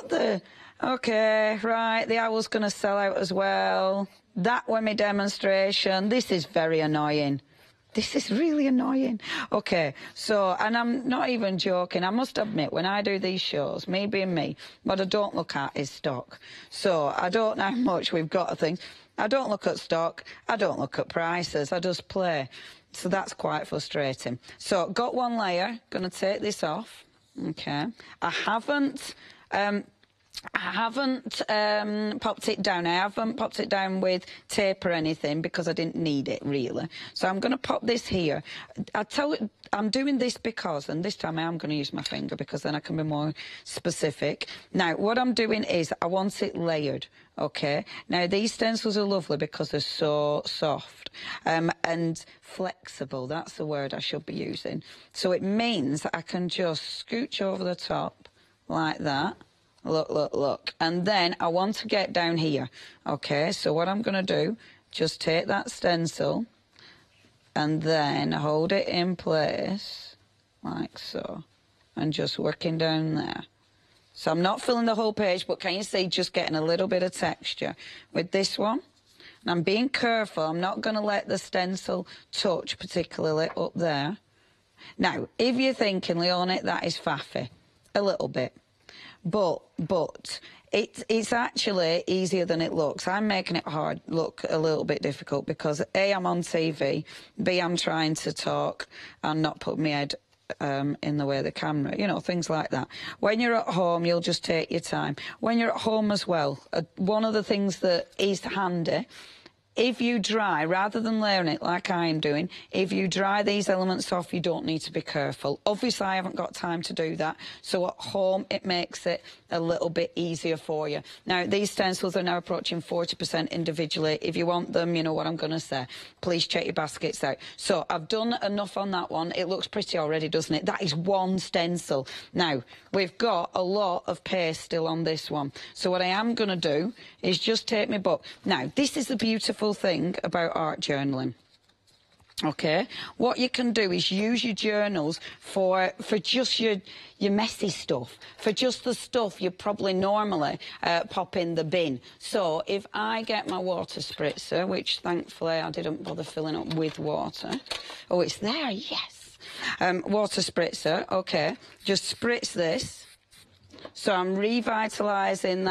What the? Okay, right, the owl's going to sell out as well. That was my demonstration. This is very annoying. This is really annoying. Okay, so, and I'm not even joking. I must admit, when I do these shows, me being me, what I don't look at is stock. So I don't know how much we've got of things. I don't look at stock. I don't look at prices. I just play. So that's quite frustrating. So got one layer. Going to take this off. Okay. I haven't popped it down. I haven't popped it down with tape or anything because I didn't need it, really. So I'm going to pop this here. I'm doing this because, and this time I am going to use my finger because then I can be more specific. Now, what I'm doing is I want it layered, okay? Now, these stencils are lovely because they're so soft and flexible. That's the word I should be using. So it means that I can just scooch over the top like that. Look, look, look. And then I want to get down here. Okay, so what I'm going to do, just take that stencil and then hold it in place like so. And just working down there. So I'm not filling the whole page, but can you see just getting a little bit of texture with this one? And I'm being careful. I'm not going to let the stencil touch particularly up there. Now, if you're thinking, Leonie, that is faffy. A little bit. But it's actually easier than it looks. I'm making it hard look a little bit difficult because A, I'm on TV, B, I'm trying to talk and not put my head in the way of the camera, you know, things like that. When you're at home, you'll just take your time. When you're at home as well, one of the things that is handy, if you dry, rather than layering it like I am doing, if you dry these elements off, you don't need to be careful. Obviously, I haven't got time to do that. So at home, it makes it a little bit easier for you. Now, these stencils are now approaching 40% individually. If you want them, you know what I'm going to say. Please check your baskets out. So I've done enough on that one. It looks pretty already, doesn't it? That is one stencil. Now, we've got a lot of paste still on this one. So what I am going to do is just take my book. Now, this is the beautiful thing about art journaling. Okay, what you can do is use your journals for just your messy stuff, for just the stuff you probably normally pop in the bin. So if I get my water spritzer, which thankfully I didn't bother filling up with water. Oh, it's there, yes. Water spritzer, okay, just spritz this. So I'm revitalising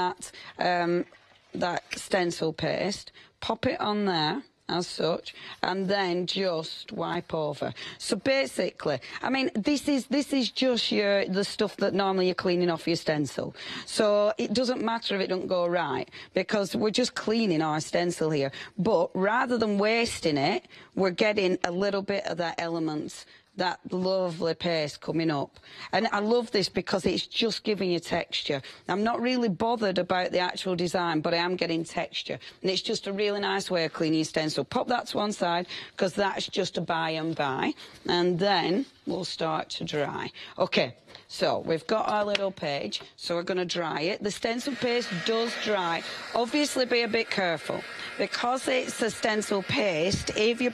that stencil paste, pop it on there as such, and then just wipe over. So basically, I mean, this is just the stuff that normally you're cleaning off your stencil. So it doesn't matter if it don't go right, because we're just cleaning our stencil here. But rather than wasting it, we're getting a little bit of that element, that lovely paste coming up. And I love this because it's just giving you texture. I'm not really bothered about the actual design, but I am getting texture. And it's just a really nice way of cleaning your stencil. Pop that to one side, because that's just a by and by. And then we'll start to dry. Okay, so we've got our little page, so we're going to dry it. The stencil paste does dry. Obviously, be a bit careful. Because it's a stencil paste, if you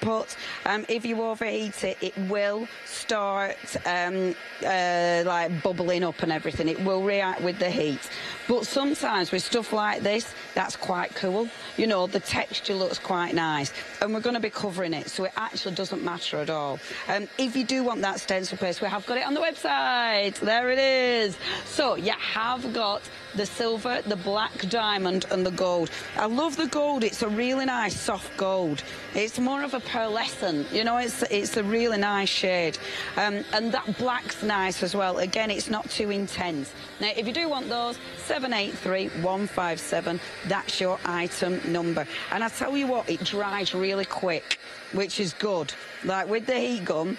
overheat it, it will start like bubbling up and everything. It will react with the heat. But sometimes with stuff like this, that's quite cool. You know, the texture looks quite nice. And we're going to be covering it, so it actually doesn't matter at all. If you do want that stencil paste, we have got it on the website. There it is. So you have got the silver, the black diamond and the gold. I love the gold. It's a really nice soft gold. It's more of a pearlescent, you know, it's a really nice shade. And that black's nice as well. Again, it's not too intense. Now, if you do want those, 783157, that's your item number. And I tell you what, it dries really quick, which is good. Like with the heat gun,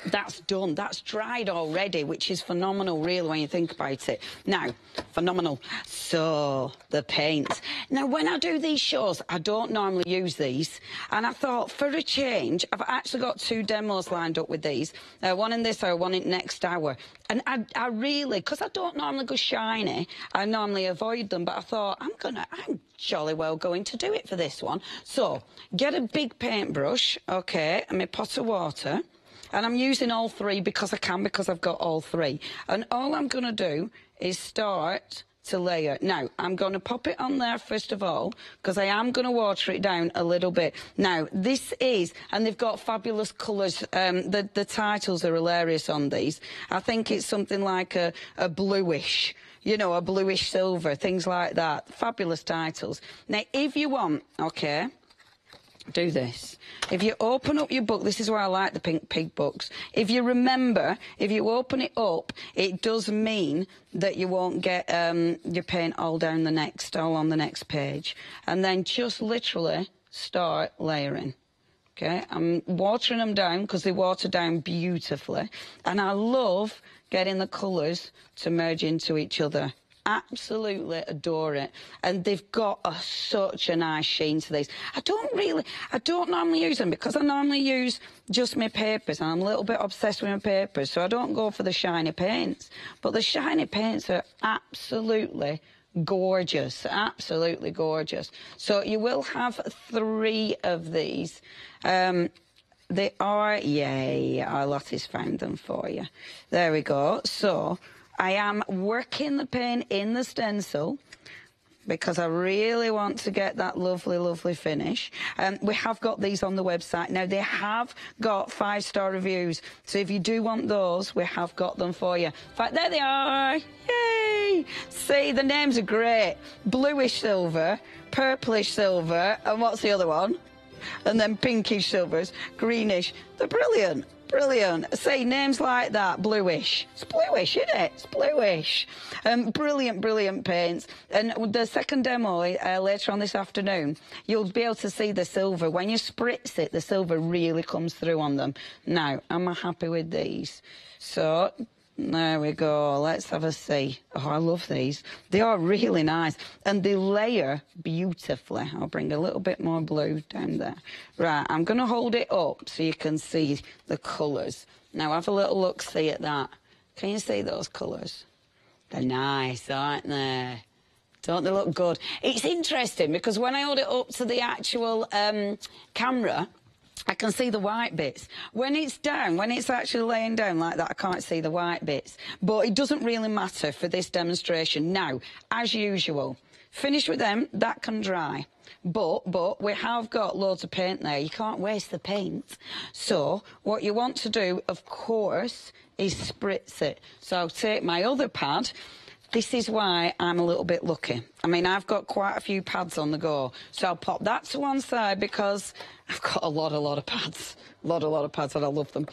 that's done. That's dried already, which is phenomenal, really, when you think about it. Now, phenomenal. So, the paint. Now, when I do these shows, I don't normally use these. And I thought, for a change, I've actually got 2 demos lined up with these. One in this hour, one in next hour. And I really, because I don't normally go shiny, I normally avoid them. But I thought, I'm jolly well going to do it for this one. So, get a big paintbrush, okay, and my pot of water. And I'm using all 3 because I can, because I've got all 3. And all I'm going to do is start to layer. Now, I'm going to pop it on there first of all, because I am going to water it down a little bit. Now, this is, and they've got fabulous colours. The titles are hilarious on these. I think it's something like a bluish, you know, a bluish silver, things like that. Fabulous titles. Now, if you want, okay, do this. If you open up your book, this is why I like the Pink Pig books. If you remember, if you open it up, it does mean that you won't get your paint all on the next page. And then just literally start layering. Okay, I'm watering them down because they water down beautifully. And I love getting the colours to merge into each other. Absolutely adore it. And they've got such a nice sheen to these. I don't normally use them because I normally use just my papers, and I'm a little bit obsessed with my papers, so I don't go for the shiny paints. But the shiny paints are absolutely gorgeous, absolutely gorgeous. So you will have 3 of these. They are, yay, our Lottie's found them for you. There we go. So I am working the paint in the stencil because I really want to get that lovely, lovely finish. We have got these on the website. Now, they have got 5-star reviews, so if you do want those, we have got them for you. In fact, there they are. Yay! See, the names are great. Bluish silver, purplish silver, and what's the other one? And then pinkish silvers, greenish. They're brilliant. Brilliant. See, names like that, bluish. It's bluish, isn't it? It's bluish. Brilliant, brilliant paints. And the second demo later on this afternoon, you'll be able to see the silver. When you spritz it, the silver really comes through on them. Now, am I happy with these? So, there we go. Let's have a see. Oh, I love these. They are really nice. And they layer beautifully. I'll bring a little bit more blue down there. Right, I'm going to hold it up so you can see the colours. Now, have a little look-see at that. Can you see those colours? They're nice, aren't they? Don't they look good? It's interesting because when I hold it up to the actual camera, I can see the white bits. When it's down, when it's actually laying down like that, I can't see the white bits. But it doesn't really matter for this demonstration. Now, as usual, finish with them, that can dry. But we have got loads of paint there. You can't waste the paint. So what you want to do, of course, is spritz it. So I'll take my other pad. This is why I'm a little bit lucky. I mean, I've got quite a few pads on the go. So I'll pop that to one side because I've got a lot of pads. A lot of pads, and I love them.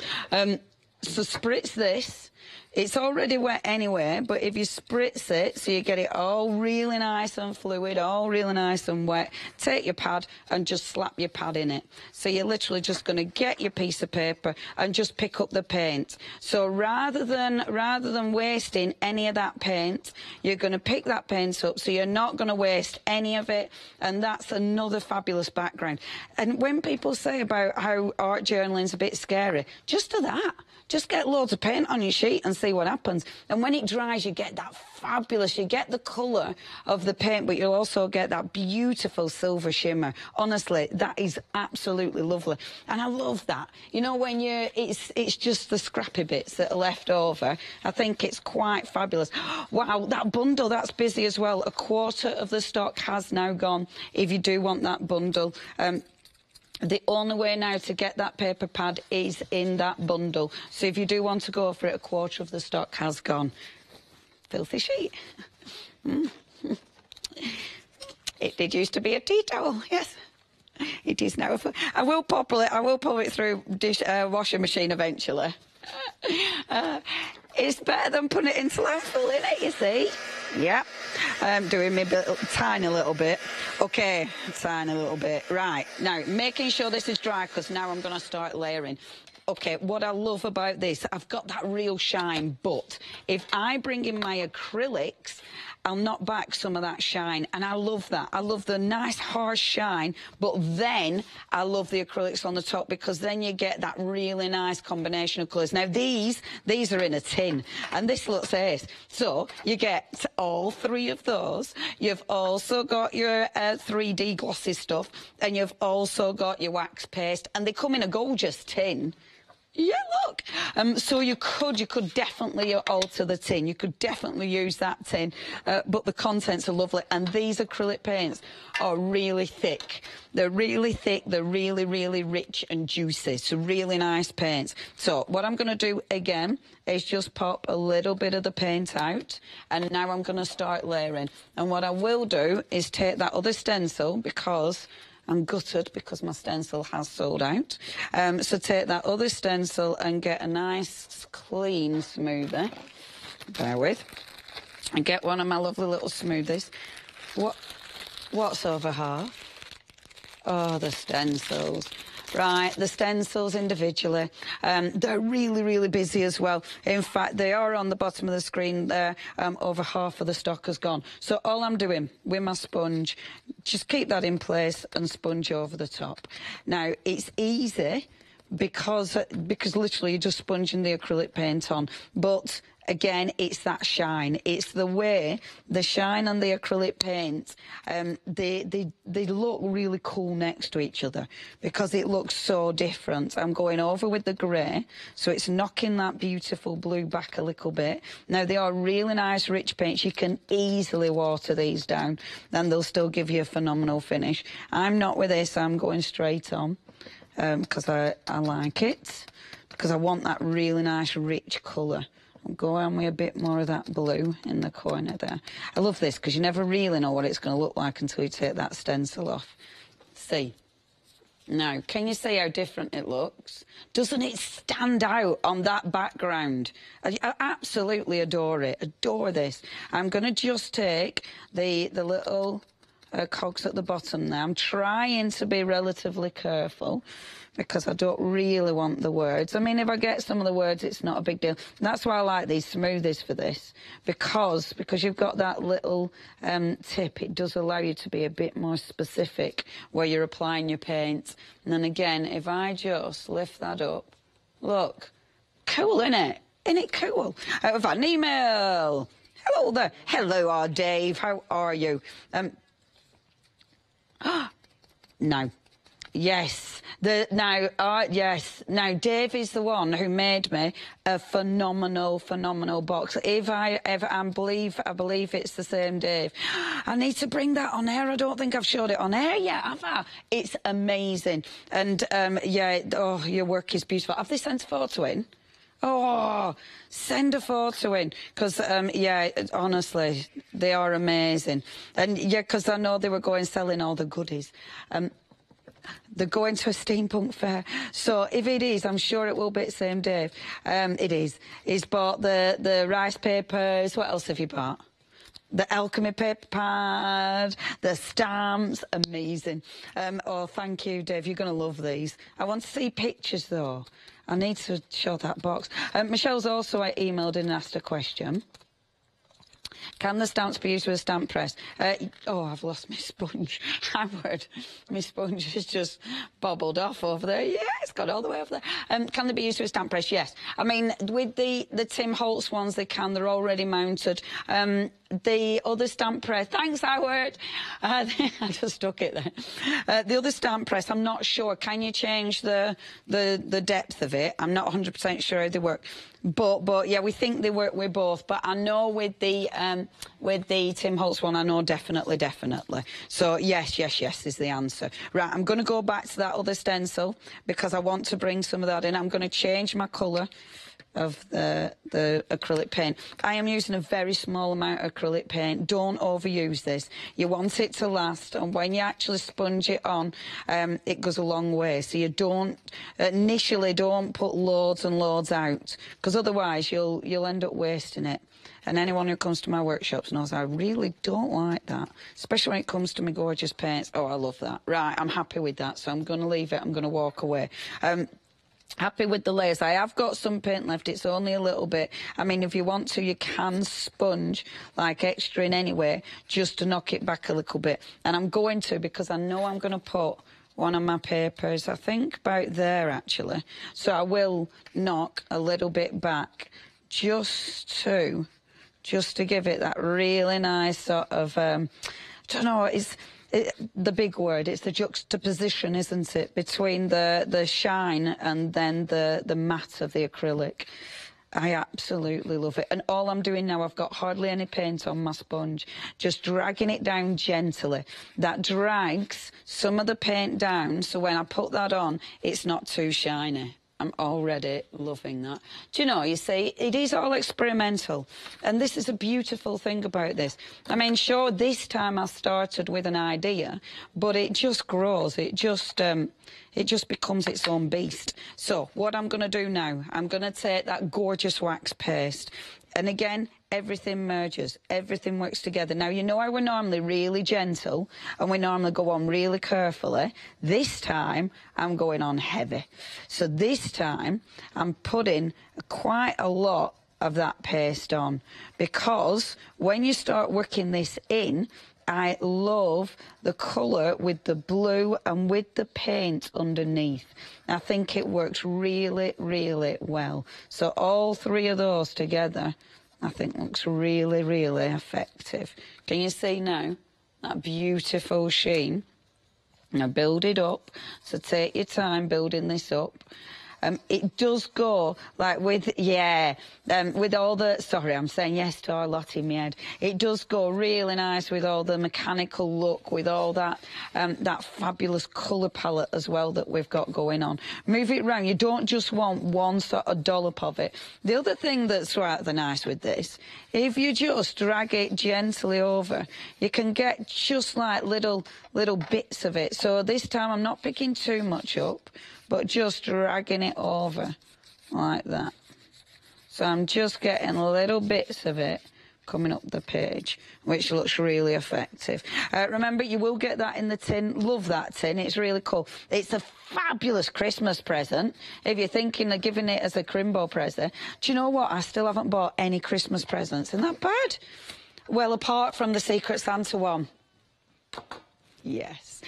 So spritz this. It's already wet anyway, but if you spritz it, so you get it all really nice and fluid, all really nice and wet, take your pad and just slap your pad in it. So you're literally just going to get your piece of paper and just pick up the paint. So rather than wasting any of that paint, you're going to pick that paint up, so you're not going to waste any of it, and that's another fabulous background. And when people say about how art journaling's a bit scary, just do that. Just get loads of paint on your sheet and see what happens. And when it dries, you get that fabulous, you get the colour of the paint, but you'll also get that beautiful silver shimmer. Honestly, that is absolutely lovely. And I love that. You know, when it's just the scrappy bits that are left over. I think it's quite fabulous. Wow, that bundle, that's busy as well. 1/4 of the stock has now gone, if you do want that bundle. The only way now to get that paper pad is in that bundle. So if you do want to go for it, 1/4 of the stock has gone. Filthy sheet. It did used to be a tea towel, yes. It is now. I will pop it through washing machine eventually. It's better than putting it into landfill, isn't it, you see? Yeah. I'm doing me tiny little bit. Okay, tiny little bit. Right, now, making sure this is dry, because now I'm going to start layering. Okay, what I love about this, I've got that real shine, but if I bring in my acrylics, I'll knock back some of that shine, and I love that. I love the nice harsh shine, but then I love the acrylics on the top, because then you get that really nice combination of colours. Now, these are in a tin, and this looks ace. So you get all 3 of those. You've also got your 3D glossy stuff, and you've also got your wax paste, and they come in a gorgeous tin. Yeah, look. So you could definitely alter the tin. You could definitely use that tin, but the contents are lovely. And these acrylic paints are really thick. They're really thick. They're really, really rich and juicy. So really nice paints. So what I'm going to do again is just pop a little bit of the paint out, and now I'm going to start layering. And what I will do is take that other stencil, because I'm gutted because my stencil has sold out. So take that other stencil and get a nice, clean smoothie. Bear with. And get one of my lovely little smoothies. What's over half? Oh, the stencils. Right, the stencils individually. They're really, really busy as well. In fact, they are on the bottom of the screen there. Over half of the stock has gone. So all I'm doing with my sponge, just keep that in place and sponge over the top. Now, it's easy because literally you're just sponging the acrylic paint on. But again, it's that shine. It's the way the shine on the acrylic paint, they look really cool next to each other because it looks so different. I'm going over with the grey, so it's knocking that beautiful blue back a little bit. Now, they are really nice, rich paints. You can easily water these down, and they'll still give you a phenomenal finish. I'm not with this. I'm going straight on because I like it, because I want that really nice, rich colour. Go on with a bit more of that blue in the corner there. I love this because you never really know what it's going to look like until you take that stencil off. See? Now, can you see how different it looks? Doesn't it stand out on that background? I absolutely adore it. Adore this. I'm going to just take the little cogs at the bottom there. I'm trying to be relatively careful because I don't really want the words. I mean, if I get some of the words, it's not a big deal. That's why I like these smoothies for this, because you've got that little tip. It does allow you to be a bit more specific where you're applying your paint. And then again, if I just lift that up, look, cool, innit? Isn't it cool? I've had an email. Hello there. Hello, Dave. How are you? No. Yes. Yes. Now, Dave is the one who made me a phenomenal box. If I ever, I believe it's the same Dave. I need to bring that on air. I don't think I've showed it on air yet, have I? It's amazing. And, yeah, oh, your work is beautiful. Have they sent a photo in? Oh, send a photo in, because, yeah, honestly, they are amazing. And, yeah, because I know they were going selling all the goodies. They're going to a steampunk fair. So if it is, I'm sure it will be the same Dave. It is. He's bought the rice papers. What else have you bought? The alchemy paper pad, the stamps, amazing. Oh, thank you, Dave. You're going to love these. I want to see pictures, though. I need to show that box. Michelle's also emailed in and asked a question. Can the stamps be used with a stamp press? Oh, I've lost my sponge. Howard, my sponge has just bobbled off over there. Yeah, it's got all the way over there. Can they be used with a stamp press? Yes. I mean, with the Tim Holtz ones, they can. They're already mounted. The other stamp press, thanks, Howard. I just stuck it there. The other stamp press, I'm not sure. Can you change the depth of it? I'm not 100% sure how they work. But yeah, we think they work with both. But I know with the Tim Holtz one, I know definitely. So yes is the answer. Right, I'm going to go back to that other stencil because I want to bring some of that in. I'm going to change my colour of the acrylic paint. I am using a very small amount of acrylic paint. Don't overuse this. You want it to last, and when you actually sponge it on, it goes a long way. So you don't initially put loads and loads out, because otherwise you'll end up wasting it. And anyone who comes to my workshops knows I really don't like that, especially when it comes to my gorgeous paints. Oh, I love that. Right, I'm happy with that, so I'm going to leave it. I'm going to walk away. Happy with the layers. I have got some paint left. It's only a little bit. I mean, if you want to, you can sponge like extra in anyway, just to knock it back a little bit. And I'm going to, because I know I'm going to put one of my papers, I think about there actually. So I will knock a little bit back just to give it that really nice sort of, I don't know, the big word, it's the juxtaposition, isn't it, between the shine and then the matte of the acrylic. I absolutely love it. And all I'm doing now, I've got hardly any paint on my sponge, just dragging it down gently. That drags some of the paint down, so when I put that on, it's not too shiny. I'm already loving that. Do you know, you see, it is all experimental. And this is a beautiful thing about this. I mean, sure, this time I started with an idea, but it just grows. It just becomes its own beast. So what I'm going to do now, I'm going to take that gorgeous wax paste. And again, everything merges, everything works together. Now, you know how we're normally really gentle and we normally go on really carefully? This time, I'm going on heavy. So this time, I'm putting quite a lot of that paste on, because when you start working this in, I love the colour with the blue and with the paint underneath. I think it works really, really well. So all three of those together, I think looks really, really effective. Can you see now that beautiful sheen? Now build it up. So take your time building this up. It does go like with all the, sorry, I'm saying yes to a lot in my head. It does go really nice with all the mechanical look, with all that that fabulous colour palette as well that we've got going on. Move it round. You don't just want one sort of dollop of it. The other thing that's rather nice with this, if you just drag it gently over, you can get just like little bits of it. So this time I'm not picking too much up, but just dragging it over like that. So I'm just getting little bits of it coming up the page, which looks really effective. Remember, you will get that in the tin. Love that tin. It's really cool. It's a fabulous Christmas present if you're thinking of giving it as a Crimbo present. Do you know what? I still haven't bought any Christmas presents. Isn't that bad? Well, apart from the Secret Santa one. Yes.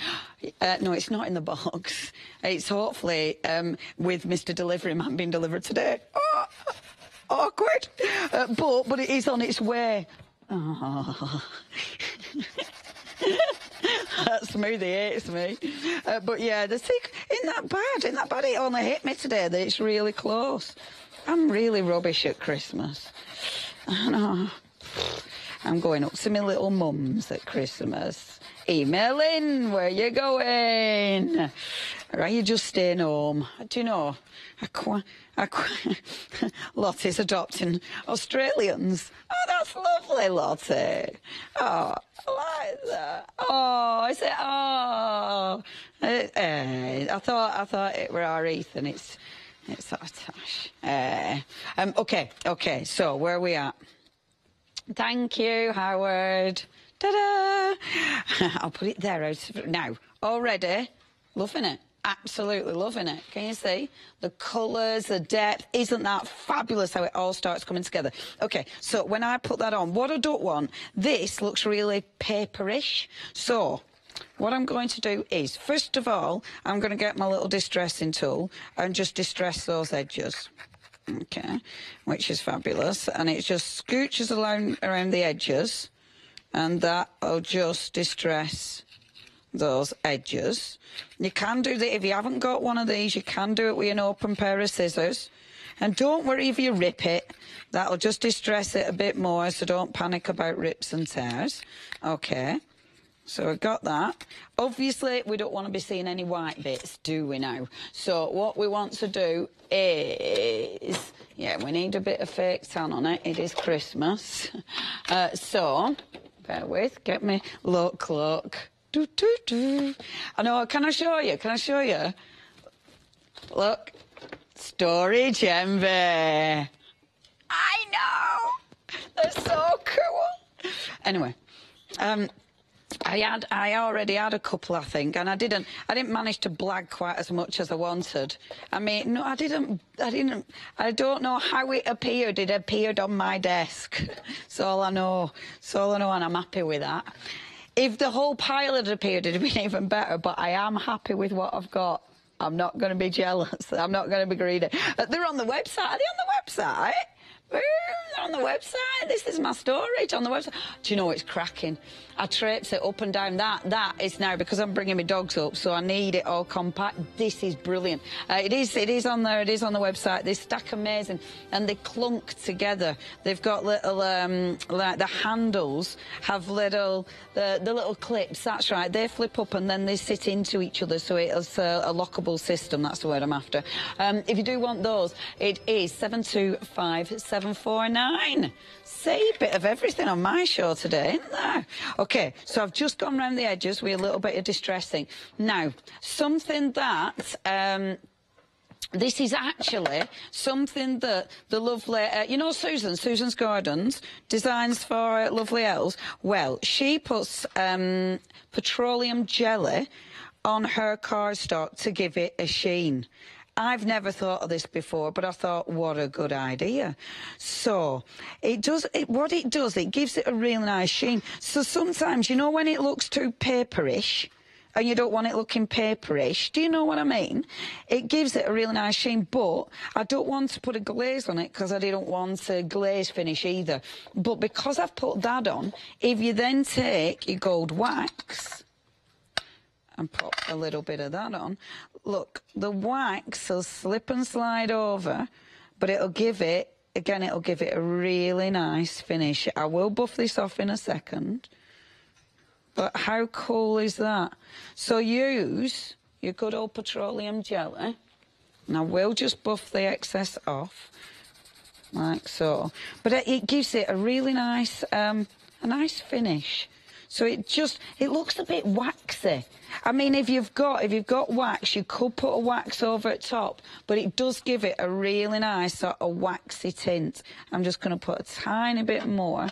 No, it's not in the box. It's hopefully with Mr. Delivery Man being delivered today. Oh, awkward. But it is on its way. Oh. That smoothie hates me. But yeah, the secret isn't that bad. Isn't that bad? It only hit me today that it's really close. I'm really rubbish at Christmas. I know. I'm going up to my little mum's at Christmas. Email in, where you going? Or are you just staying home? Do you know, Lottie's adopting Australians. Oh, that's lovely, Lottie. Oh, I like that. Oh, I said, oh. I thought it were our Ethan. It's Tosh. Okay, so where are we at? Thank you, Howard. Ta-da! I'll put it there now. Already loving it. Absolutely loving it. Can you see? The colours, the depth. Isn't that fabulous how it all starts coming together? Okay, so when I put that on, what I don't want, this looks really paperish. So what I'm going to do is, first of all, I'm going to get my little distressing tool and just distress those edges. Okay, which is fabulous. And it just scooches around the edges, and that will just distress those edges. You can do that if you haven't got one of these. You can do it with an open pair of scissors. And don't worry if you rip it. That'll just distress it a bit more, so don't panic about rips and tears. Okay. So we've got that. Obviously, we don't want to be seeing any white bits, do we now? So what we want to do is, yeah, we need a bit of fake tan on it. It is Christmas. So, bear with, get me, look. Do. I know, can I show you? Look, storage envy. I know, they're so cool. Anyway, I already had a couple, I think, and I didn't manage to blag quite as much as I wanted. I mean, no, I don't know how it appeared. It appeared on my desk. That's all I know, and I'm happy with that. If the whole pile had appeared, it'd have been even better, but I am happy with what I've got. I'm not going to be jealous. I'm not going to be greedy. They're on the website. Are they on the website? they're on the website. This is my storage on the website. Do you know it's cracking? I traipse it up and down. That is now, because I'm bringing my dogs up, so I need it all compact. This is brilliant. It is on there. It is on the website. They stack amazing, and they clunk together. They've got little like the handles have little the little clips. That's right. They flip up and then they sit into each other, so it's a lockable system. That's the word I'm after. If you do want those, it is 725-749. See, a bit of everything on my show today, isn't there? Okay, so I've just gone round the edges with a little bit of distressing. Now, something that... this is actually something that the lovely, you know Susan's Gardens, designs for Lovely Els. Well, she puts petroleum jelly on her cardstock to give it a sheen. I've never thought of this before, but I thought, what a good idea. So it does, what it does, it gives it a really nice sheen. So sometimes, you know, when it looks too paperish, and you don't want it looking paperish, do you know what I mean? It gives it a really nice sheen, but I don't want to put a glaze on it because I didn't want a glaze finish either. But because I've put that on, if you then take your gold wax and put a little bit of that on, look, the wax will slip and slide over, but it'll give it, again, it'll give it a really nice finish. I will buff this off in a second. But how cool is that? So use your good old petroleum jelly. And I will just buff the excess off, like so. But it gives it a really nice, a nice finish. So it looks a bit waxy. I mean, if you've got wax, you could put a wax over at top, but it does give it a really nice sort of waxy tint. I'm just going to put a tiny bit more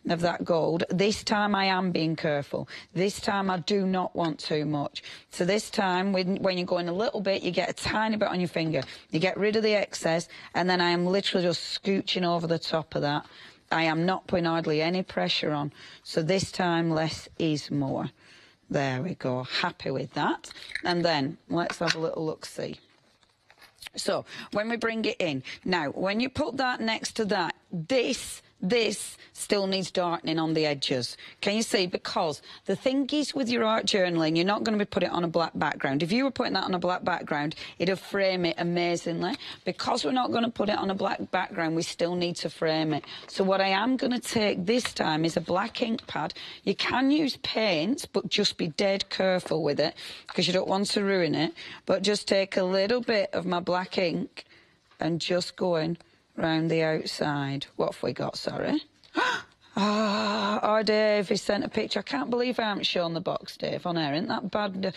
of that gold. This time I am being careful. This time I do not want too much. So this time, when you're going a little bit, you get a tiny bit on your finger. You get rid of the excess, and then I am literally just scooching over the top of that. I am not putting hardly any pressure on. So this time, less is more. There we go. Happy with that. And then let's have a little look-see. So when we bring it in, now, when you put that next to that, this still needs darkening on the edges. Can you see? Because the thing is with your art journaling, you're not going to be putting it on a black background. If you were putting that on a black background, it'll frame it amazingly. Because we're not going to put it on a black background, we still need to frame it. So what I am going to take this time is a black ink pad. You can use paint, but just be dead careful with it because you don't want to ruin it. But just take a little bit of my black ink and just go in round the outside. What have we got, sorry? Dave, he sent a picture. I can't believe I haven't shown the box, Dave, on air. Isn't that bad?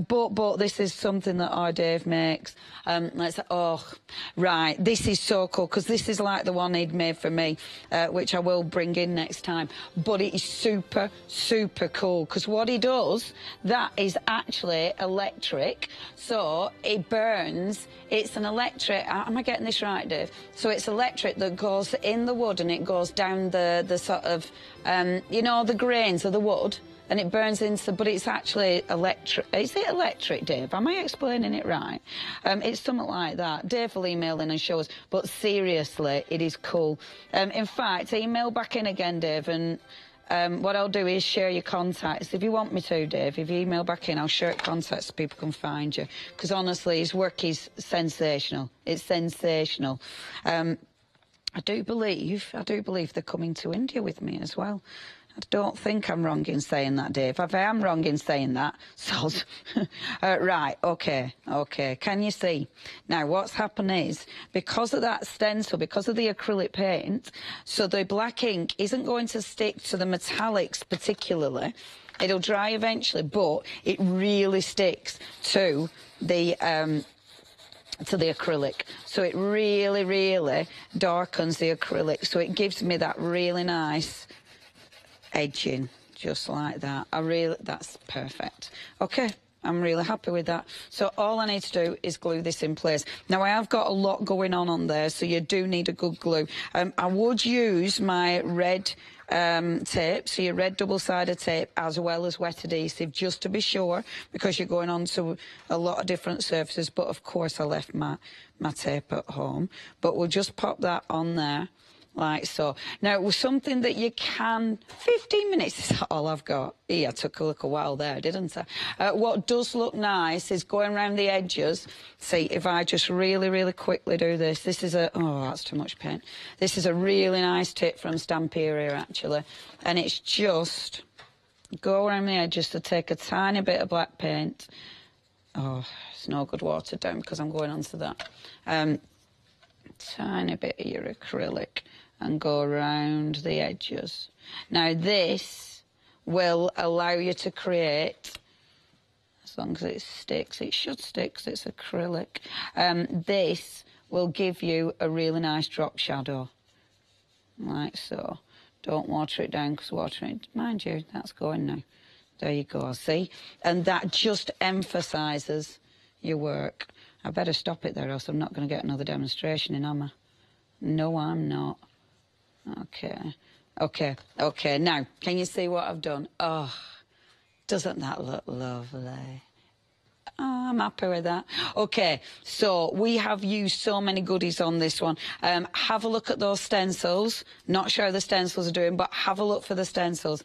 But this is something that Dave makes. Right, this is so cool, because this is like the one he'd made for me, which I will bring in next time. But it is super, super cool, because what he does, that is actually electric. So it burns. It's an electric, am I getting this right, Dave? So it's electric that goes in the wood and it goes down the sort of, you know, the grains of the wood, and it burns into, but it's actually electric. Is it electric, Dave? Am I explaining it right? It's something like that. Dave will email in and show us, but seriously, it is cool. In fact, email back in again, Dave, and what I'll do is share your contacts. If you want me to, Dave, if you email back in, I'll share contacts so people can find you. Because honestly, his work is sensational. It's sensational. I do believe they're coming to India with me as well. I don't think I'm wrong in saying that, Dave. If I am wrong in saying that, sod. Right, okay. Can you see? Now, what's happened is, because of that stencil, because of the acrylic paint, so the black ink isn't going to stick to the metallics particularly. It'll dry eventually, but it really sticks to the acrylic. So it really, really darkens the acrylic. So it gives me that really nice edging, just like that. That's perfect. Okay, I'm really happy with that. So all I need to do is glue this in place. Now, I have got a lot going on there, so you do need a good glue. I would use my red tape, so your red double-sided tape, as well as wet adhesive, just to be sure, because you're going on to a lot of different surfaces. But of course I left my tape at home. But we'll just pop that on there, like so. Now, it was something that you can... 15 minutes is all I've got. Yeah, I took a little while there, didn't I? What does look nice is going around the edges. See, if I just really, really quickly do this, this is a... Oh, that's too much paint. This is a really nice tip from Stamperia, actually. And it's just... Go around the edges to take a tiny bit of black paint. Oh, it's no good watered down because I'm going on to that. Tiny bit of your acrylic and go around the edges. Now this will allow you to create, as long as it sticks, it should stick because it's acrylic. This will give you a really nice drop shadow, like so. Don't water it down because watering it, mind you, that's going now. There you go, see? And that just emphasises your work. I better stop it there, else I'm not going to get another demonstration in, am I? No, I'm not. Okay. Okay. Okay. Now, can you see what I've done? Oh, doesn't that look lovely? Oh, I'm happy with that. Okay, so we have used so many goodies on this one. Have a look at those stencils. Not sure how the stencils are doing, but have a look for the stencils.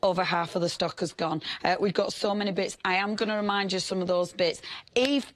Over half of the stock has gone. We've got so many bits. I am going to remind you some of those bits. If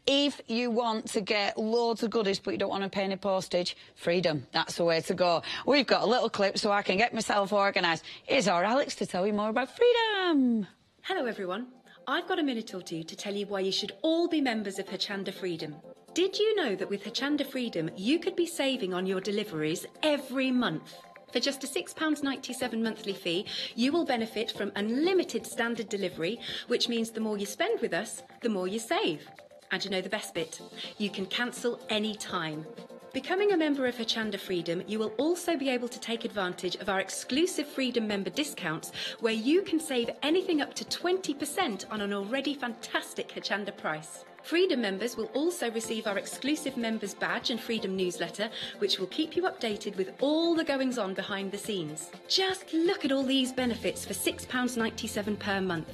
you want to get loads of goodies but you don't want to pay any postage, freedom, that's the way to go. We've got a little clip so I can get myself organised. Here's our Alex to tell you more about freedom. Hello everyone. I've got a minute or two to tell you why you should all be members of Hochanda Freedom. Did you know that with Hochanda Freedom you could be saving on your deliveries every month? For just a £6.97 monthly fee, you will benefit from unlimited standard delivery, which means the more you spend with us, the more you save. And you know the best bit? You can cancel any time. Becoming a member of Hochanda Freedom, you will also be able to take advantage of our exclusive Freedom member discounts, where you can save anything up to 20% on an already fantastic Hochanda price. Freedom members will also receive our exclusive members badge and Freedom newsletter, which will keep you updated with all the goings-on behind the scenes. Just look at all these benefits for £6.97 per month.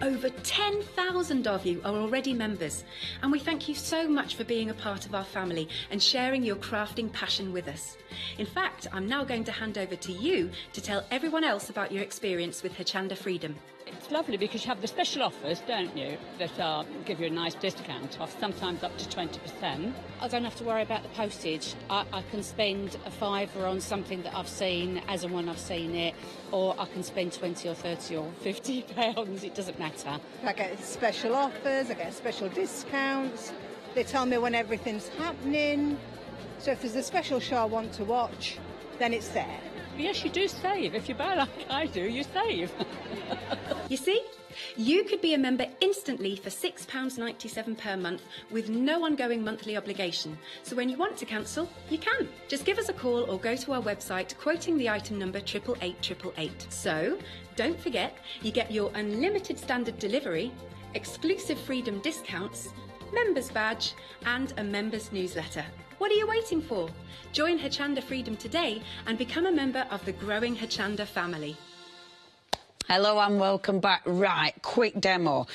Over 10,000 of you are already members, and we thank you so much for being a part of our family and sharing your crafting passion with us. In fact, I'm now going to hand over to you to tell everyone else about your experience with Hochanda Freedom. It's lovely because you have the special offers, don't you, that give you a nice discount off, sometimes up to 20%. I don't have to worry about the postage. I can spend a £5 on something that I've seen as and when I've seen it, or I can spend 20 or 30 or 50 pounds, it doesn't matter. I get special offers, I get special discounts, they tell me when everything's happening, so if there's a special show I want to watch, then it's there. Yes, you do save. If you buy like I do, you save. You see? You could be a member instantly for £6.97 per month with no ongoing monthly obligation. So when you want to cancel, you can. Just give us a call or go to our website quoting the item number 88888. So don't forget, you get your unlimited standard delivery, exclusive Freedom discounts, members badge and a members newsletter. What are you waiting for? Join Hochanda Freedom today and become a member of the growing Hochanda family. Hello and welcome back. Right, quick demo.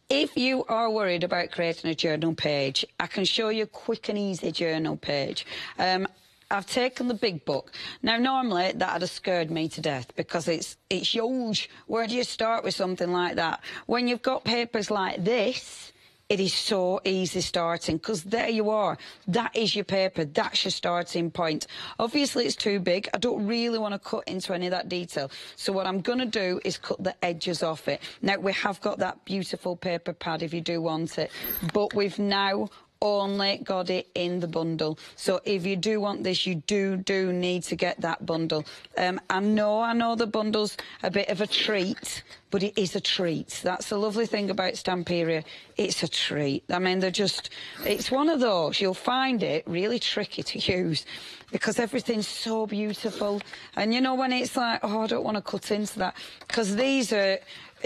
If you are worried about creating a journal page, I can show you a quick and easy journal page. I've taken the big book. Now, normally, that would have scared me to death because it's huge. Where do you start with something like that? When you've got papers like this, it is so easy starting because there you are. That is your paper. That's your starting point. Obviously, it's too big. I don't really want to cut into any of that detail. So what I'm going to do is cut the edges off it. Now, we have got that beautiful paper pad if you do want it, but we've now only got it in the bundle. So if you do want this, you do need to get that bundle. I know the bundle's a bit of a treat, but it is a treat. That's the lovely thing about Stamperia. It's a treat. I mean, it's one of those. You'll find it really tricky to use because everything's so beautiful. And you know when it's like, oh, I don't want to cut into that, because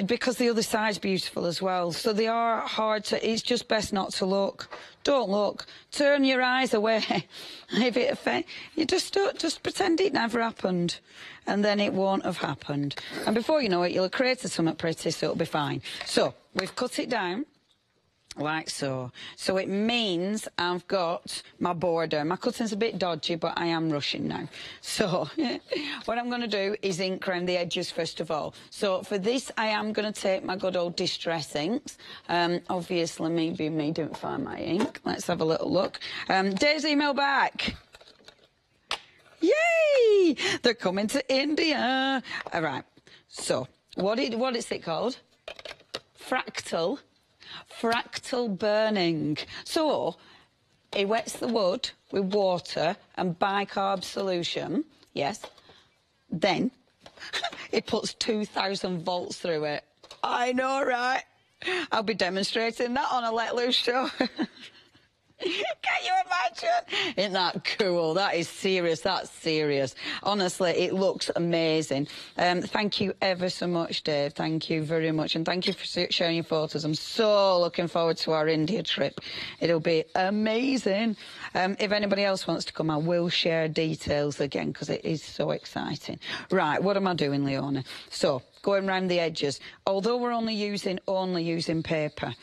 because the other side's beautiful as well. So they are hard to, it's just best not to look. Don't look. Turn your eyes away. If it offends, you just pretend it never happened. And then it won't have happened. And before you know it, you'll have created something pretty, so it'll be fine. So, we've cut it down. like so. So it means I've got my border. My cutting's a bit dodgy, but I am rushing now. So what I'm going to do is ink around the edges first of all. So for this, I am going to take my good old Distress inks. Obviously, maybe me didn't find my ink. Let's have a little look. Dave's email back. Yay! They're coming to India. All right. So what is it called? Fractal burning. So it wets the wood with water and bicarb solution, yes. Then it puts 2,000 volts through it. I know, right? I'll be demonstrating that on a Let Loose show. Can you imagine? Isn't that cool? That is serious. That's serious. Honestly, it looks amazing. Thank you ever so much, Dave. Thank you very much. And thank you for sharing your photos. I'm so looking forward to our India trip. It'll be amazing. If anybody else wants to come, I will share details again because it is so exciting. Right, what am I doing, Leona? So, going around the edges. Although we're only using paper,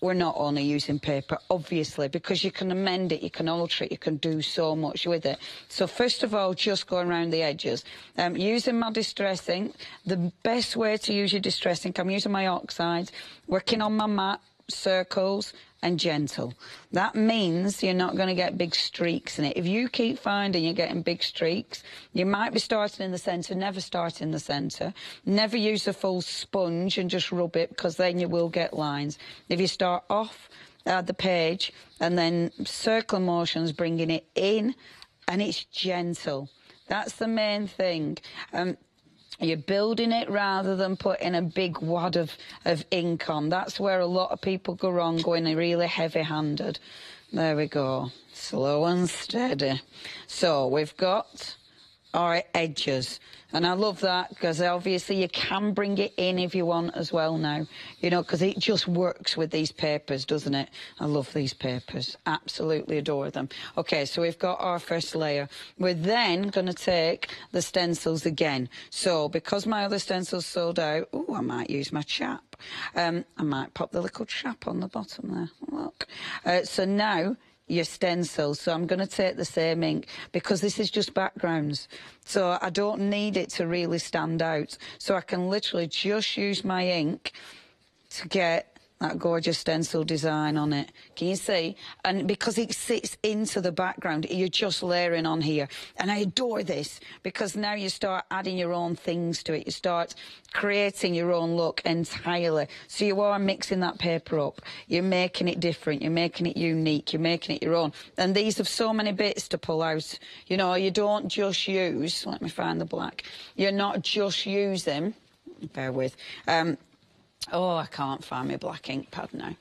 we're not only using paper, obviously, because you can amend it, you can alter it, you can do so much with it. So first of all, just going around the edges. Using my Distress ink, the best way to use your Distress ink, I'm using my oxides, working on my matte, circles and gentle. That means you're not going to get big streaks in it. If you keep finding you're getting big streaks, you might be starting in the centre. Never start in the centre. Never use a full sponge and just rub it, because then you will get lines. If you start off the page and then circular motions, bringing it in, and it's gentle. That's the main thing. You're building it rather than putting a big wad of ink on. That's where a lot of people go wrong, going really heavy-handed. There we go. Slow and steady. So we've got our edges. And I love that, because obviously you can bring it in if you want as well now. You know, because it just works with these papers, doesn't it? I love these papers. Absolutely adore them. OK, so we've got our first layer. We're then going to take the stencils again. So because my other stencils sold out, oh, I might use my chap. I might pop the little chap on the bottom there. Look. So now your stencils. So I'm going to take the same ink, because this is just backgrounds. So I don't need it to really stand out. So I can literally just use my ink to get that gorgeous stencil design on it. Can you see? And because it sits into the background, you're just layering on here. And I adore this, because now you start adding your own things to it. You start creating your own look entirely. So you are mixing that paper up. You're making it different. You're making it unique. You're making it your own. And these have so many bits to pull out. You know, you don't just use, let me find the black. You're not just using, bear with, oh, I can't find my black ink pad now.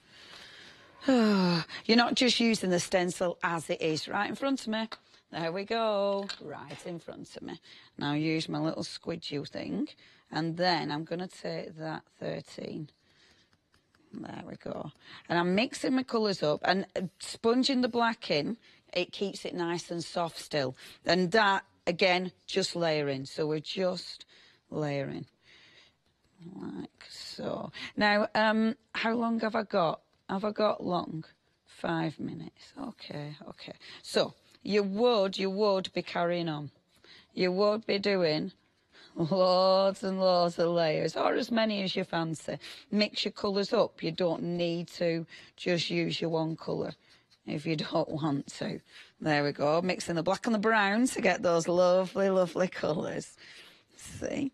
You're not just using the stencil as it is, right in front of me. There we go, right in front of me. Now use my little squidgy thing, and then I'm going to take that 13. There we go. And I'm mixing my colours up, and sponging the black in, it keeps it nice and soft still. And that, again, just layering. So we're just layering. Like so. Now, how long have I got? Have I got long? 5 minutes. Okay, okay. So, you would be carrying on. You would be doing loads and loads of layers, or as many as you fancy. Mix your colours up. You don't need to just use your one colour if you don't want to. There we go. Mixing the black and the brown to get those lovely, lovely colours. See?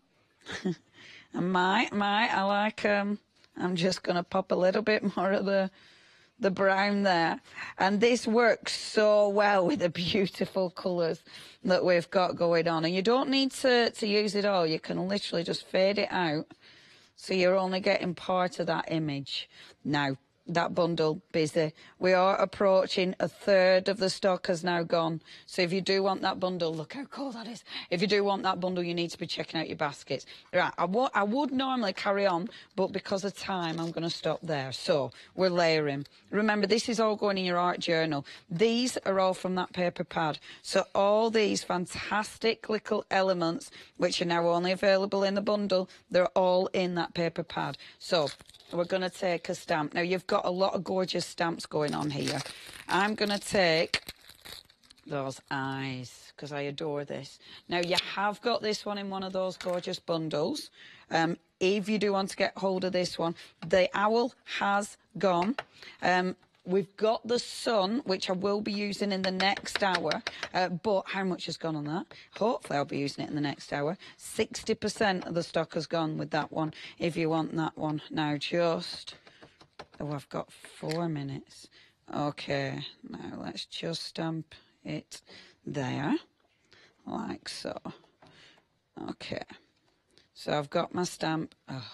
And I like, I'm just going to pop a little bit more of the brown there. And this works so well with the beautiful colours that we've got going on. And you don't need to use it all. You can literally just fade it out, so you're only getting part of that image. Now, that bundle, busy. We are approaching a third of the stock has now gone. So if you do want that bundle, look how cool that is. If you do want that bundle, you need to be checking out your baskets. Right, I would normally carry on, but because of time, I'm going to stop there. So we're layering. Remember, this is all going in your art journal. These are all from that paper pad. So all these fantastic little elements, which are now only available in the bundle, they're all in that paper pad. So we're going to take a stamp. Now, you've got a lot of gorgeous stamps going on here. I'm going to take those eyes because I adore this. Now, you have got this one in one of those gorgeous bundles. If you do want to get hold of this one, the owl has gone. We've got the sun, which I will be using in the next hour. But how much has gone on that? Hopefully I'll be using it in the next hour. 60% of the stock has gone with that one, if you want that one. Now just... Oh, I've got 4 minutes. Okay, now let's just stamp it there, like so. Okay, so I've got my stamp. Oh.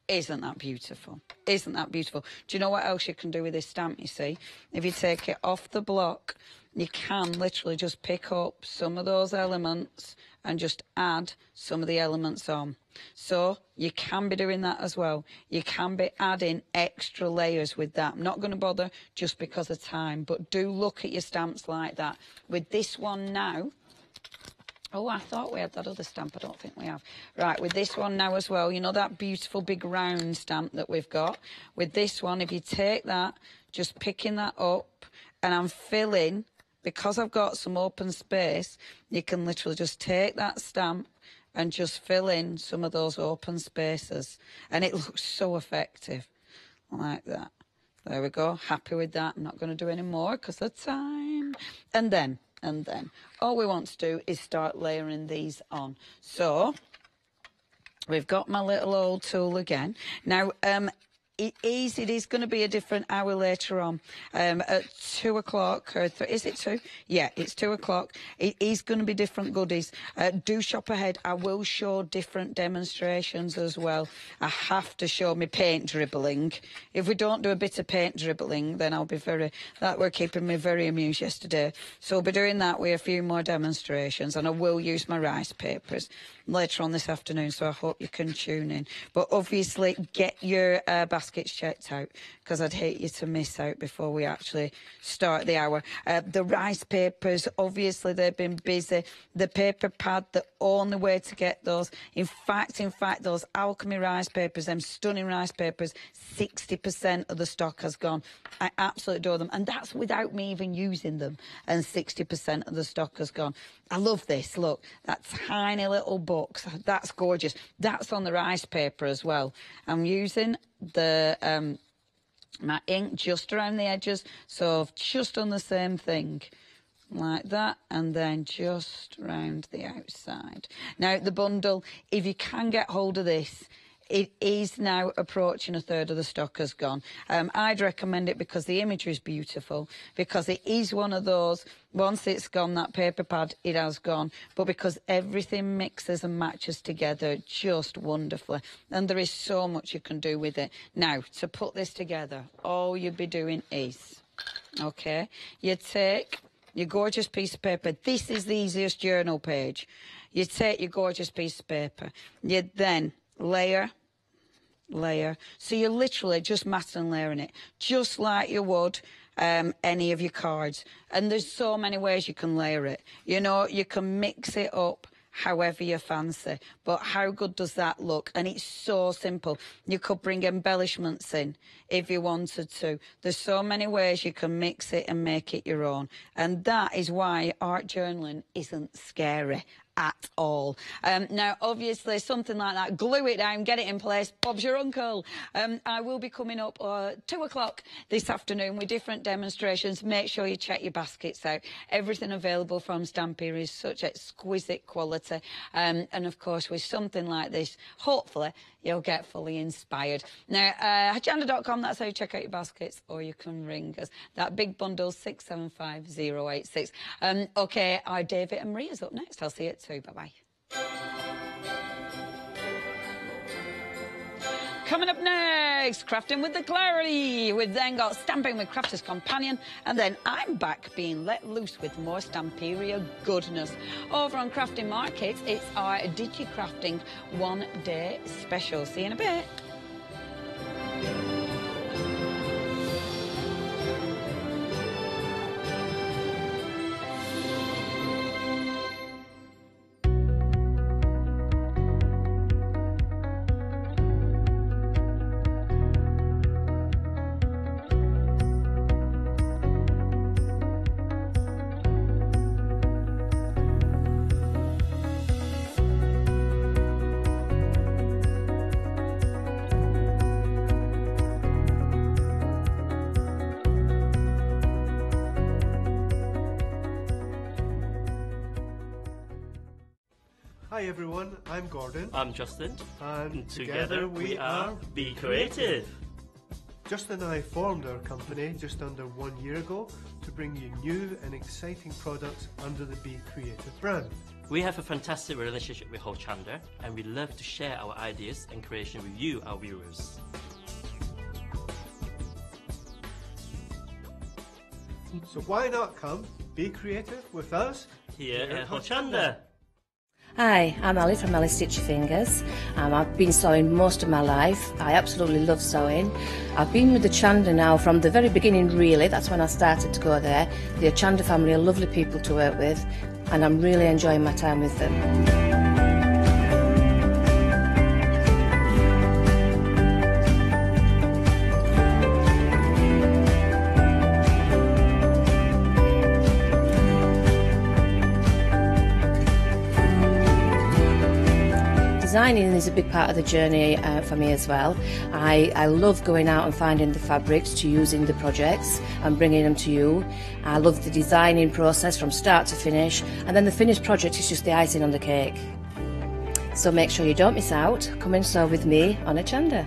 Isn't that beautiful? Isn't that beautiful? Do you know what else you can do with this stamp, you see? If you take it off the block, you can literally just pick up some of those elements and just add some of the elements on. So you can be doing that as well. You can be adding extra layers with that. I'm not going to bother just because of time, but do look at your stamps like that. With this one now... Oh, I thought we had that other stamp. I don't think we have. Right, with this one now as well, you know that beautiful big round stamp that we've got? With this one, if you take that, just picking that up, and I'm filling, because I've got some open space, you can literally just take that stamp and just fill in some of those open spaces. And it looks so effective, like that. There we go. Happy with that. I'm not going to do any more because of time. And then all we want to do is start layering these on. So we've got my little old tool again. Now, it is going to be a different hour later on at 2 o'clock. Is it 2? Yeah, it's 2 o'clock. It is going to be different goodies. Do shop ahead. I will show different demonstrations as well. I have to show me paint dribbling. If we don't do a bit of paint dribbling, then I'll be that were keeping me very amused yesterday. So we'll be doing that with a few more demonstrations, and I will use my rice papers later on this afternoon, so I hope you can tune in. But obviously, get your baskets checked out, because I'd hate you to miss out before we actually start the hour. The rice papers, obviously, they've been busy. The paper pad, the only way to get those. In fact, those alchemy rice papers, them stunning rice papers, 60% of the stock has gone. I absolutely adore them, and that's without me even using them, and 60% of the stock has gone. I love this. Look, that tiny little box. That's gorgeous. That's on the rice paper as well. I'm using the my ink just around the edges, so I've just done the same thing. Like that, and then just round the outside. Now, the bundle, if you can get hold of this, it is now approaching a third of the stock has gone. I'd recommend it because the imagery is beautiful, because it is one of those, once it's gone, that paper pad, it has gone, but because everything mixes and matches together just wonderfully, and there is so much you can do with it. Now, to put this together, all you'd be doing is, okay, you take your gorgeous piece of paper. This is the easiest journal page. You take your gorgeous piece of paper. You then layer. So you're literally just matting and layering it, just like you would any of your cards. And there's so many ways you can layer it. You know, you can mix it up however you fancy, but how good does that look? And it's so simple. You could bring embellishments in if you wanted to. There's so many ways you can mix it and make it your own, and that is why art journaling isn't scary at all. Now, obviously, something like that, glue it down, get it in place, Bob's your uncle. I will be coming up 2 o'clock this afternoon with different demonstrations. Make sure you check your baskets out. Everything available from Stampy is such exquisite quality. And of course, with something like this, hopefully, you'll get fully inspired. Now, Hochanda.com, that's how you check out your baskets, or you can ring us. That big bundle, 675086. OK, our David and Maria's up next. I'll see you at 2. Bye-bye. Coming up next, Crafting with the Clarity. We've then got Stamping with Crafter's Companion, and then I'm back being let loose with more Stamperia goodness. Over on Crafting Markets, it's our DigiCrafting one-day special. See you in a bit. Hi everyone, I'm Gordon. I'm Justin. And together we are Be Creative. Justin and I formed our company just under 1 year ago to bring you new and exciting products under the Be Creative brand. We have a fantastic relationship with Hochanda, and we love to share our ideas and creation with you, our viewers. So why not come be creative with us Here at Hochanda. Hi, I'm Alice from Alice Stitchy Fingers. I've been sewing most of my life. I absolutely love sewing. I've been with the Hochanda now from the very beginning, really. That's when I started to go there. The Hochanda family are lovely people to work with, and I'm really enjoying my time with them. Designing is a big part of the journey for me as well. I love going out and finding the fabrics to use in the projects and bringing them to you. I love the designing process from start to finish, and then the finished project is just the icing on the cake. So make sure you don't miss out. Come and sew with me on Hochanda.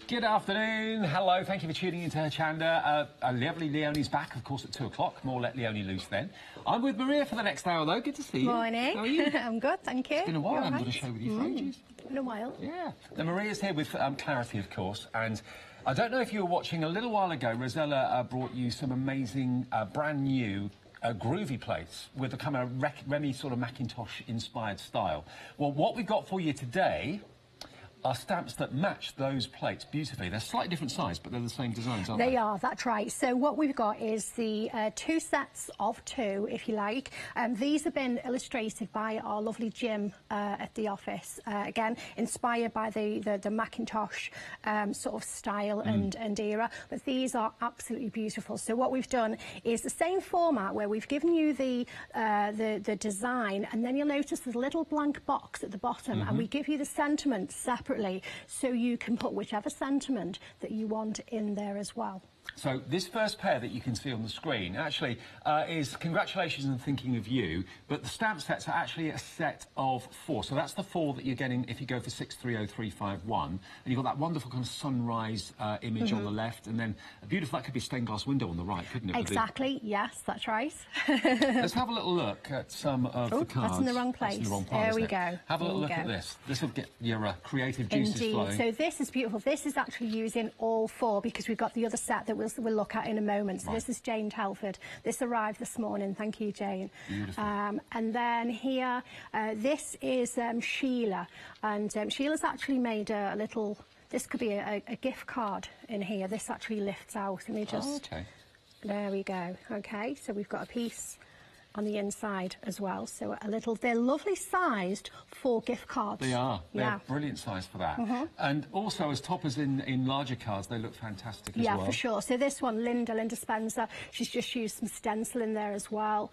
Good afternoon. Hello. Thank you for tuning into Hochanda. Lovely Leonie's back, of course, at 2 o'clock. More Let Leonie Loose then. I'm with Maria for the next hour, though. Good to see you. Morning. How are you? I'm good, thank you. It's been a while. I haven't right? done a show with you for ages. Been a while. Yeah. Now, Maria's here with Clarity, of course, and I don't know if you were watching a little while ago, Rosella brought you some amazing, brand new Groovy plates with a kind of Remy sort of Macintosh-inspired style. Well, what we've got for you today are stamps that match those plates beautifully. They're slightly different size, but they're the same designs, aren't they? They are, that's right. So what we've got is the 2 sets of 2, if you like. These have been illustrated by our lovely Jim at the office. Again, inspired by the Macintosh sort of style and era. But these are absolutely beautiful. So what we've done is the same format where we've given you the design, and then you'll notice there's a little blank box at the bottom, and we give you the sentiment separately, so you can put whichever sentiment that you want in there as well. So this first pair that you can see on the screen actually is congratulations and thinking of you, but the stamp sets are actually a set of 4. So that's the 4 that you're getting if you go for 630351. And you've got that wonderful kind of sunrise image on the left, and then a beautiful, that could be a stained glass window on the right, couldn't it? Exactly, yes, that's right. Let's have a little look at some of the cards. That's in the wrong place. That's in the wrong part, there we go. Have a little look at this. This will get your creative juices flowing. So this is beautiful. This is actually using all 4 because we've got the other set that we'll look at in a moment. So this is Jane Telford. This arrived this morning. Thank you, Jane. Beautiful. And then here, this is Sheila. And Sheila's actually made a little, this could be a gift card in here. This actually lifts out. Let me just, there we go. Okay, so we've got a piece on the inside as well, so a little, they're lovely sized for gift cards. They are. They're brilliant size for that. And also as toppers in larger cards, they look fantastic as well. Yeah, for sure. So this one, Linda Spencer, she's just used some stencil in there as well.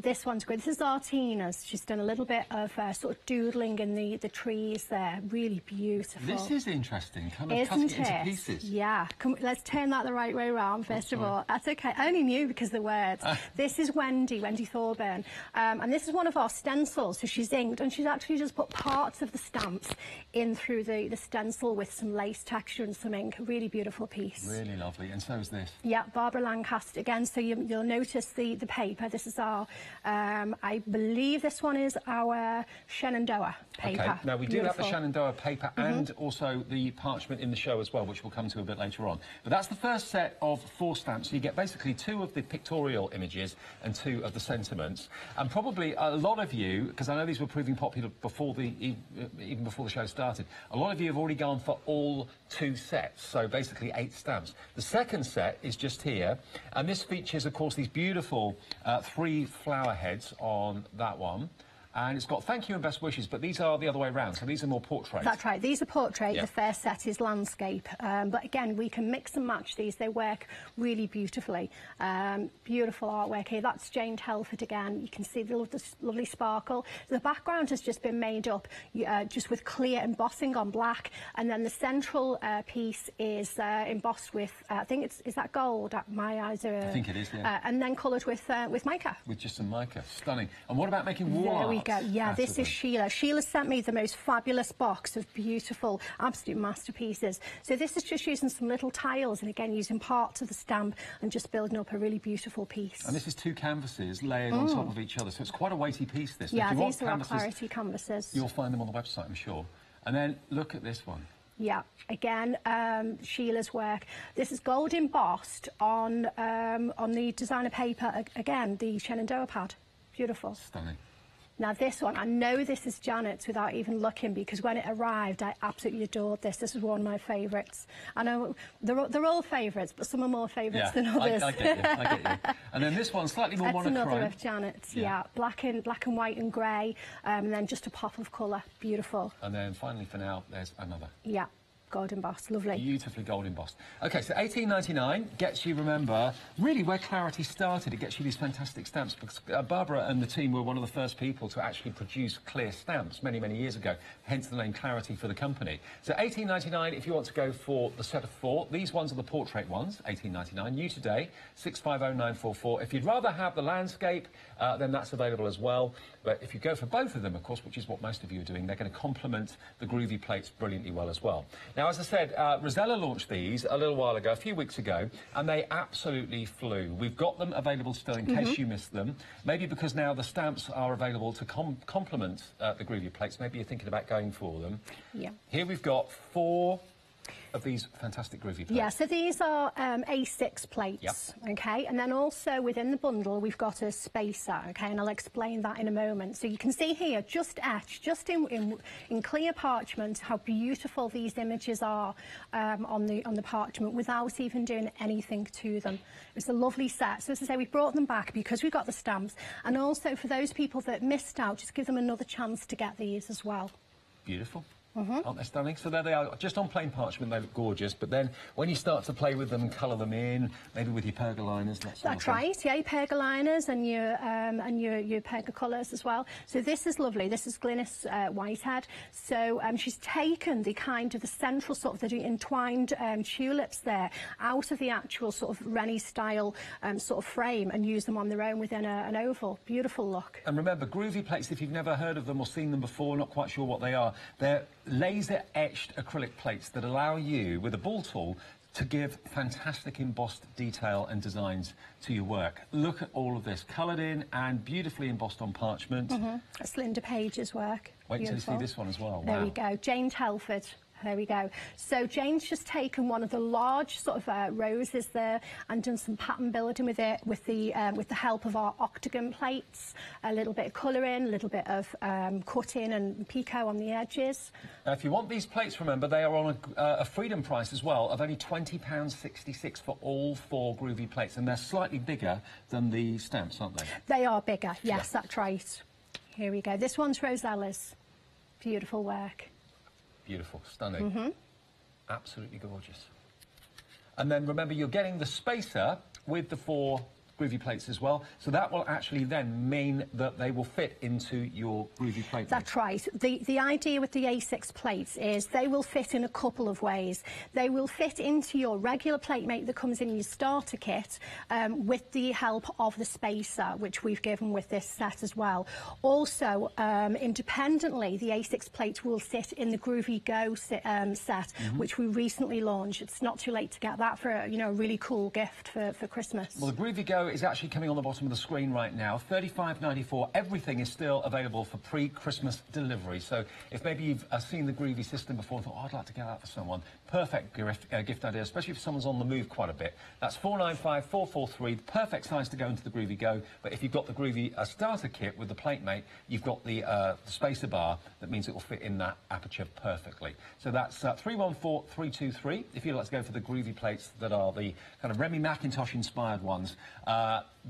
This one's great. This is Artina's. She's done a little bit of sort of doodling in the trees there. Really beautiful. This is interesting. Kind of cutting it into pieces. Yeah. Let's turn that the right way around, first of all. That's okay. I only knew because of the words. This is Wendy Thorburn. And this is one of our stencils. So she's inked, and she's actually just put parts of the stamps in through the stencil with some lace texture and some ink. Really beautiful piece. Really lovely. And so is this. Yeah, Barbara Lancaster again. So you'll notice the paper. This is our are. I believe this one is our Shenandoah paper. Okay, now we do have the Beautiful. Shenandoah paper and also the Parchment in the show as well, which we'll come to a bit later on. But that's the first set of 4 stamps. So you get basically 2 of the pictorial images and 2 of the sentiments. And probably a lot of you, because I know these were proving popular before even before the show started, a lot of you have already gone for all 2 sets, so basically 8 stamps. The second set is just here, and this features, of course, these beautiful 3 flower heads on that one. And it's got thank you and best wishes, but these are the other way around, so these are more portraits. That's right, these are portrait, Yeah. The first set is landscape. But again, we can mix and match these, they work really beautifully. Beautiful artwork here, that's Jane Telford again, you can see the lovely sparkle. The background has just been made up just with clear embossing on black, and then the central piece is embossed with, I think is that gold? My eyes are... I think it is, yeah. And then coloured with mica. With just some mica, stunning. And what about making wall There we art go. Yeah, out this of is them? Sheila. Sheila sent me the most fabulous box of beautiful, absolute masterpieces. So this is just using some little tiles and again using parts of the stamp and just building up a really beautiful piece. And this is 2 canvases layered on top of each other, so it's quite a weighty piece, this. Yeah, If you want these are our canvases, clarity canvases. you'll find them on the website, I'm sure. And then look at this one. Yeah, again, Sheila's work. This is gold embossed on the designer paper, again, the Shenandoah pad. Beautiful. Stunning. Now this one, I know this is Janet's without even looking, because when it arrived I absolutely adored this. This is one of my favourites. I know they're all favourites, but some are more favourites than others. I get you, I get you. And then this one, slightly more That's monochrome. another of Janet's, yeah. Black and white and grey, and then just a pop of colour. Beautiful. And then finally for now, there's another. Yeah. Gold embossed, lovely. Beautifully gold embossed. OK, so $18.99 gets you, remember, really where Clarity started. It gets you these fantastic stamps, because Barbara and the team were one of the first people to actually produce clear stamps many, many years ago, hence the name Clarity for the company. So $18.99 if you want to go for the set of 4. These ones are the portrait ones, $18.99. New today, 650944. If you'd rather have the landscape, then that's available as well. But if you go for both of them, of course, which is what most of you are doing, they're going to complement the Groovy plates brilliantly well as well. Now, as I said, Rosella launched these a little while ago, a few weeks ago, and they absolutely flew. We've got them available still in case you missed them. Maybe because now the stamps are available to complement the Groovy plates. Maybe you're thinking about going for them. Yeah. Here we've got 4 of these fantastic Groovy plates. Yeah, so these are A6 plates, okay, and then also within the bundle we've got a spacer, okay, and I'll explain that in a moment. So you can see here, just etched, just in clear parchment, how beautiful these images are on the parchment without even doing anything to them. It's a lovely set. So as I say, we brought them back because we got the stamps, and also for those people that missed out, just give them another chance to get these as well. Beautiful. Aren't they stunning? So there they are, just on plain parchment, they look gorgeous, but then when you start to play with them and colour them in, maybe with your pergoliners, That's right, yeah, your pergoliners and your pergo colours as well. So this is lovely, this is Glynis Whitehead. So she's taken the kind of the central sort of the entwined tulips there out of the actual sort of Rennie style sort of frame and used them on their own within an oval. Beautiful look. And remember, Groovy plates, if you've never heard of them or seen them before, not quite sure what they are, they're laser-etched acrylic plates that allow you, with a ball tool, to give fantastic embossed detail and designs to your work. Look at all of this, coloured in and beautifully embossed on parchment. That's Linda Page's work. Wait until you Beautiful. see this one as well. There Wow. we go, Jane Telford. There we go. So Jane's just taken one of the large sort of roses there and done some pattern building with it with the help of our octagon plates, a little bit of colouring, a little bit of cutting and picot on the edges. Now, if you want these plates, remember, they are on a freedom price as well of only £20.66 for all 4 Groovy plates, and they're slightly bigger than the stamps, aren't they? They are bigger, yes, that's right. Here we go. This one's Rosella's. Beautiful work. Beautiful, stunning. Absolutely gorgeous. And then remember, you're getting the spacer with the 4 Groovy plates as well, so that will actually then mean that they will fit into your Groovy plate. That's right. The idea with the A6 plates is they will fit in a couple of ways. They will fit into your regular plate mate that comes in your starter kit with the help of the spacer, which we've given with this set as well. Also, independently, the A6 plates will sit in the Groovy Go set, which we recently launched. It's not too late to get that for a really cool gift for Christmas. Well, the Groovy Go logo is actually coming on the bottom of the screen right now. $35.94. Everything is still available for pre-Christmas delivery. So if maybe you've seen the Groovy system before and thought, oh, I'd like to get that for someone, perfect gift idea, especially if someone's on the move quite a bit. That's $495,443, the perfect size to go into the Groovy Go. But if you've got the Groovy starter kit with the plate mate, you've got the spacer bar that means it will fit in that aperture perfectly. So that's 314323 if you'd like to go for the Groovy plates that are the kind of Remy Macintosh inspired ones.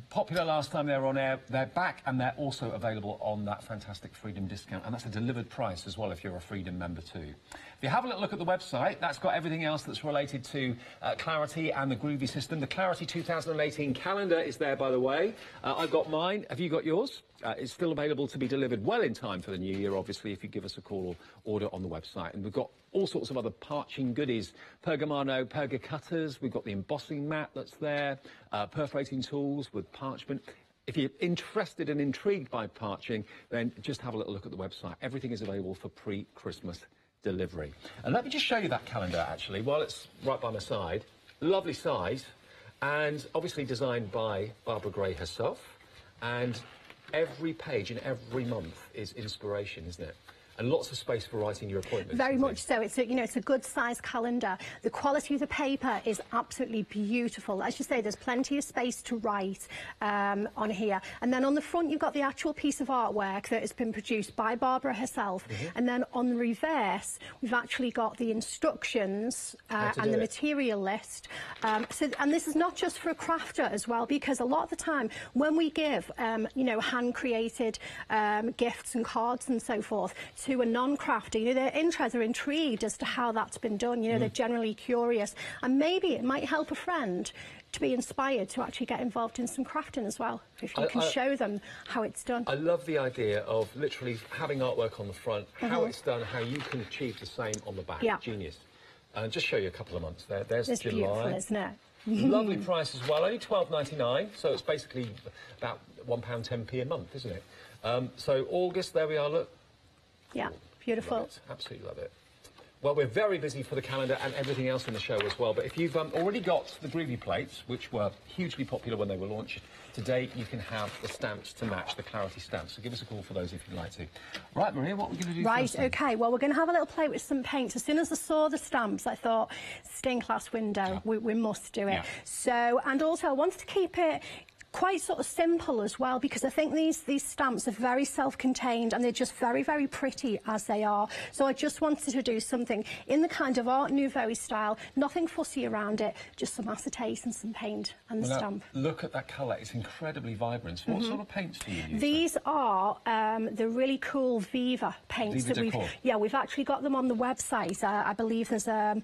Popular last time they were on air. They're back, and they're also available on that fantastic Freedom discount, and that's a delivered price as well if you're a Freedom member too. If you have a little look at the website, that's got everything else that's related to Clarity and the Groovy system. The Clarity 2018 calendar is there, by the way. I've got mine. Have you got yours? It's still available to be delivered well in time for the new year, obviously, if you give us a call or order on the website. And we've got all sorts of other parching goodies, Pergamano Perga cutters, we've got the embossing mat that's there, perforating tools with Parchment. If you're interested and intrigued by parching, then just have a little look at the website. Everything is available for pre-Christmas delivery. And let me just show you that calendar, actually, while it's right by my side. Lovely size, and obviously designed by Barbara Gray herself. And every page in every month is inspiration, isn't it? And lots of space for writing your appointments. Very much so. It's a, it's a good size calendar. The quality of the paper is absolutely beautiful. As you say, there's plenty of space to write on here. And then on the front, you've got the actual piece of artwork that has been produced by Barbara herself. And then on the reverse, we've actually got the instructions and the material list. And this is not just for a crafter as well, because a lot of the time when we give, hand-created gifts and cards and so forth to a non-crafter, they're interested, they're intrigued as to how that's been done. They're generally curious, and maybe it might help a friend to be inspired to actually get involved in some crafting as well, if you can show them how it's done. I love the idea of literally having artwork on the front, how it's done, how you can achieve the same on the back. Genius. And just show you a couple of months there. There's July. It's beautiful, isn't it? Lovely price as well, only $12.99, so it's basically about £1.10p a month, isn't it? So August, there we are, look. Yeah, beautiful. Love it. Absolutely love it. Well, we're very busy for the calendar and everything else in the show as well, but if you've already got the Groovy plates, which were hugely popular when they were launched, today you can have the stamps to match, the Clarity stamps. So give us a call for those if you'd like to. Right, Maria, what are we going to do first? Right, OK, well, we're going to have a little play with some paints. As soon as I saw the stamps, I thought, stained glass window, we must do it. So, and also I wanted to keep it quite sort of simple as well, because I think these stamps are very self-contained and they're just very, very pretty as they are. So I just wanted to do something in the kind of Art Nouveau style, nothing fussy around it, just some acetate and some paint and the stamp. Look at that colour, it's incredibly vibrant. What sort of paints do you use? These are the really cool Viva paints that we've actually got them on the website. I believe there's a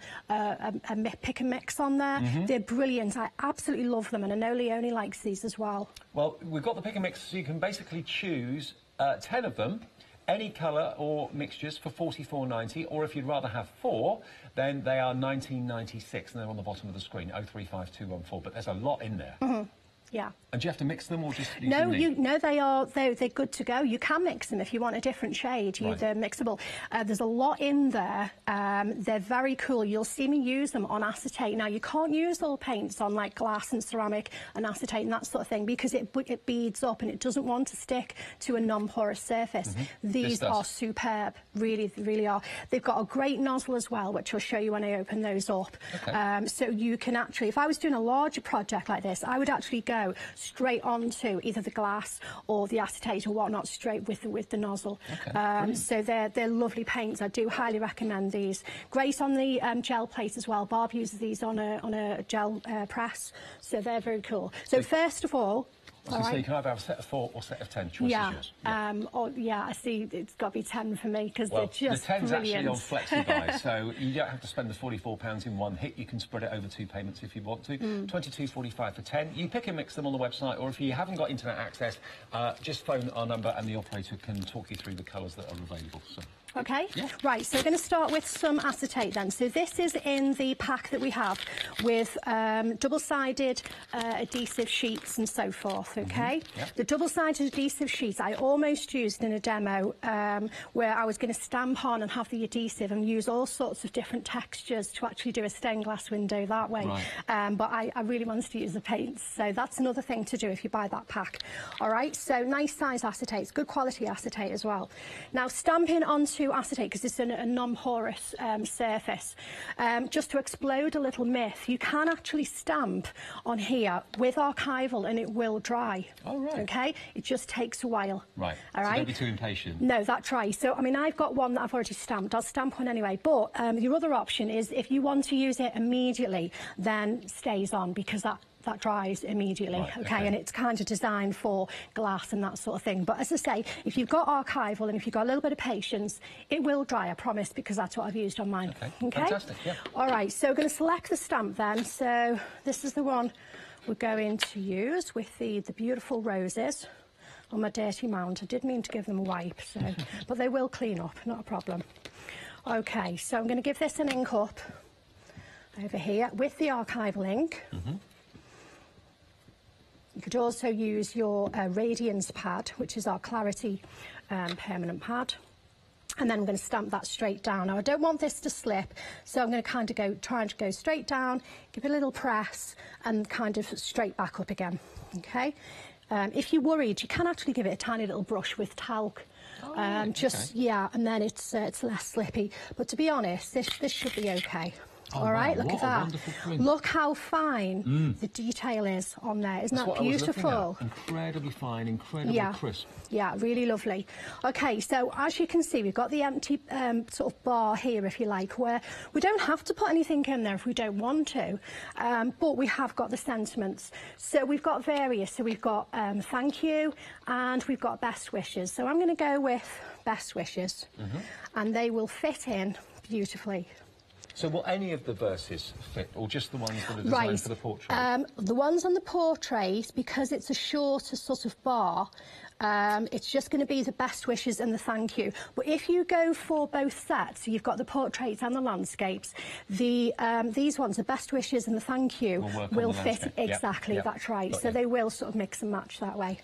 pick and mix on there. They're brilliant. I absolutely love them, and I know Leonie likes these as well. Well, we've got the pick and mix, so you can basically choose 10 of them, any colour or mixtures, for $44.90, or if you'd rather have 4, then they are $19.96, and they're on the bottom of the screen, 035214, but there's a lot in there. Yeah. And do you have to mix them or just use No, them they're good to go. You can mix them if you want a different shade. They're mixable. There's a lot in there. They're very cool. You'll see me use them on acetate. Now, you can't use all paints on like glass and ceramic and acetate and that sort of thing, because it beads up and it doesn't want to stick to a non-porous surface. These are superb, really, really are. They've got a great nozzle as well, which I'll show you when I open those up. So you can actually, if I was doing a larger project like this, I would actually go straight onto either the glass or the acetate or whatnot, straight with the nozzle. So they're lovely paints. I do highly recommend these. Great on the gel plate as well. Barb uses these on a gel press, so they're very cool. So first of all, I was going to say, you can either have a set of 4 or a set of 10. Choice is yours. I see it's got to be 10 for me, because they're just the 10's brilliant. actually on FlexiBuy, so you don't have to spend the £44 in one hit. You can spread it over 2 payments if you want to. $22.45 for 10. You pick and mix them on the website, or if you haven't got internet access, just phone our number and the operator can talk you through the colours that are available. So. OK? Right, so we're going to start with some acetate then. So this is in the pack that we have with double-sided adhesive sheets and so forth, okay? The double-sided adhesive sheets I almost used in a demo where I was going to stamp on and have the adhesive and use all sorts of different textures to actually do a stained glass window that way. But I really wanted to use the paints, so that's another thing to do if you buy that pack. All right, so nice size acetate, good quality acetate as well. Now stamping onto acetate, because it's a non-porous surface, just to explode a little myth, you can actually stamp on here with archival and it will dry. Oh, right. Okay, it just takes a while. Right. All right. So don't be too impatient. No, that's right. So I mean, I've got one that I've already stamped. I'll stamp one anyway. But your other option is if you want to use it immediately, then stays on, because that dries immediately, okay, and it's kind of designed for glass and that sort of thing. But as I say, if you've got archival and if you've got a little bit of patience, it will dry, I promise, because that's what I've used on mine. Okay, fantastic, yeah. All right, so we're going to select the stamp then. So this is the one we're going to use with the beautiful roses on my dirty mount. I did mean to give them a wipe, so but they will clean up, not a problem. Okay, so I'm going to give this an ink up over here with the archival ink. You could also use your Radiance pad, which is our Clarity permanent pad. And then I'm going to stamp that straight down. Now, I don't want this to slip, so I'm going to kind of try and go straight down, give it a little press, and kind of straight back up again, okay? If you're worried, you can actually give it a tiny little brush with talc. Yeah, and then it's less slippy. But to be honest, this should be okay. Oh, all right, wow, look at that. Look how fine the detail is on there. Isn't that beautiful? Incredibly fine, incredibly crisp. Yeah, really lovely. Okay, so as you can see, we've got the empty sort of bar here, if you like, where we don't have to put anything in there if we don't want to, but we have got the sentiments. So we've got various. So we've got thank you, and we've got best wishes. So I'm going to go with best wishes, and they will fit in beautifully. So will any of the verses fit, or just the ones that are designed for the portrait? The ones on the portrait, because it's a shorter sort of bar, it's just going to be the best wishes and the thank you. But if you go for both sets, so you've got the portraits and the landscapes, these ones, the best wishes and the thank you, will fit exactly. That's right. So they will sort of mix and match that way.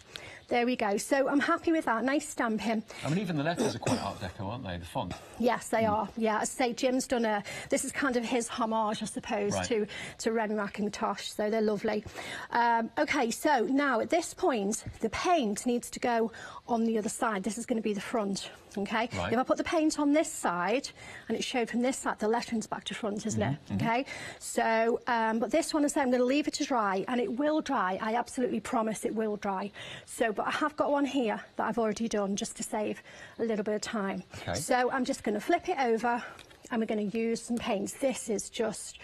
There we go. So I'm happy with that. Nice stamping. I mean, even the letters are quite Art Deco, aren't they? The font. Yes, they are. Yeah, as I say, Jim's done this is kind of his homage, I suppose, to Remy McIntosh. So they're lovely. Okay, so now at this point, the paint needs to go on the other side. This is going to be the front. Okay. If I put the paint on this side, and it's showed from this side, the lettering's back to front, isn't it? Okay. So, but this one is I'm going to leave it to dry, and it will dry. I absolutely promise it will dry. So, but I have got one here that I've already done just to save a little bit of time. Okay. So I'm just going to flip it over, and we're going to use some paints. This is just.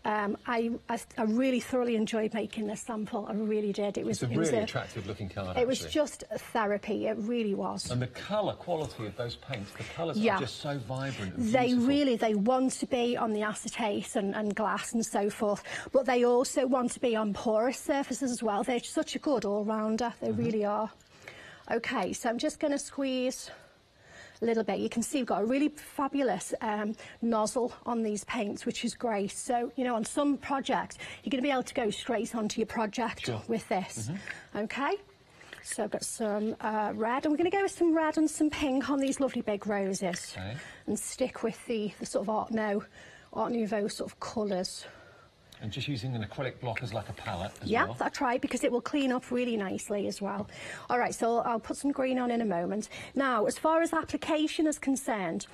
I really thoroughly enjoyed making this sample. I really did. It's a really attractive looking card. It was just therapy. It really was. And the colour quality of those paints, the colours are just so vibrant and beautiful. They want to be on the acetate and glass and so forth, but they also want to be on porous surfaces as well. They're such a good all-rounder. They really are. Okay, so I'm just going to squeeze a little bit. You can see we've got a really fabulous nozzle on these paints, which is great. So, you know, on some projects, you're going to be able to go straight onto your project with this. Okay, so I've got some red, and we're going to go with some red and some pink on these lovely big roses, and stick with the sort of Art Nouveau sort of colours. And just using an acrylic block as like a palette as well? Yeah, that's right, because it will clean up really nicely as well. All right, so I'll put some green on in a moment. Now, as far as application is concerned,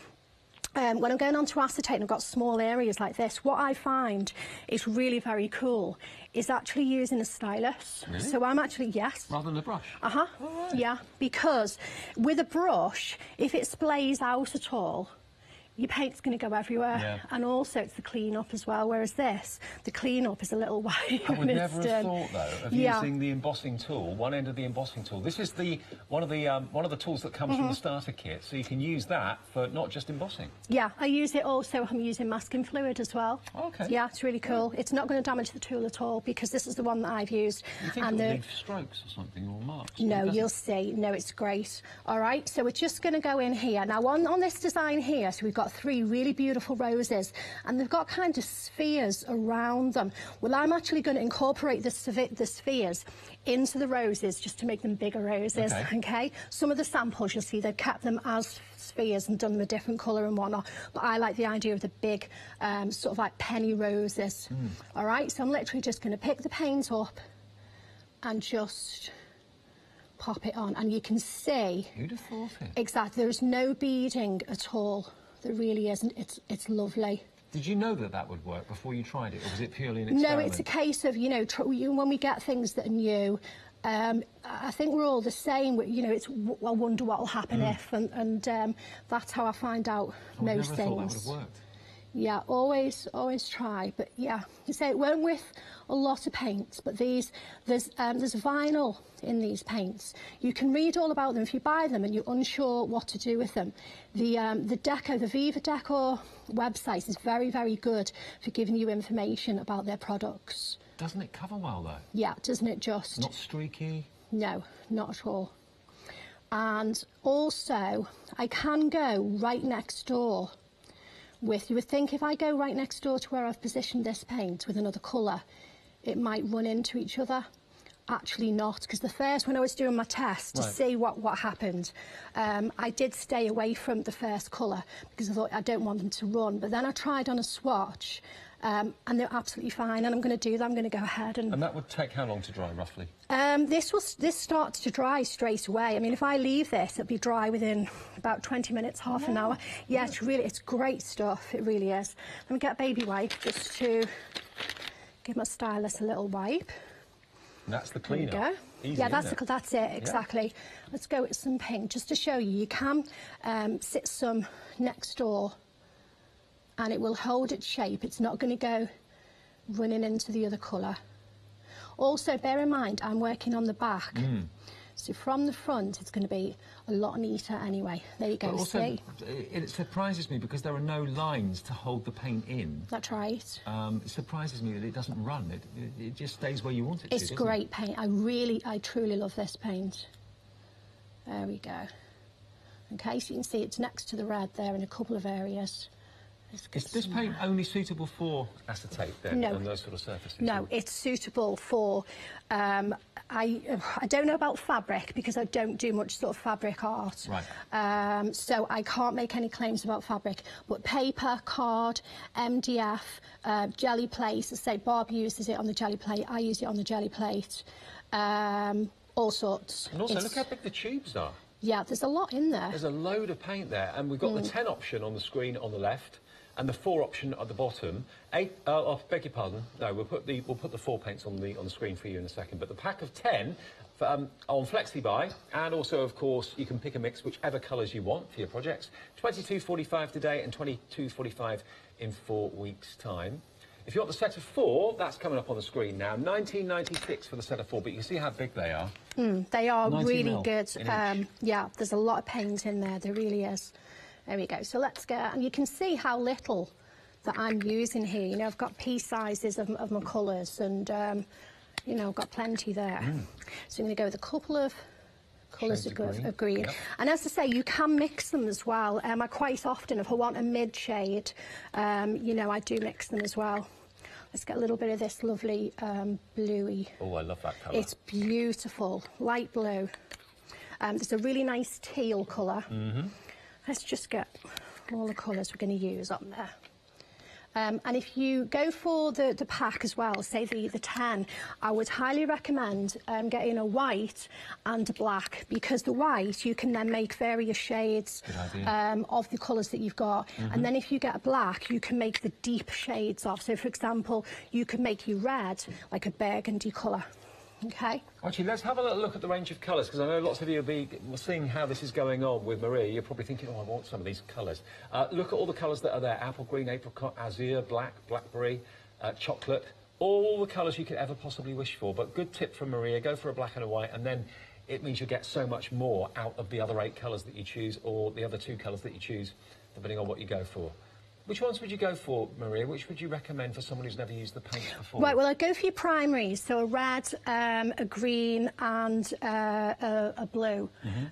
when I'm going on to acetate and I've got small areas like this, what I find is really very cool is actually using a stylus. Really? So I'm actually, rather than a brush? Oh, right. Yeah, because with a brush, if it splays out at all, your paint's going to go everywhere, and also it's the clean-up as well, whereas this, the clean-up is a little white. I would never have thought, though, of using the embossing tool, one end of the embossing tool. This is one of the tools that comes from the starter kit, so you can use that for not just embossing. Yeah, I use it also, I'm using masking fluid as well. Okay. Yeah, it's really cool. It's not going to damage the tool at all, because this is the one that I've used. You think it'll leave strokes or something, or marks? No, you'll see. No, it's great. All right, so we're just going to go in here. Now, on this design here, so we've got got 3 really beautiful roses, and they've got kind of spheres around them. Well, I'm actually going to incorporate the spheres into the roses just to make them bigger roses, okay? Some of the samples, you'll see, they've kept them as spheres and done them a different colour and whatnot, but I like the idea of the big, sort of like penny roses. All right, so I'm literally just going to pick the paint up and just pop it on, and you can see. Who'd have thought it? Exactly, there is no beading at all. There really isn't. It's lovely. Did you know that would work before you tried it, or was it purely an experiment? No, it's a case of, you know, when we get things that are new, I think we're all the same. You know, I wonder what will happen if, and that's how I find out most things. I never thought that would have worked. Yeah, always try. But yeah, you say it won't with a lot of paints, but there's vinyl in these paints. You can read all about them if you buy them and you're unsure what to do with them. The Viva Decor website is very, very good for giving you information about their products. Doesn't it cover well though? Yeah, doesn't it just? Not streaky? No, not at all. And also, I can go right next door with, you would think if I go right next door to where I've positioned this paint with another colour, it might run into each other. Actually not, because the first, when I was doing my test to see what happened, I did stay away from the first colour because I thought I don't want them to run. But then I tried on a swatch and they're absolutely fine, and I'm going to do that. I'm going to go ahead and... And that would take how long to dry, roughly? This starts to dry straight away. I mean, if I leave this, it'll be dry within about 20 minutes, half an hour. Yeah, it's great stuff. It really is. Let me get a baby wipe just to give my stylus a little wipe. And that's the cleaner. There we go. Easy, yeah, that's it, exactly. Yeah. Let's go with some pink, just to show you. You can sit some next door and it will hold its shape. It's not going to go running into the other colour. Also, bear in mind, I'm working on the back. So from the front, it's going to be a lot neater anyway. There you go, but also, see? It surprises me because there are no lines to hold the paint in. That's right. It surprises me that it doesn't run. It just stays where you want it to. It's great paint. I truly love this paint. There we go. Okay, so you can see it's next to the red there in a couple of areas. Is this paint only suitable for acetate then, and those sort of surfaces? No, it's suitable for, I don't know about fabric because I don't do much sort of fabric art. Right. So I can't make any claims about fabric, but paper, card, MDF, jelly plate, say Bob uses it on the jelly plate, I use it on the jelly plate, all sorts. And also, look how big the tubes are. Yeah, there's a lot in there. There's a load of paint there, and we've got the 10 option on the screen on the left, and the 4 option at the bottom. Beg your pardon. No, we'll put the 4 paints on the screen for you in a second. But the pack of 10 on FlexiBuy, and also, of course, you can pick a mix whichever colours you want for your projects. $22.45 today and $22.45 in 4 weeks' time. If you want the set of 4, that's coming up on the screen now. $19.96 for the set of 4, but you can see how big they are. They are really good. Yeah, there's a lot of paint in there. There really is. There we go. So let's get, and you can see how little that I'm using here. You know, I've got pea sizes of my colours, and you know, I've got plenty there. So I'm going to go with a couple of colours of green. Yep. And as I say, you can mix them as well. I quite often, if I want a mid shade, you know, I do mix them as well. Let's get a little bit of this lovely bluey. Oh, I love that colour. It's beautiful, light blue. There's a really nice teal colour. Let's just get all the colours we're going to use on there. And if you go for the pack as well, say the 10, I would highly recommend getting a white and a black, because the white, you can then make various shades of the colours that you've got. And then if you get a black, you can make the deep shades of. So, for example, you could make your red like a burgundy colour. Okay. Actually, let's have a little look at the range of colours, because I know lots of you will be seeing how this is going on with Maria. You're probably thinking, oh, I want some of these colours. Look at all the colours that are there. Apple green, apricot, azure, black, blackberry, chocolate. All the colours you could ever possibly wish for. But good tip from Maria, go for a black and a white, and then it means you'll get so much more out of the other 8 colours that you choose, or the other 2 colours that you choose, depending on what you go for. Which ones would you go for, Maria? Which would you recommend for someone who's never used the paint before? Right, well, I'd go for your primaries, so a red, a green and a blue.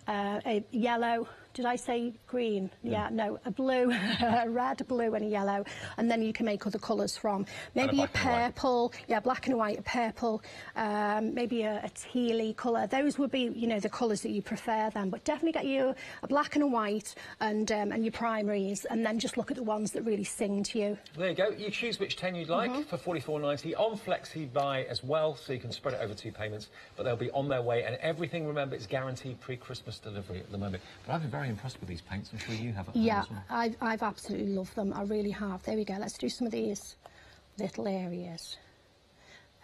A yellow, did I say green? Yeah, no, a blue, a red, blue and a yellow, and then you can make other colours from. Maybe a purple, yeah, black and white, a purple, maybe a tealy colour. Those would be, you know, the colours that you prefer then, but definitely get you a black and a white and your primaries, and then just look at the ones that really sing to you. There you go. You choose which 10 you'd like for $44.90 on Flexi Buy as well, so you can spread it over 2 payments, but they'll be on their way, and everything, remember, is guaranteed pre-Christmas delivery at the moment. But I've been very impressed with these paints. I'm sure you have. Yeah, I've absolutely loved them. I really have. There we go. Let's do some of these little areas.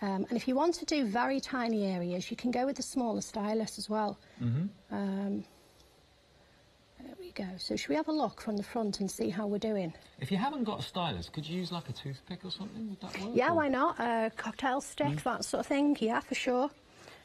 And if you want to do very tiny areas, you can go with the smaller stylus as well. There we go. So should we have a look from the front and see how we're doing? If you haven't got a stylus, could you use like a toothpick or something? Would that work? Yeah, why not? A cocktail stick, that sort of thing. Yeah, for sure.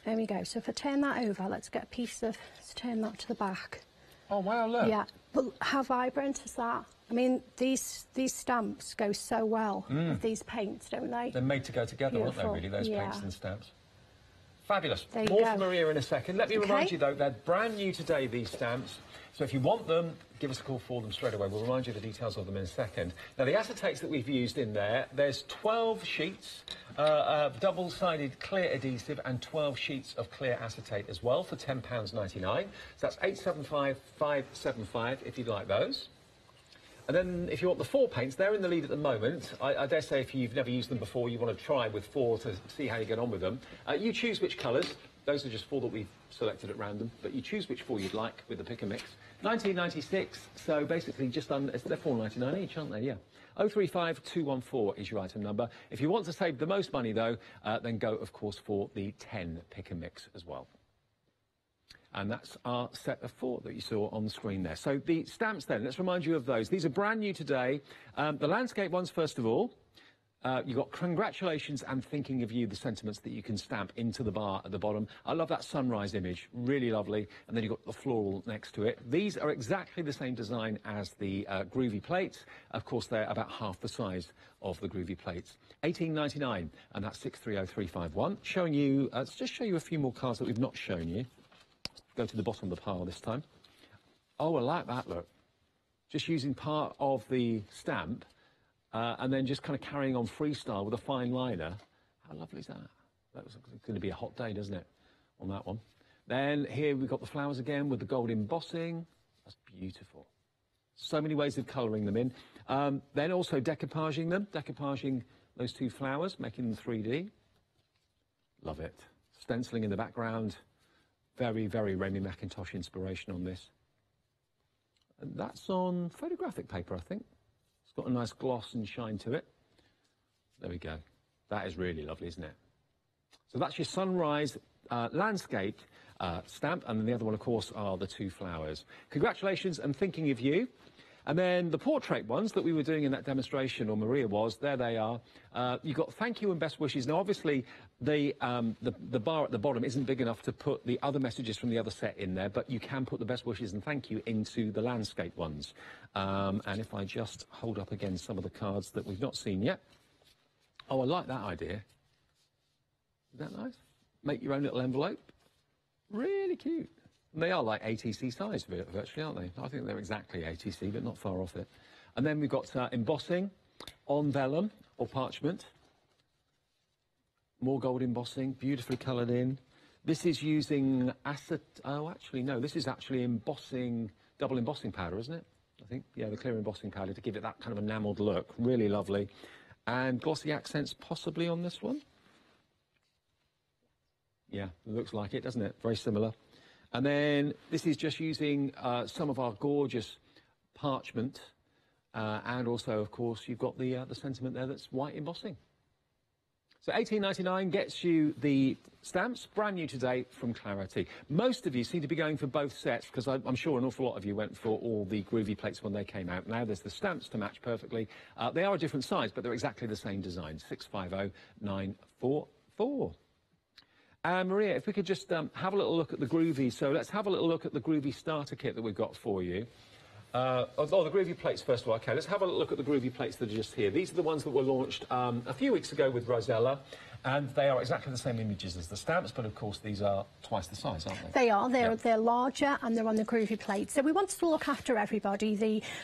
There we go. So if I turn that over, let's get a piece of... Let's turn that to the back. Oh, wow, look. Yeah, but how vibrant is that? I mean, these stamps go so well with these paints, don't they? They're made to go together, Beautiful. aren't they, really, those paints and stamps? Fabulous. There you More go. from Maria in a second. Let me remind you, though, they're brand new today, these stamps. So if you want them, give us a call for them straight away. We'll remind you of the details of them in a second. Now, the acetates that we've used in there, there's 12 sheets of double-sided clear adhesive and 12 sheets of clear acetate as well for £10.99. So that's £875,575 if you'd like those. And then if you want the 4 paints, they're in the lead at the moment. I dare say if you've never used them before, you want to try with 4 to see how you get on with them. You choose which colours. Those are just 4 that we've selected at random, but you choose which 4 you'd like with the pick and mix. 1996, so basically just under, they're £4.99 each, aren't they? Yeah. 035214 is your item number. If you want to save the most money, though, then go, of course, for the 10 pick and mix as well. And that's our set of 4 that you saw on the screen there. So the stamps then, let's remind you of those. These are brand new today. The landscape ones, first of all. You've got congratulations and thinking of you, the sentiments that you can stamp into the bar at the bottom. I love that sunrise image, really lovely. And then you've got the floral next to it. These are exactly the same design as the Groovy plates. Of course, they're about half the size of the Groovy plates. $18.99, and that's 630351. Showing you, let's just show you a few more cards that we've not shown you. Go to the bottom of the pile this time. Oh, I like that look. Just using part of the stamp. And then just kind of carrying on freestyle with a fine liner. How lovely is that? That's going to be a hot day, doesn't it, on that one? Then here we've got the flowers again with the gold embossing. That's beautiful. So many ways of colouring them in. Then also decoupaging them, decoupaging those 2 flowers, making them 3D. Love it. Stenciling in the background. Very, very Remy McIntosh inspiration on this. And that's on photographic paper, I think. It's got a nice gloss and shine to it. There we go. That is really lovely, isn't it? So that's your sunrise landscape stamp, and then the other one, of course, are the 2 flowers. Congratulations and thinking of you. And then the portrait ones that we were doing in that demonstration, or Maria was, there they are. You've got thank you and best wishes. Now, obviously, the bar at the bottom isn't big enough to put the other messages from the other set in there, but you can put the best wishes and thank you into the landscape ones. And if I just hold up again some of the cards that we've not seen yet. Oh, I like that idea. Is that nice? Make your own little envelope. Really cute. And they are like ATC size virtually, aren't they? I think they're exactly ATC, but not far off it. And then we've got embossing on vellum or parchment. More gold embossing, beautifully coloured in. This is using acetate. Oh, actually, no, this is actually embossing, double embossing powder, isn't it? I think, yeah, the clear embossing powder to give it that kind of enamelled look. Really lovely. And glossy accents possibly on this one. Yeah, it looks like it, doesn't it? Very similar. And then this is just using some of our gorgeous parchment. And also, of course, you've got the sentiment there that's white embossing. So $18.99 gets you the stamps, brand new today from Clarity. Most of you seem to be going for both sets, because I'm sure an awful lot of you went for all the Groovy plates when they came out. Now there's the stamps to match perfectly. They are a different size, but they're exactly the same design, 650944. Maria, if we could just have a little look at the Groovy. So let's have a little look at the Groovy starter kit that we've got for you. the Groovy plates, first of all. Okay, let's have a look at the Groovy plates that are just here. These are the ones that were launched a few weeks ago with Rosella, and they are exactly the same images as the stamps, but of course these are twice the size, aren't they? They are. They're larger, and they're on the Groovy plate. So we wanted to look after everybody,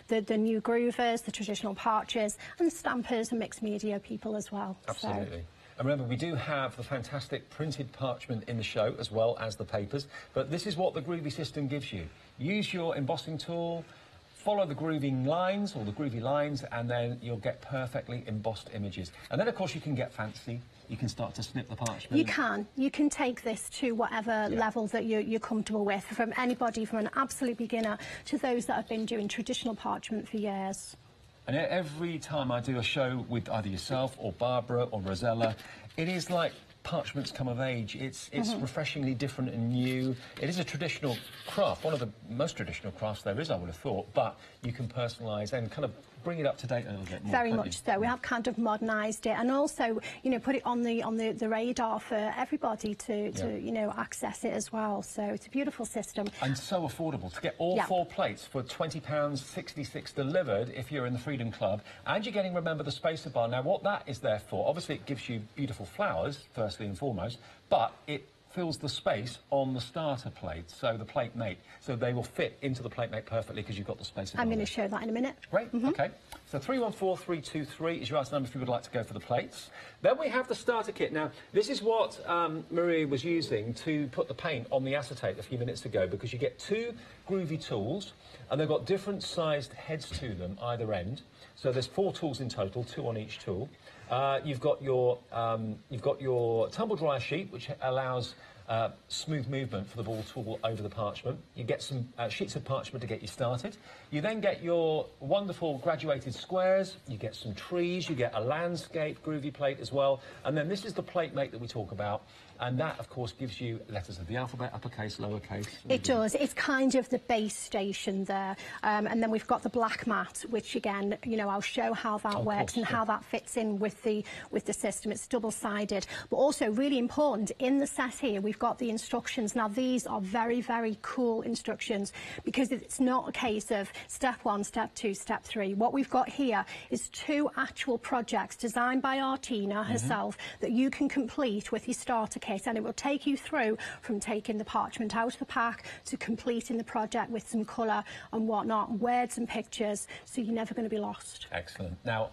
the new groovers, the traditional parchers, and the stampers and mixed media people as well. Absolutely. So. And remember, we do have the fantastic printed parchment in the show, as well as the papers, but this is what the Groovy system gives you. Use your embossing tool, follow the grooving lines, or the groovy lines, and then you'll get perfectly embossed images. And then, of course, you can get fancy. You can start to snip the parchment. You can. You can take this to whatever level that you're comfortable with, from anybody from an absolute beginner to those that have been doing traditional parchment for years. And every time I do a show with either yourself or Barbara or Rosella, it is like parchments come of age. It's refreshingly different and new. It is a traditional craft, one of the most traditional crafts there is, I would have thought, but you can personalise and kind of bring it up to date a little bit more. Very much so. We have kind of modernised it, and also, you know, put it on the radar for everybody to you know, access it as well. So it's a beautiful system. And so affordable. To get all 4 plates for £20.66 delivered if you're in the Freedom Club, and you're getting, remember, the spacer bar. Now, what that is there for, obviously it gives you beautiful flowers, firstly and foremost, but it fills the space on the starter plate, so the plate mate. So they will fit into the plate mate perfectly because you've got the space. I'm going to show that in a minute. Great, OK. So 314323 is your answer number if you would like to go for the plates. Then we have the starter kit. Now, this is what Marie was using to put the paint on the acetate a few minutes ago, because you get 2 Groovy tools, and they've got different sized heads to them either end. So there's 4 tools in total, 2 on each tool. You've got your tumble dryer sheet, which allows smooth movement for the ball tool over the parchment. You get some sheets of parchment to get you started. You then get your wonderful graduated squares. You get some trees. You get a landscape Groovy plate as well. And then this is the plate mate that we talk about. And that, of course, gives you letters of the alphabet, uppercase, lowercase. It does. It's kind of the base station there. And then we've got the black mat, which, again, you know, I'll show how that works and how that fits in with the system. It's double-sided. But also, really important, in the set here, we've got the instructions. Now, these are very, very cool instructions, because it's not a case of step 1, step 2, step 3. What we've got here is 2 actual projects designed by Artina herself that you can complete with your starter kit. And it will take you through from taking the parchment out of the pack to completing the project with some colour and whatnot, words and pictures, so you're never going to be lost. Excellent. Now,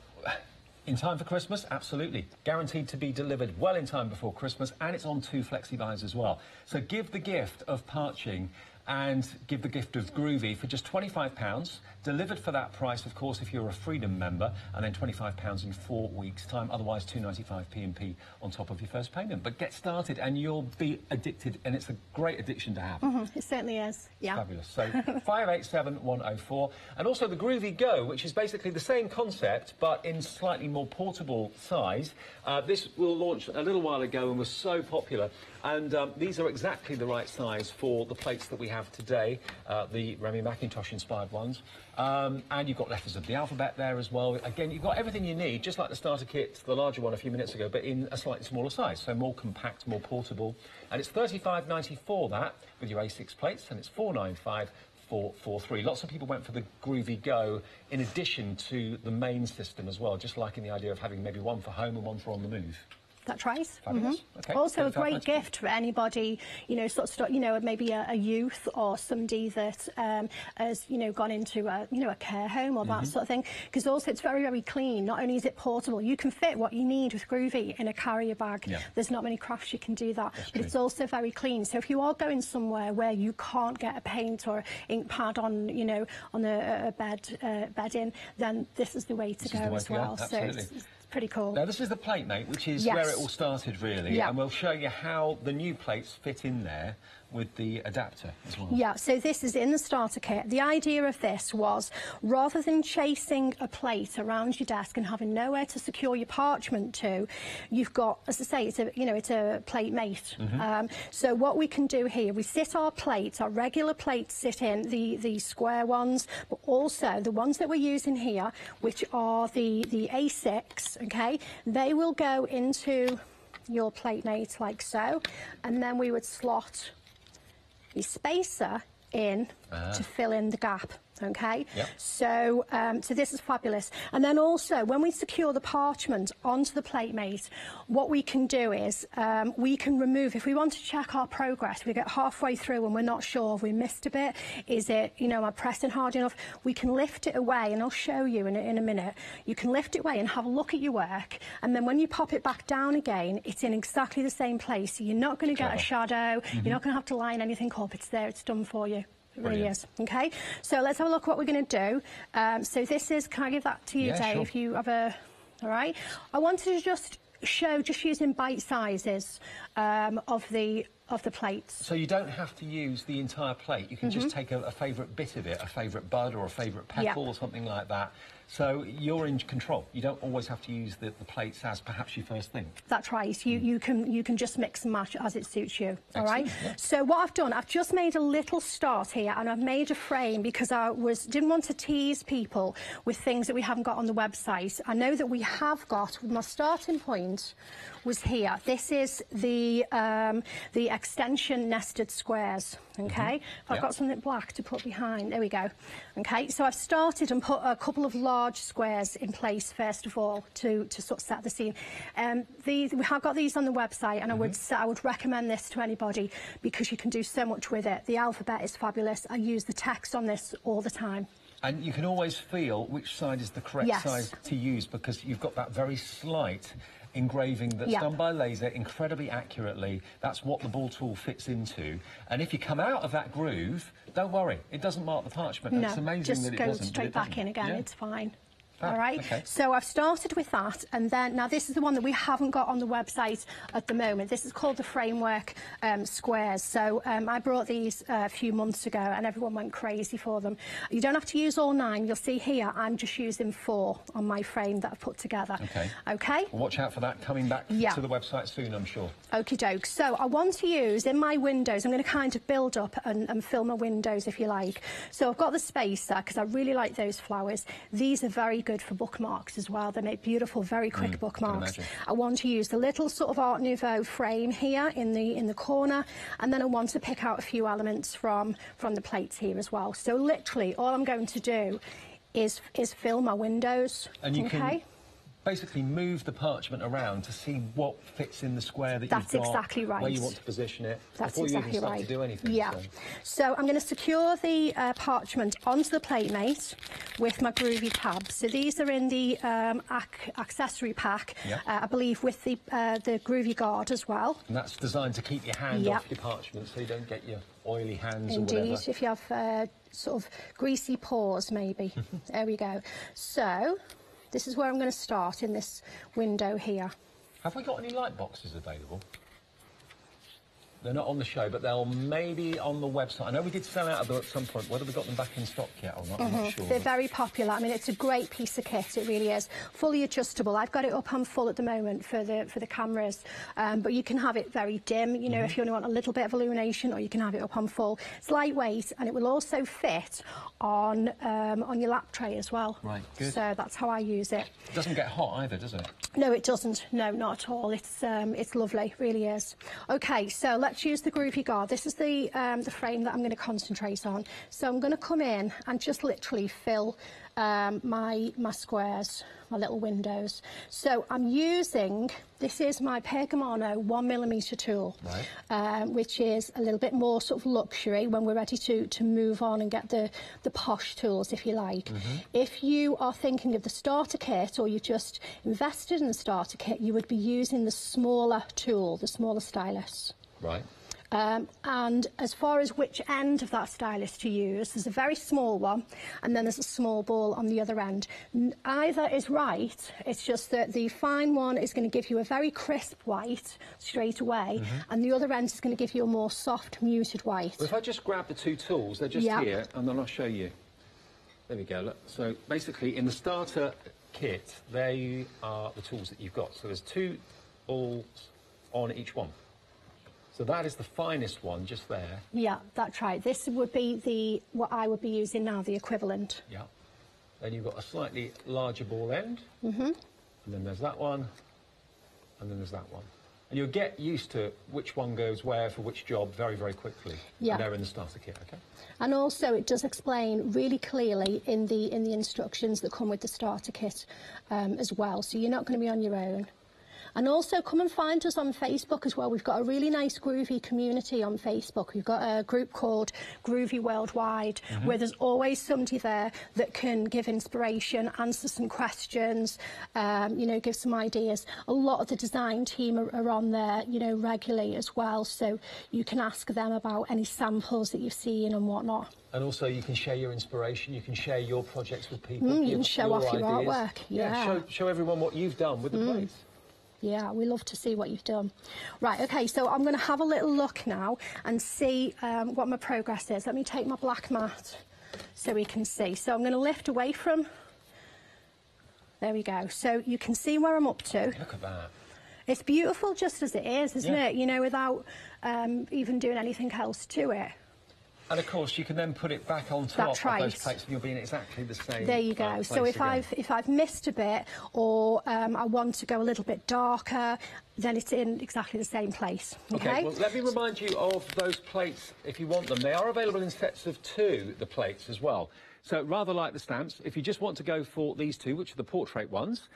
in time for Christmas? Absolutely. Guaranteed to be delivered well in time before Christmas, and it's on 2 flexi buys as well. So give the gift of parching and give the gift of Groovy for just £25, delivered for that price, of course, if you're a Freedom member, and then £25 in 4 weeks' time, otherwise £2.95 P&P on top of your first payment. But get started and you'll be addicted, and it's a great addiction to have. It certainly is, yeah. Fabulous. So 587104, and also the Groovy Go, which is basically the same concept, but in slightly more portable size. This will launch a little while ago and was so popular. And these are exactly the right size for the plates that we have today, the Remy McIntosh-inspired ones. And you've got letters of the alphabet there as well. Again, you've got everything you need, just like the starter kit, the larger one a few minutes ago, but in a slightly smaller size, so more compact, more portable. And it's $35.94 that, with your A6 plates, and it's $495.443. Lots of people went for the Groovy Go in addition to the main system as well, just liking the idea of having maybe one for home and one for on the move. That's right. Okay. Also a great gift for anybody, you know, you know, maybe a youth or somebody that has, you know, gone into a, you know, a care home or that sort of thing. Because also it's very, very clean. Not only is it portable, you can fit what you need with Groovy in a carrier bag. There's not many crafts you can do that. But it's also very clean. So if you are going somewhere where you can't get a paint or ink pad on, you know, on a bedding, then this is the way to go as well. So it's pretty cool. Now, this is the plate mate, which is where it all started, really, and we'll show you how the new plates fit in there with the adapter as well. Yeah, so this is in the starter kit. The idea of this was, rather than chasing a plate around your desk and having nowhere to secure your parchment to, you've got, as I say, it's a, you know, it's a plate mate. So what we can do here, we sit our plates, our regular plates sit in the square ones, but also the ones that we're using here, which are the A6, okay, they will go into your plate mate like so, and then we would slot the spacer in to fill in the gap. Okay, Yep. so so this is fabulous. And then also when we secure the parchment onto the platemate, what we can do is we can remove, if we want to check our progress, we get halfway through and we're not sure if we missed a bit, is it, you know, am I pressing hard enough, we can lift it away, and I'll show you in a minute. You can lift it away and have a look at your work, and then when you pop it back down again, it's in exactly the same place. So you're not going to get a shadow, you're not going to have to line anything up, it's there, it's done for you. It really is. Okay, so let's have a look at what we're going to do. So this is, can I give that to you, Dave? Sure. If you have a, all right. I wanted to just show, just using bite sizes of the plates. So you don't have to use the entire plate. You can just take a favourite bit of it, a favourite bud or a favourite petal or something like that. So you're in control. You don't always have to use the plates as perhaps you first think. That's right. You can just mix and match as it suits you. All right. Yeah. So what I've done, I've just made a little start here, and I've made a frame because I didn't want to tease people with things that we haven't got on the website. I know that we have got. My starting point was here. This is the extension nested squares. Okay. I've got something black to put behind. There we go. Okay. So I've started and put a couple of large squares in place first of all to sort of set the scene. We have got these on the website, and I would recommend this to anybody because you can do so much with it. The alphabet is fabulous. I use the text on this all the time. And you can always feel which side is the correct size to use because you've got that very slight engraving that's done by laser incredibly accurately. That's what the ball tool fits into. And if you come out of that groove, don't worry, it doesn't mark the parchment. No, it's amazing that it doesn't. just go straight back in again. It's fine. All right, okay. So I've started with that, and then now this is the one that we haven't got on the website at the moment. This is called the framework squares. So I brought these a few months ago, and everyone went crazy for them. You don't have to use all 9. You'll see here I'm just using 4 on my frame that I've put together. Okay. Okay. Well, watch out for that coming back to the website soon, I'm sure. Okie doke. So I want to use in my windows. I'm going to kind of build up and fill my windows, if you like. So I've got the spacer because I really like those flowers. These are very good for bookmarks as well. They make beautiful, very quick bookmarks. I want to use the little sort of Art Nouveau frame here in the corner, and then I want to pick out a few elements from the plates here as well. So literally all I'm going to do is fill my windows. And you can basically move the parchment around to see what fits in the square that you've got. That's exactly right. Where you want to position it. That's before exactly you even start right. to do anything. Yeah. So I'm going to secure the parchment onto the platemate with my Groovy tabs. So these are in the accessory pack, I believe, with the Groovy guard as well. And that's designed to keep your hand off your parchment so you don't get your oily hands or whatever. Indeed, if you have sort of greasy paws, maybe. There we go. So this is where I'm going to start in this window here. Have we got any light boxes available? They're not on the show, but they'll maybe on the website. I know we did sell out of them at some point. Whether we got them back in stock yet or not, I'm not sure. They're very popular. I mean, it's a great piece of kit. It really is. Fully adjustable. I've got it up on full at the moment for the cameras, but you can have it very dim. You know, if you only want a little bit of illumination, or you can have it up on full. It's lightweight, and it will also fit on your lap tray as well. Right. Good. So that's how I use it. It doesn't get hot either, does it? No, it doesn't. No, not at all. It's lovely. It really is. Okay, so let's use the Groovy guard. This is the frame that I'm going to concentrate on. So I'm going to come in and just literally fill my squares, my little windows. So I'm using, this is my Pergamano 1mm tool, which is a little bit more sort of luxury when we're ready to move on and get the posh tools, if you like. If you are thinking of the starter kit, or you've just invested in the starter kit, you would be using the smaller tool, the smaller stylus. Right. And as far as which end of that stylus to use, there's a very small one, and then there's a small ball on the other end. Either is right, it's just that the fine one is going to give you a very crisp white straight away, and the other end is going to give you a more soft, muted white. Well, if I just grab the 2 tools, they're just here, and then I'll show you. There we go, look. So basically, in the starter kit, they are the tools that you've got. So there's 2 balls on each one. So that is the finest one, just there. Yeah, that's right. This would be what I would be using now, the equivalent. Yeah. Then you've got a slightly larger ball end. And then there's that one. And then there's that one. And you'll get used to which one goes where for which job very, very quickly. Yeah. And they're in the starter kit, okay? And also it does explain really clearly in the instructions that come with the starter kit as well. So you're not going to be on your own. And also come and find us on Facebook as well. We've got a really nice Groovy community on Facebook. We've got a group called Groovy Worldwide, where there's always somebody there that can give inspiration, answer some questions, you know, give some ideas. A lot of the design team are on there, you know, regularly as well. So you can ask them about any samples that you've seen and whatnot. And also you can share your inspiration, you can share your projects with people. You can show off your artwork. Yeah, show everyone what you've done with the plates. Yeah, we love to see what you've done. Right, OK, so I'm going to have a little look now and see what my progress is. Let me take my black mat so we can see. So I'm going to lift away from... There we go. So you can see where I'm up to. Look at that. It's beautiful just as it is, isn't it? You know, without even doing anything else to it. And of course, you can then put it back on top of those plates and you'll be in exactly the same. There you go. So if I've missed a bit or I want to go a little bit darker, then it's in exactly the same place. Okay. Well, let me remind you of those plates if you want them. They are available in sets of 2, the plates as well. So rather like the stamps, if you just want to go for these 2, which are the portrait ones,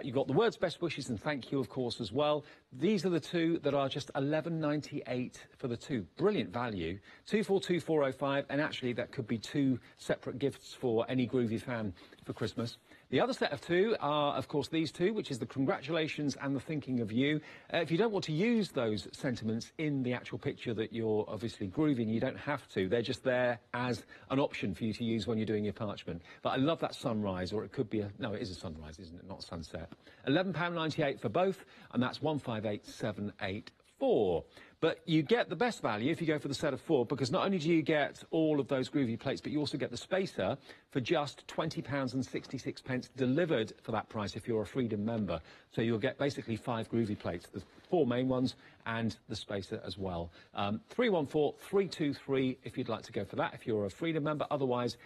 you've got the words best wishes and thank you, of course, as well. These are the 2 that are just $11.98 for the 2. Brilliant value. 242405, and actually that could be 2 separate gifts for any Groovy fan for Christmas. The other set of 2 are, of course, these 2, which is the congratulations and the thinking of you. If you don't want to use those sentiments in the actual picture that you're obviously grooving, you don't have to. They're just there as an option for you to use when you're doing your parchment. But I love that sunrise, or it could be a... No, it is a sunrise, isn't it? Not sunset. £11.98 for both, and that's 158,784. But you get the best value if you go for the set of 4, because not only do you get all of those Groovy plates, but you also get the spacer for just £20.66 delivered for that price if you're a Freedom member. So you'll get basically 5 Groovy plates, the 4 main ones and the spacer as well. 314323 if you'd like to go for that, if you're a Freedom member. Otherwise,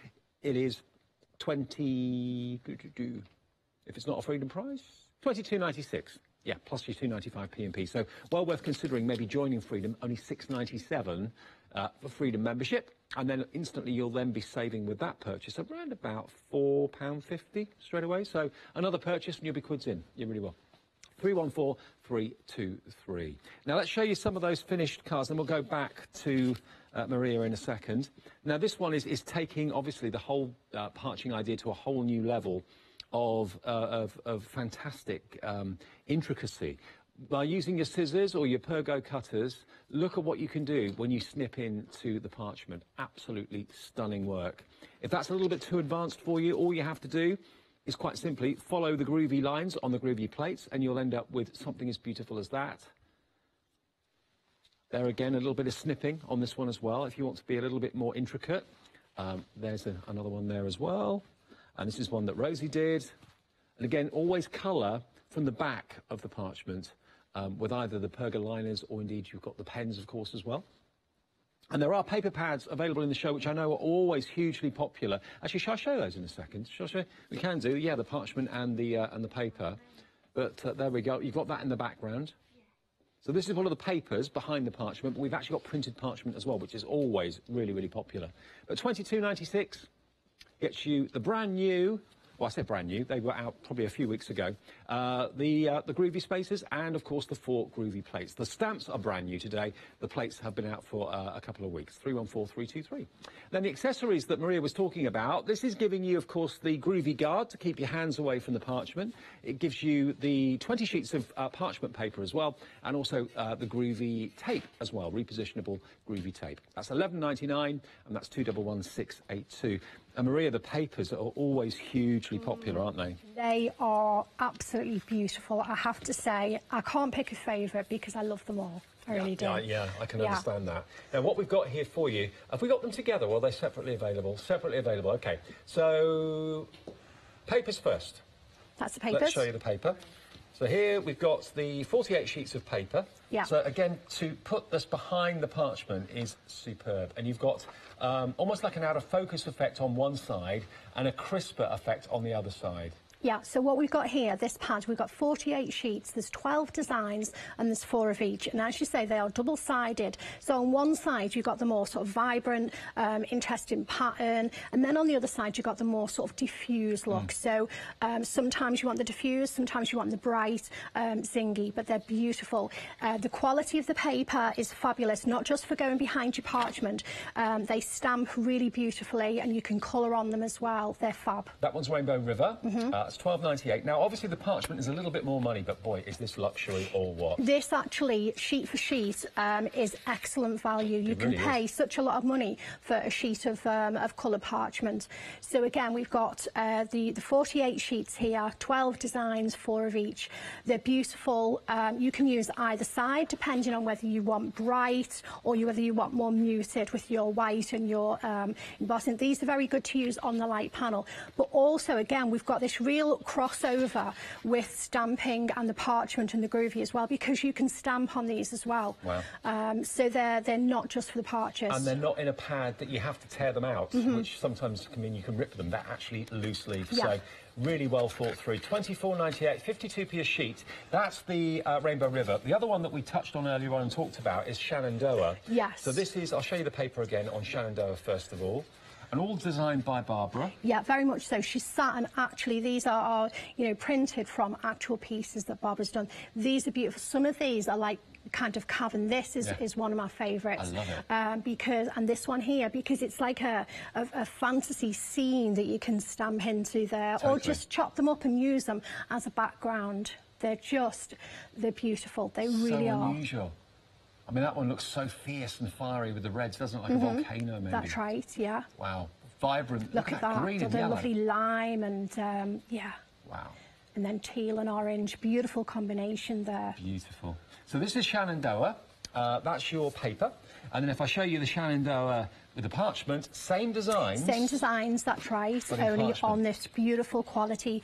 it is 20... If it's not a Freedom price, £22.96. Yeah, plus your 2.95 P&P. So well worth considering maybe joining Freedom, only $6.97 for Freedom membership. And then instantly you'll then be saving with that purchase around about £4.50 straight away. So another purchase and you'll be quids in. You really will. 314323. Now let's show you some of those finished cards and we'll go back to Maria in a second. Now this one is taking obviously the whole parching idea to a whole new level of fantastic intricacy. By using your scissors or your Pergo cutters, look at what you can do when you snip into the parchment. Absolutely stunning work. If that's a little bit too advanced for you, all you have to do is quite simply follow the Groovy lines on the Groovy plates and you'll end up with something as beautiful as that. There again, a little bit of snipping on this one as well, if you want to be a little bit more intricate. There's another one there as well. And this is one that Rosie did. And again, always colour from the back of the parchment with either the Pergo liners or indeed you've got the pens, of course, as well. And there are paper pads available in the show, which I know are always hugely popular. Actually, shall I show those in a second? Shall I show? We can do, yeah, the parchment and the paper. But there we go. You've got that in the background. So this is one of the papers behind the parchment, but we've actually got printed parchment as well, which is always really, really popular. But $22.96 gets you the brand new, well, I said brand new, they were out probably a few weeks ago, the Groovy spacers and, of course, the 4 Groovy plates. The stamps are brand new today. The plates have been out for a couple of weeks, 314323. Then the accessories that Maria was talking about, this is giving you, of course, the Groovy guard to keep your hands away from the parchment. It gives you the 20 sheets of parchment paper as well, and also the Groovy tape as well, repositionable Groovy tape. That's $11.99, and that's 211682. And Maria, the papers are always hugely popular, aren't they? They are absolutely beautiful. I have to say, I can't pick a favourite because I love them all. I really do. Yeah, I can understand that. Now, what we've got here for you, have we got them together or are they separately available? Separately available, OK. So, papers first. That's the papers. Let's show you the paper. So here we've got the 48 sheets of paper. Yeah. So again, to put this behind the parchment is superb. And you've got almost like an out of focus effect on one side and a crisper effect on the other side. Yeah, so what we've got here, this pad, we've got 48 sheets, there's 12 designs and there's 4 of each. And as you say, they are double-sided. So on one side, you've got the more sort of vibrant, interesting pattern. And then on the other side, you've got the more sort of diffuse look. So sometimes you want the diffuse, sometimes you want the bright, zingy, but they're beautiful. The quality of the paper is fabulous, not just for going behind your parchment. They stamp really beautifully and you can colour on them as well. They're fab. That one's Rainbow River. It's $12.98. Now, obviously, the parchment is a little bit more money, but boy, is this luxury or what? This actually, sheet for sheet, is excellent value. You can pay such a lot of money for a sheet of coloured parchment. So again, we've got the 48 sheets here, 12 designs, 4 of each. They're beautiful. You can use either side, depending on whether you want bright or whether you want more muted with your white and your embossing. These are very good to use on the light panel. But also, again, we've got this real crossover with stamping and the parchment and the Groovy as well, because you can stamp on these as well. Wow. So they're not just for the parches. And they're not in a pad that you have to tear them out, which sometimes can mean you can rip them. They're actually loose leaf. Yeah. So really well thought through. $24.98, 52p a sheet. That's the Rainbow River. The other one that we touched on earlier on and talked about is Shenandoah. Yes. So this is, I'll show you the paper again on Shenandoah first of all. And all designed by Barbara. Yeah, very much so. She's sat, and actually these are you know, printed from actual pieces that Barbara's done. These are beautiful. Some of these are like kind of carven. This is one of my favourites. I love it. And this one here, because it's like a fantasy scene that you can stamp into there, or just chop them up and use them as a background. They're beautiful. They really are. So unusual. I mean, that one looks so fierce and fiery with the reds, doesn't it? Like a volcano, maybe. That's right, yeah. Wow. Vibrant. Look at that. Green and the yellow. lovely lime and, yeah. Wow. And then teal and orange. Beautiful combination there. Beautiful. So this is Shenandoah. That's your paper. And then if I show you the Shenandoah with the parchment, same designs. Same designs, that's right, only parchment. on this beautiful quality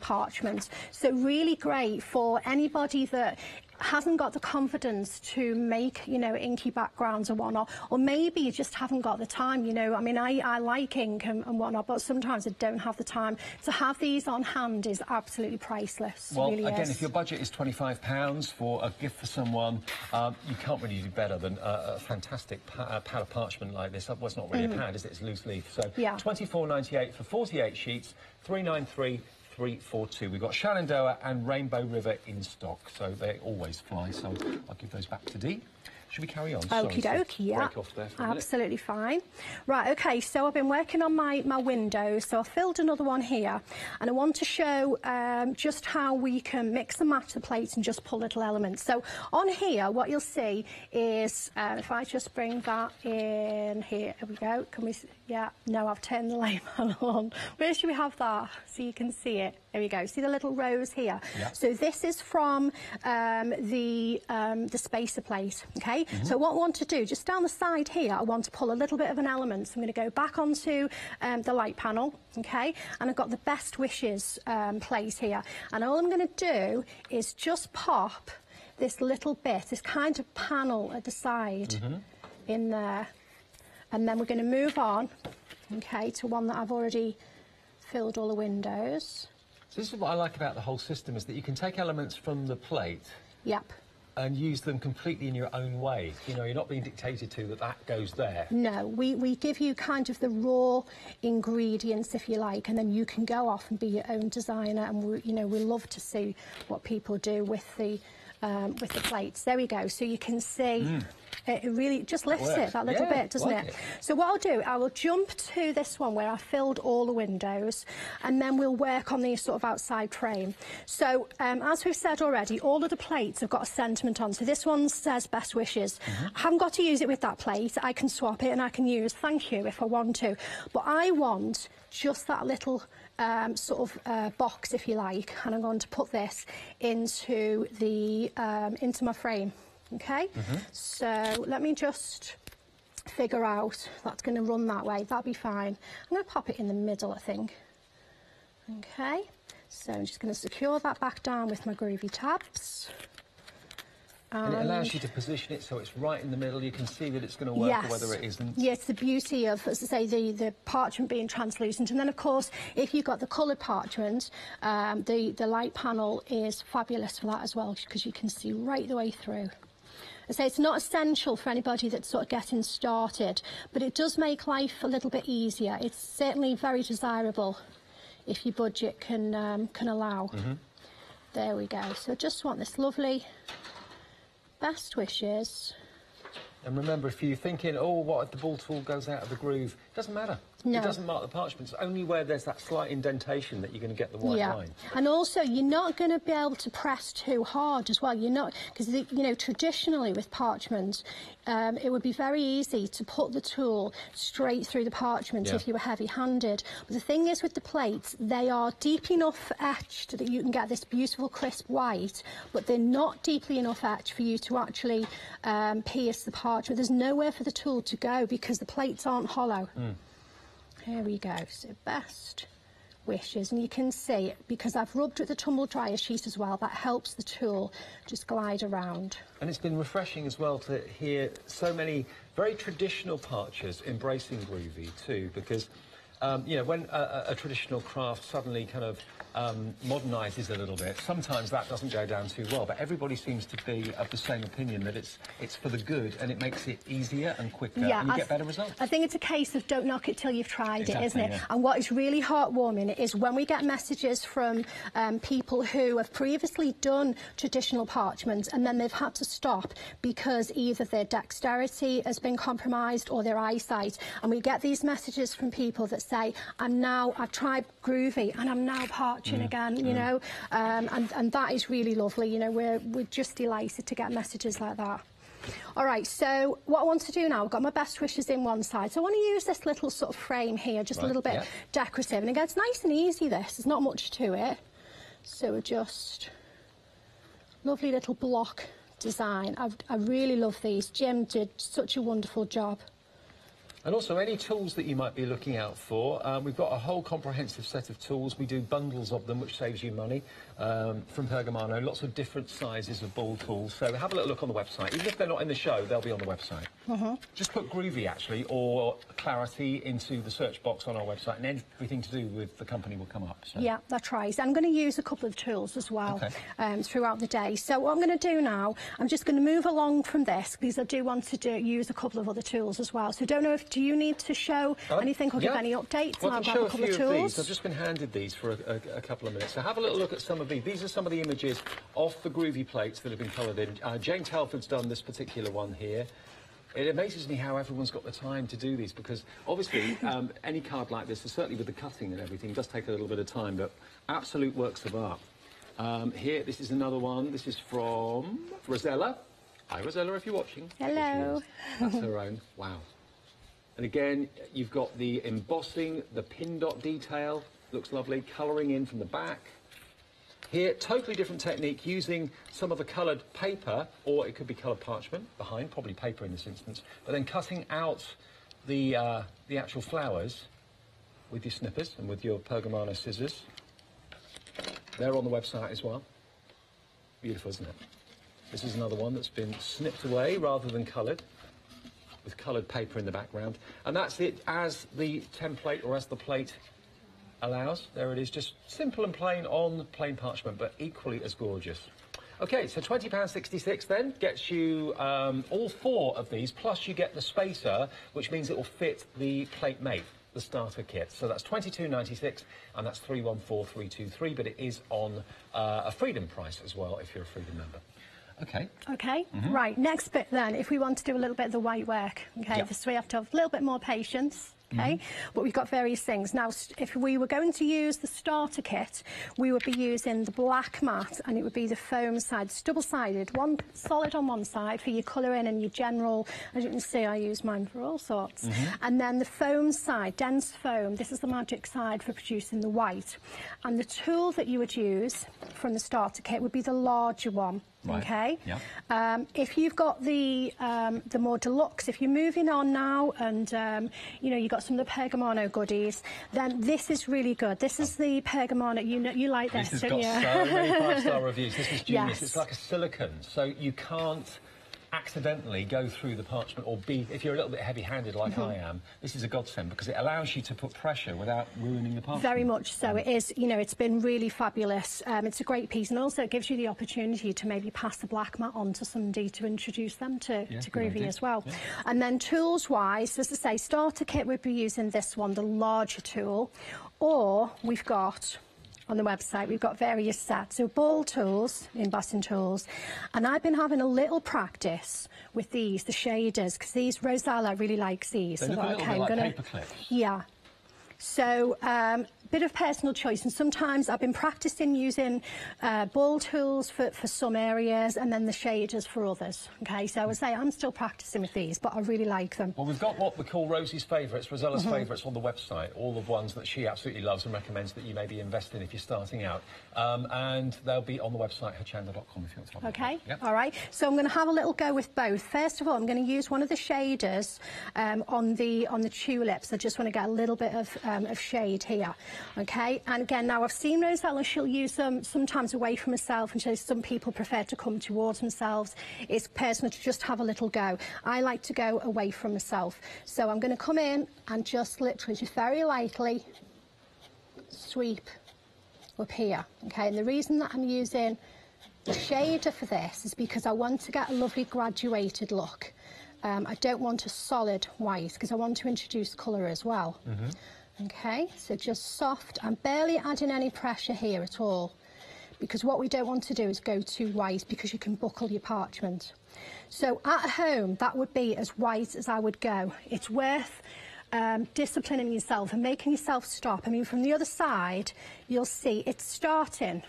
parchment. So really great for anybody that hasn't got the confidence to make, you know, inky backgrounds and whatnot, or maybe you just haven't got the time, you know. I mean, I like ink and whatnot, but sometimes I don't have the time. To have these on hand is absolutely priceless. Well, really again, is. if your budget is £25 for a gift for someone, you can't really do better than a fantastic pad of parchment like this. Well, it's not really a pad, is it? It's loose leaf. So yeah. $24.98 for 48 sheets, $3.93. 342. We've got Shenandoah and Rainbow River in stock, so they always fly. So I'll give those back to Dee. Should we carry on? Okie dokie, yeah. Break off there for a minute. Absolutely fine. Right, OK, so I've been working on my windows, so I filled another one here, and I want to show just how we can mix and match the plates and just pull little elements. So on here, what you'll see is, if I just bring that in here, here we go. Can we, yeah, no, I've turned the light panel on. Where should we have that so you can see it? There we go. See the little rows here? Yeah. So this is from the spacer plate, OK? So what I want to do, just down the side here, I want to pull a little bit of an element. So I'm going to go back onto the light panel, OK? And I've got the Best Wishes plate here. And all I'm going to do is just pop this little bit, this kind of panel at the side in there. And then we're going to move on, OK, to one that I've already filled all the windows. So this is what I like about the whole system, is that you can take elements from the plate. Yep. And use them completely in your own way. You know, you're not being dictated to that goes there. No, we give you kind of the raw ingredients, if you like, and then you can go off and be your own designer. And we love to see what people do with the plates. There we go. So you can see it really just lifts it that little bit, doesn't it? So what I'll do, I will jump to this one where I filled all the windows, and then we'll work on the sort of outside frame. So as we've said already, all of the plates have got a sentiment on. So this one says Best Wishes. I haven't got to use it with that plate. I can swap it and I can use Thank You if I want to. But I want just that little sort of box, if you like, and I'm going to put this into my frame. Okay, so let me just figure out that's going to run that way. That'll be fine. I'm going to pop it in the middle, I think. Okay, so I'm just going to secure that back down with my Groovy tabs. And it allows you to position it so it's right in the middle. You can see that it's going to work or whether it isn't. Yes, the beauty of, as I say, the parchment being translucent. And then, of course, if you've got the coloured parchment, the light panel is fabulous for that as well, because you can see right the way through. I say it's not essential for anybody that's sort of getting started, but it does make life a little bit easier. It's certainly very desirable if your budget can allow. There we go. So just want this lovely best wishes. And remember, if you're thinking, oh, what if the ball tool goes out of the groove? It doesn't matter. No. It doesn't mark the parchment. It's only where there's that slight indentation that you're going to get the white line. And also, you're not going to be able to press too hard as well. You're not, because, you know, traditionally with parchment, it would be very easy to put the tool straight through the parchment if you were heavy-handed. But the thing is with the plates, they are deep enough etched that you can get this beautiful crisp white, but they're not deeply enough etched for you to actually pierce the parchment. There's nowhere for the tool to go because the plates aren't hollow. Here we go, so best wishes, and you can see, because I've rubbed with the tumble dryer sheet as well, that helps the tool just glide around. And it's been refreshing as well to hear so many very traditional parchers embracing Groovy too, because you know, when a traditional craft suddenly kind of modernises a little bit, sometimes that doesn't go down too well, but everybody seems to be of the same opinion that it's for the good and it makes it easier and quicker and you get better results. I think it's a case of don't knock it till you've tried it, isn't it? Yeah. And what is really heartwarming is when we get messages from people who have previously done traditional parchment and then they've had to stop because either their dexterity has been compromised or their eyesight, and we get these messages from people that say, I've tried Groovy and I'm now parching again, you know, and that is really lovely. You know, we're just delighted to get messages like that. All right, so what I want to do now, I've got my best wishes in one side, so I want to use this little sort of frame here, just a little bit decorative, and again, it's nice and easy, there's not much to it, so we're just lovely little block design. I really love these. Jim did such a wonderful job. And also, any tools that you might be looking out for, we've got a whole comprehensive set of tools. We do bundles of them, which saves you money, from Pergamano, lots of different sizes of ball tools. So have a little look on the website. Even if they're not in the show, they'll be on the website. Just put Groovy, actually, or Clarity into the search box on our website, and everything to do with the company will come up. So. Yeah, that's right. I'm going to use a couple of tools as well throughout the day. So what I'm going to do now, I'm just going to move along from this, because I do want to use a couple of other tools as well. So don't know if do you need to show anything or give any updates? Well, I've got got a couple of tools. I've just been handed these for a couple of minutes. So have a little look at some of these. These are some of the images of the Groovy plates that have been coloured in. Jane Telford's done this particular one here. It amazes me how everyone's got the time to do these, because obviously any card like this, certainly with the cutting and everything, does take a little bit of time, but absolute works of art. Here, this is another one. This is from Rosella. Hi, Rosella, if you're watching. Hello. That's her own. Wow. And again, you've got the embossing, the pin dot detail, looks lovely, colouring in from the back. Here, totally different technique, using some of the coloured paper, or it could be coloured parchment behind, probably paper in this instance, but then cutting out the actual flowers with your snippers and with your Pergamano scissors. They're on the website as well. Beautiful, isn't it? This is another one that's been snipped away rather than coloured, with coloured paper in the background. And that's it as the template, or as the plate allows. There it is, just simple and plain on plain parchment, but equally as gorgeous. Okay, so £20.66 then gets you all four of these, plus you get the spacer, which means it will fit the plate mate, the starter kit. So that's £22.96, and that's 314323, but it is on a Freedom price as well if you're a Freedom member. Okay. Okay, right, next bit then, if we want to do a little bit of the white work, okay, so we have to have a little bit more patience. Okay, but we've got various things. Now, if we were going to use the starter kit, we would be using the black mat, and it would be the foam side. It's double-sided, one solid on one side for your colouring and your general, as you can see, I use mine for all sorts. And then the foam side, dense foam, this is the magic side for producing the white. And the tool that you would use from the starter kit would be the larger one. Right. Okay. Yeah. If you've got the more deluxe, if you're moving on now, and you know, you've got some of the Pergamano goodies, then this is really good. This is the Pergamano. You like this, don't you? This has got so many 5-star reviews. This is genius. Yes. It's like a silicone, so you can't accidentally go through the parchment, or if you're a little bit heavy-handed like I am, this is a godsend because it allows you to put pressure without ruining the parchment. Very much so. It is, you know, it's been really fabulous. It's a great piece, and also it gives you the opportunity to maybe pass the black mat on to somebody to introduce them to Groovy as well. Yeah. And then tools-wise, as I say, starter kit, we'd be using this one, the larger tool, or we've got... on the website, we've got various sets. So ball tools, embossing tools, and I've been having a little practice with these, the shaders, because these, Rosella really likes these. They look a little bit like paper clips. Yeah. So, bit of personal choice, and sometimes I've been practicing using ball tools for some areas and then the shaders for others. Okay, so I would say I'm still practicing with these, but I really like them. Well, we've got what we call Rosie's favourites, Rosella's favourites on the website, all the ones that she absolutely loves and recommends that you maybe invest in if you're starting out. And they'll be on the website, hochanda.com, if you want to have a look. Okay, Yep. all right. So I'm going to have a little go with both. First of all, I'm going to use one of the shaders on the tulips. I just want to get a little bit of shade here. Okay, and again, now I've seen Rosella, she'll use them sometimes away from herself, and so some people prefer to come towards themselves. It's personal to just have a little go. I like to go away from myself. So I'm going to come in and just literally, just very lightly sweep up here. Okay, and the reason that I'm using the shader for this is because I want to get a lovely graduated look. I don't want a solid white because I want to introduce colour as well. Okay, so just soft. I'm barely adding any pressure here at all, because what we don't want to do is go too white, because you can buckle your parchment. So at home, that would be as white as I would go. It's worth disciplining yourself and making yourself stop. I mean, from the other side, you'll see it's starting.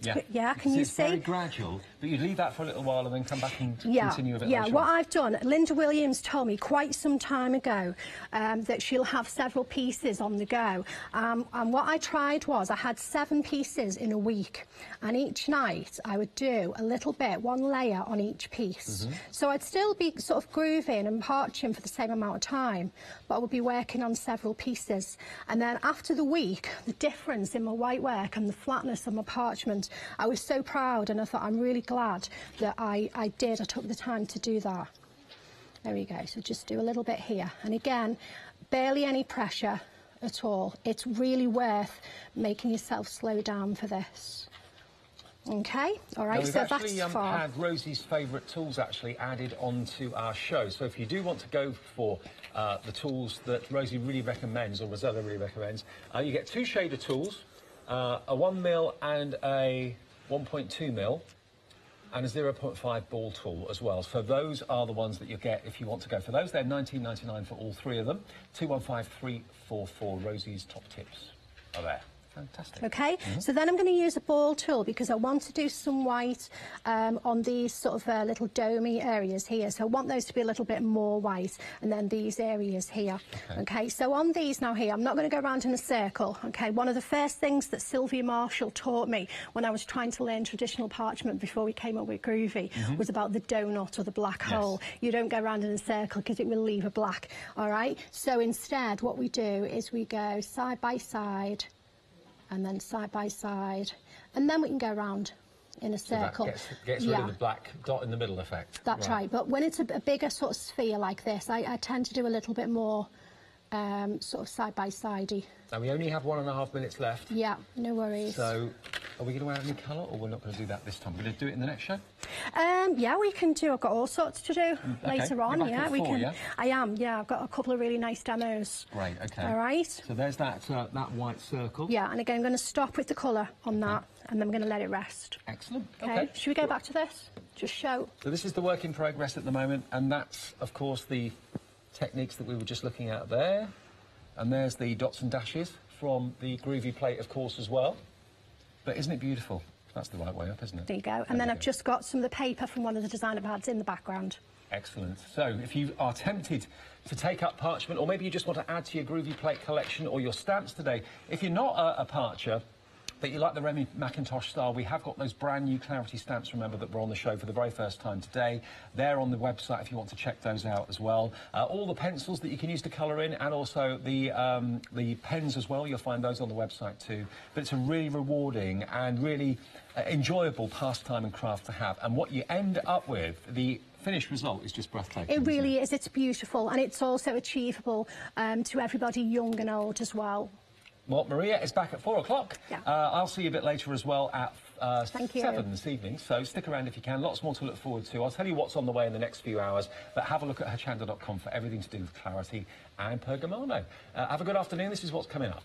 Can you see? It's very gradual, but you leave that for a little while and then come back and continue a bit later. What I've done, Linda Williams told me quite some time ago that she'll have several pieces on the go. And what I tried was, I had 7 pieces in a week, and each night I would do a little bit, one layer on each piece. So I'd still be sort of grooving and parching for the same amount of time, but I would be working on several pieces. And then after the week, the difference in my white work and the flatness of my parchment, I was so proud, and I thought, I'm really glad that I took the time to do that. There we go, so just do a little bit here. And again, barely any pressure at all. It's really worth making yourself slow down for this. Okay, all right, now, so that's far. We've actually had Rosie's favourite tools actually added onto our show. So if you do want to go for the tools that Rosie really recommends, or Rosella really recommends, you get 2 shader tools, a 1mm and a 1.2mm, and a 0.5 ball tool as well. So those are the ones that you get if you want to go for those. They're $19.99 for all 3 of them. 215344 Rosie's top tips are there. Fantastic. Okay, so then I'm going to use a ball tool because I want to do some white on these sort of little domey areas here. So I want those to be a little bit more white, and then these areas here. Okay, so on these now here, I'm not going to go around in a circle. Okay, one of the first things that Sylvia Marshall taught me when I was trying to learn traditional parchment before we came up with Groovy was about the donut or the black hole. You don't go around in a circle because it will leave a black. All right, so instead what we do is we go side by side, and then side by side, and then we can go around in a circle. So that gets rid of the black dot in the middle effect. That's right. But when it's a bigger sort of sphere like this, I tend to do a little bit more sort of side by sidey. And we only have 1.5 minutes left. Yeah, no worries. So are we going to add any colour, or we're not going to do that this time? We're going to do it in the next show? Yeah, we can do. I've got all sorts to do later on. You're back at 4, yeah? I am. Yeah, I've got a couple of really nice demos. Great. Okay. All right. So there's that white circle. Yeah, and again, I'm going to stop with the colour on that, and then I'm going to let it rest. Excellent. Okay. Should we go back to this? Just show. So this is the work in progress at the moment, and that's, of course, the techniques that we were just looking at there. And there's the dots and dashes from the Groovy plate, of course, as well. But isn't it beautiful? That's the right way up, isn't it? There you go. And then I've just got some of the paper from one of the designer pads in the background. Excellent. So if you are tempted to take up parchment, or maybe you just want to add to your Groovy plate collection or your stamps today, if you're not a parcher, that you like the Remy Macintosh style, we have got those brand new Clarity stamps, remember, that were on the show for the very first time today. They're on the website if you want to check those out as well. All the pencils that you can use to colour in, and also the pens as well, you'll find those on the website too. But it's a really rewarding and really enjoyable pastime and craft to have. And what you end up with, the finished result, is just breathtaking. It really is. It's beautiful, and it's also achievable to everybody, young and old as well. Well, Maria is back at 4 o'clock. Yeah. I'll see you a bit later as well at 7 you. this evening, so stick around if you can. Lots more to look forward to. I'll tell you what's on the way in the next few hours, but have a look at hochanda.com for everything to do with Clarity and Pergamano. Have a good afternoon. This is what's coming up.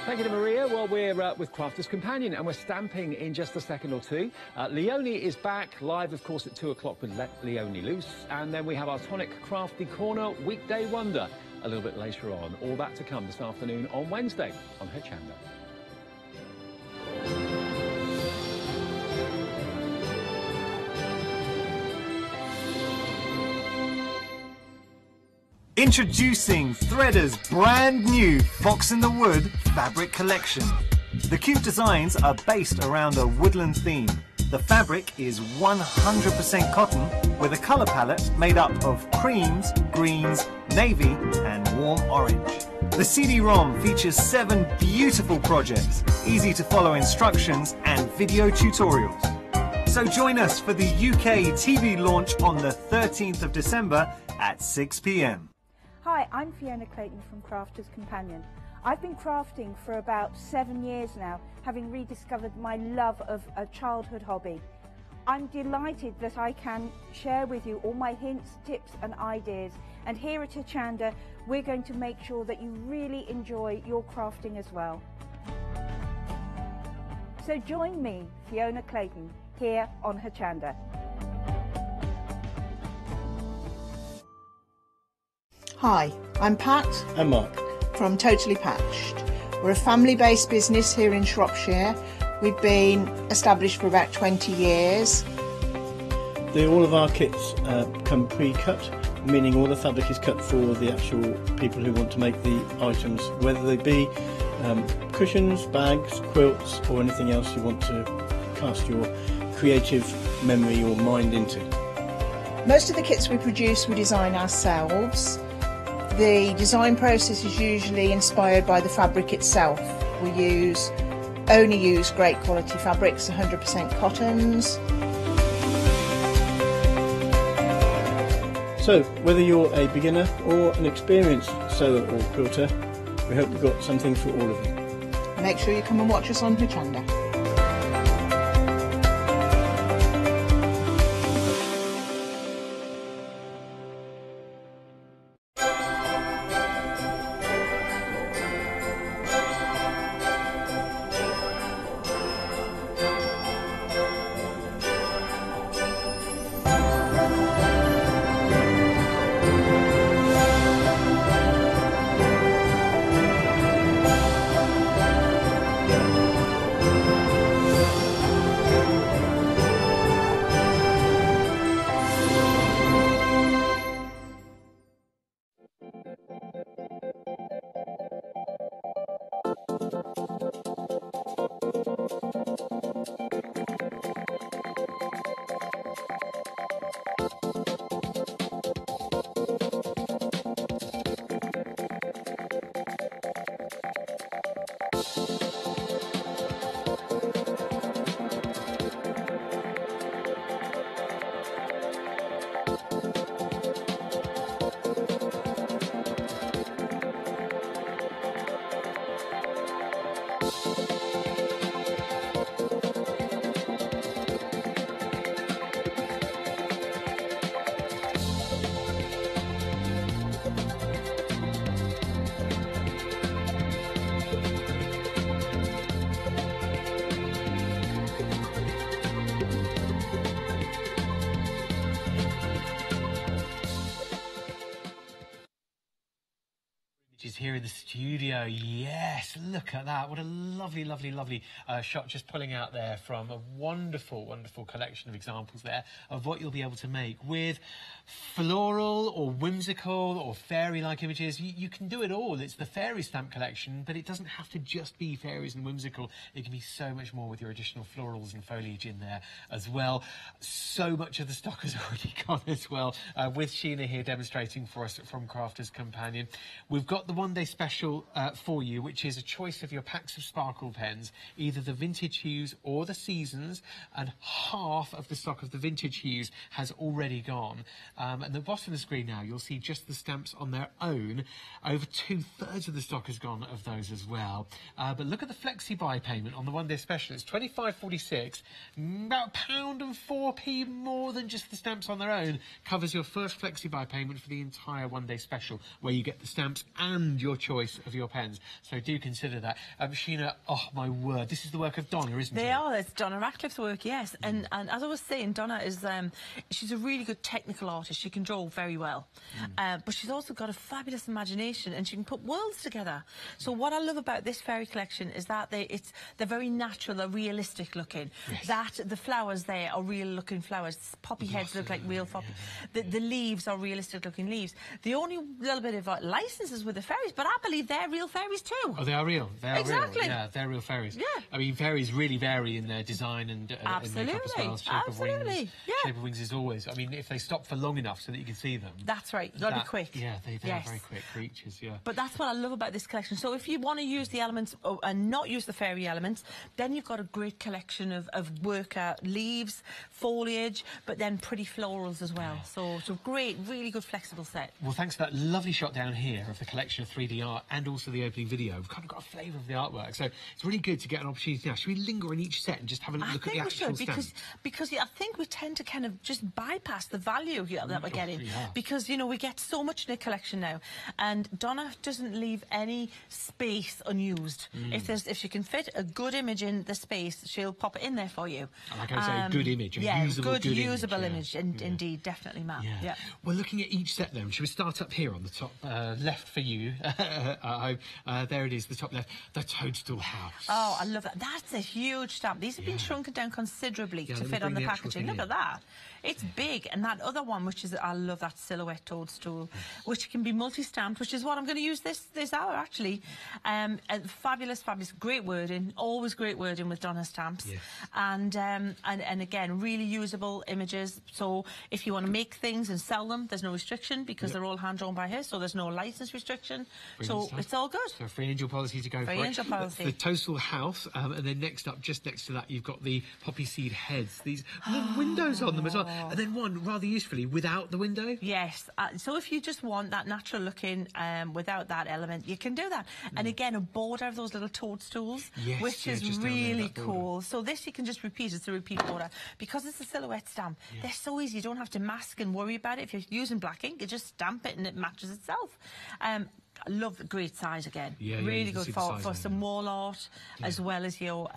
Thank you to Maria. Well, we're with Crafter's Companion, and we're stamping in just a second or two. Leonie is back live, of course, at 2 o'clock with Let Leonie Loose. And then we have our Tonic Crafty Corner Weekday Wonder a little bit later on. All that to come this afternoon on Wednesday on Hochanda. Introducing Threaders' brand new Fox in the Wood fabric collection. The cute designs are based around a woodland theme. The fabric is 100% cotton with a colour palette made up of creams, greens, navy and warm orange. The CD-ROM features 7 beautiful projects, easy to follow instructions and video tutorials. So join us for the UK TV launch on the 13th of December at 6 p.m. Hi, I'm Fiona Clayton from Crafter's Companion. I've been crafting for about 7 years now, having rediscovered my love of a childhood hobby. I'm delighted that I can share with you all my hints, tips and ideas, and here at Hochanda we're going to make sure that you really enjoy your crafting as well. So join me, Fiona Clayton, here on Hochanda. Hi, I'm Pat. And Mark. From Totally Patched. We're a family-based business here in Shropshire. We've been established for about 20 years. All of our kits come pre-cut, meaning all the fabric is cut for the actual people who want to make the items, whether they be cushions, bags, quilts or anything else you want to cast your creative memory or mind into. Most of the kits we produce we design ourselves. The design process is usually inspired by the fabric itself. We only use great quality fabrics, 100% cottons. So, whether you're a beginner or an experienced sewer or quilter, we hope we've got something for all of you. Make sure you come and watch us on Hochanda. Which is here in the studio. Yes, look at that. What a lovely, lovely, lovely shot just pulling out there from a wonderful, wonderful collection of examples there of what you'll be able to make with floral or whimsical or fairy-like images. You can do it all. It's the fairy stamp collection, but it doesn't have to just be fairies and whimsical. It can be so much more with your additional florals and foliage in there as well. So much of the stock has already gone as well, with Sheena here demonstrating for us from Crafter's Companion. We've got the one-day special for you, which is a choice of your packs of sparkle pens, either the vintage hues or the seasons, and half of the stock of the vintage hues has already gone. At the bottom of the screen now, you'll see just the stamps on their own. Over 2/3 of the stock has gone of those as well. But look at the flexi buy payment on the one-day special. It's £25.46, about £1.04 more than just the stamps on their own. Covers your first flexi buy payment for the entire one-day special, where you get the stamps and your choice of your pens. So do consider that. Sheena, oh my word, this is the work of Donna, isn't it? They are. It's Donna Radcliffe's work, yes. And as I was saying, Donna is she's a really good technical artist. She can draw very well, but she's also got a fabulous imagination, and she can put worlds together. So what I love about this fairy collection is that they're very natural, they're realistic looking. Yes. That the flowers there are real looking flowers. Poppy heads look like real poppy. Yeah. The leaves are realistic looking leaves. The only little bit of licenses with the fairies, but I believe they're real fairies too. Oh, they are real. They are exactly. Real. Yeah, they're real fairies. Yeah. I mean, fairies really vary in their design and makeup as well. Shape of wings. Yeah. Shape of wings is always. I mean, if they stop for long enough so that you can see them. That's right. You've got to be quick. Yeah, they are very quick creatures. Yeah. But that's what I love about this collection. So if you want to use the elements and not use the fairy elements, then you've got a great collection of worker leaves, foliage, but then pretty florals as well. So it's a great, really good flexible set. Well, thanks for that lovely shot down here of the collection of 3D art and also the opening video. We've kind of got a flavour of the artwork, so it's really good to get an opportunity now. Should we linger in each set and just have a look at the actual stamp? Because I think we tend to kind of just bypass the value that we're getting. Yeah. Because, you know, we get so much in the collection now, and Donna doesn't leave any space unused. If she can fit a good image in the space, she'll pop it in there for you. Like I say, a good image, good usable image. Indeed, definitely, Matt. Yeah. We're looking at each set then. Should we start up here on the top left for you? There it is, the top left, the Toadstool House. Oh, I love that. That's a huge stamp. These have been shrunken down considerably to fit on the packaging. Look at that. It's big. And that other one, which is, I love that silhouette toadstool, which can be multi-stamped, which is what I'm going to use this hour, actually. Fabulous, great wording, always great wording with Donna stamps. Yes. And again, really usable images. So if you want to make things and sell them, there's no restriction because they're all hand-drawn by her, so there's no license restriction. Brilliant It's all good. So free angel policy to go for it. Free angel policy. The Toadstool House, and then next up, just next to that, you've got the poppy seed heads. These windows on them as well. And then one, rather usefully, without the window. Yes. So if you just want that natural looking without that element, you can do that. And again, a border of those little toadstools, which is really cool. So this you can just repeat. It's a repeat border. Because it's a silhouette stamp, they're so easy. You don't have to mask and worry about it. If you're using black ink, you just stamp it and it matches itself. I love the great size again. Really good for some wall art as well as your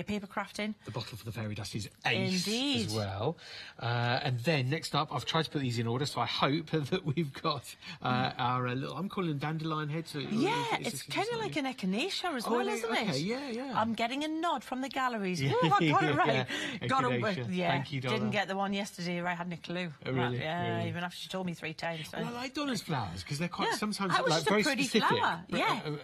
paper crafting. The bottle for the fairy dust is ace Indeed. As well. And then next up, I've tried to put these in order, so I hope that we've got our little, I'm calling them dandelion heads. So it's kind of like an echinacea as well, isn't it? Yeah. I'm getting a nod from the galleries. Oh, I got it right. Thank you, Donna. Didn't get the one yesterday. I hadn't a clue. Oh, really? Yeah, even after she told me 3 times. So. Well, I like Donna's flowers because they're quite sometimes like very pretty specific. Flower.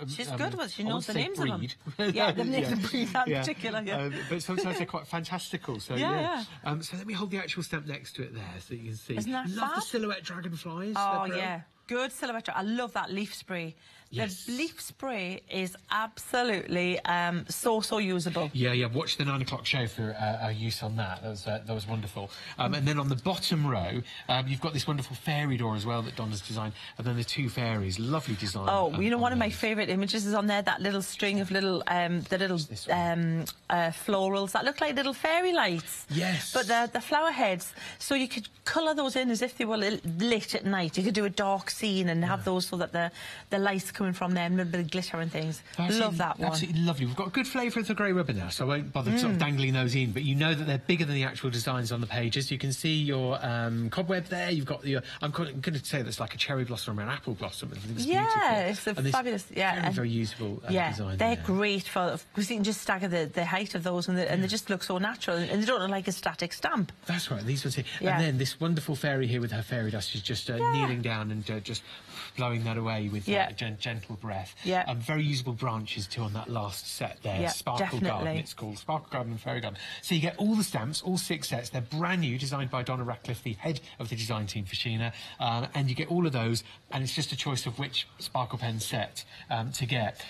She's good with. She knows the names of them. The names of breed in particular. But sometimes they're quite fantastical. So so let me hold the actual stamp next to it there so you can see. Isn't that Love fab? the silhouette dragonflies. Oh yeah. Good silhouette. I love that leaf spray. Yes. The leaf spray is absolutely so usable. Yeah. Watch the 9 o'clock show for our use on that. That was wonderful. And then on the bottom row, you've got this wonderful fairy door as well that Donna's designed, and then the 2 fairies. Lovely design. Oh, you know, one of my favourite images is on there. That little string of little florals that look like little fairy lights. Yes. But the flower heads, so you could colour those in as if they were lit at night. You could do a dark seen and have those so that the light's coming from them, a little bit of glitter and things. Love that one. Absolutely lovely. We've got a good flavour of the grey rubber now, so I won't bother sort of dangling those in, but you know that they're bigger than the actual designs on the pages. You can see your cobweb there. You've got your, I'm going to say that's like a cherry blossom or an apple blossom. It's it's a fabulous, very, very useful design. They're great because you can just stagger the height of those, and they just look so natural, and they don't look like a static stamp. That's right, these ones here. And then this wonderful fairy here with her fairy dust is just kneeling down and just blowing that away with a gentle breath. Very usable branches too on that last set there. Sparkle Garden, it's called. Sparkle Garden and Fairy Garden. So you get all the stamps, all 6 sets. They're brand new, designed by Donna Ratcliffe, the head of the design team for Sheena. And you get all of those, and it's just a choice of which sparkle pen set to get.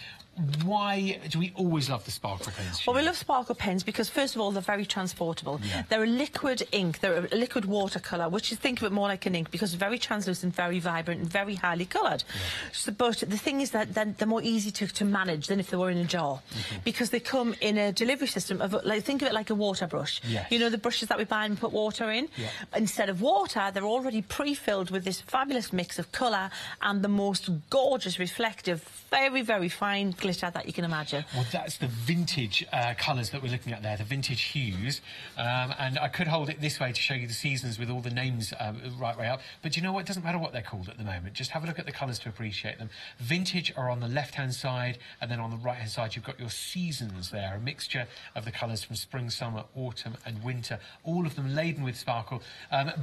Why do we always love the sparkle pens? Well, we love sparkle pens because, first of all, they're very transportable. They're a liquid ink, they're a liquid watercolour, which is, think of it more like an ink because it's very translucent, very vibrant and very highly coloured. So, but the thing is that they're more easy to manage than if they were in a jar because they come in a delivery system of, like, think of it like a water brush. You know the brushes that we buy and put water in? Instead of water, they're already pre-filled with this fabulous mix of colour and the most gorgeous, reflective, very, very fine glitter that you can imagine. Well, that's the vintage colours that we're looking at there, the vintage hues. And I could hold it this way to show you the seasons with all the names right way up. But you know what? It doesn't matter what they're called at the moment. Just have a look at the colours to appreciate them. Vintage are on the left-hand side, and then on the right-hand side you've got your seasons there, a mixture of the colours from spring, summer, autumn and winter, all of them laden with sparkle.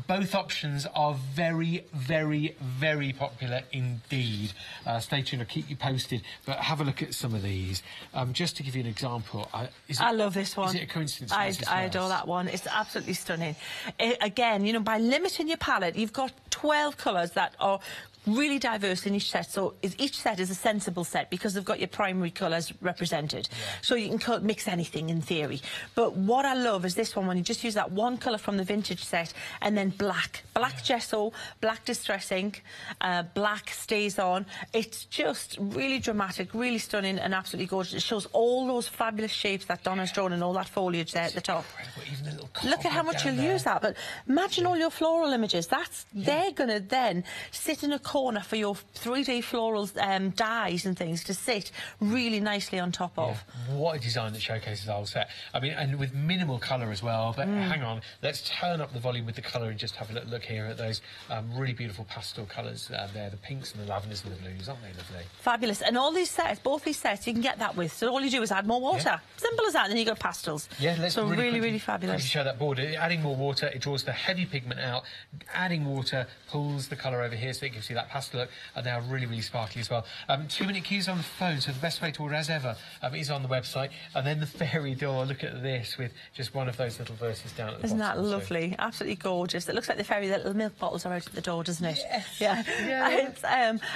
Both options are very, very, very popular indeed. Stay tuned, I'll keep you posted. But have a look at some of these. Just to give you an example, I love this one. Is it a coincidence? I adore that one. It's absolutely stunning. Again, you know, by limiting your palette, you've got 12 colours that are really diverse in each set, so each set is a sensible set because they've got your primary colours represented. So you can mix anything in theory. But what I love is this one, when you just use that one colour from the vintage set and then black gesso, black distress ink, black stays on. It's just really dramatic, really stunning and absolutely gorgeous. It shows all those fabulous shapes that Donna's drawn and all that foliage there at the top. Look at how much you'll use that. But imagine all your floral images. They're going to then sit in a corner for your 3D floral dyes and things to sit really nicely on top of. What a design that showcases the whole set. I mean, and with minimal colour as well. But hang on, let's turn up the volume with the colour and just have a little look here at those really beautiful pastel colours there, the pinks and the lavenders and the blues, aren't they lovely? Fabulous. And all these sets, both these sets, you can get that with. So all you do is add more water. Simple as that, and then you got pastels. Let's really fabulous. Show that board. Adding more water, it draws the heavy pigment out. Adding water pulls the colour over here, so it gives you that pastel look, and they are really, really sparkly as well. 2-minute queues on the phone, so the best way to order, as ever, is on the website. And then the fairy door. Look at this, with just one of those little verses down at the Isn't bottom. that lovely? So. Absolutely gorgeous. It looks like the fairy. The little milk bottles are out at the door, doesn't it?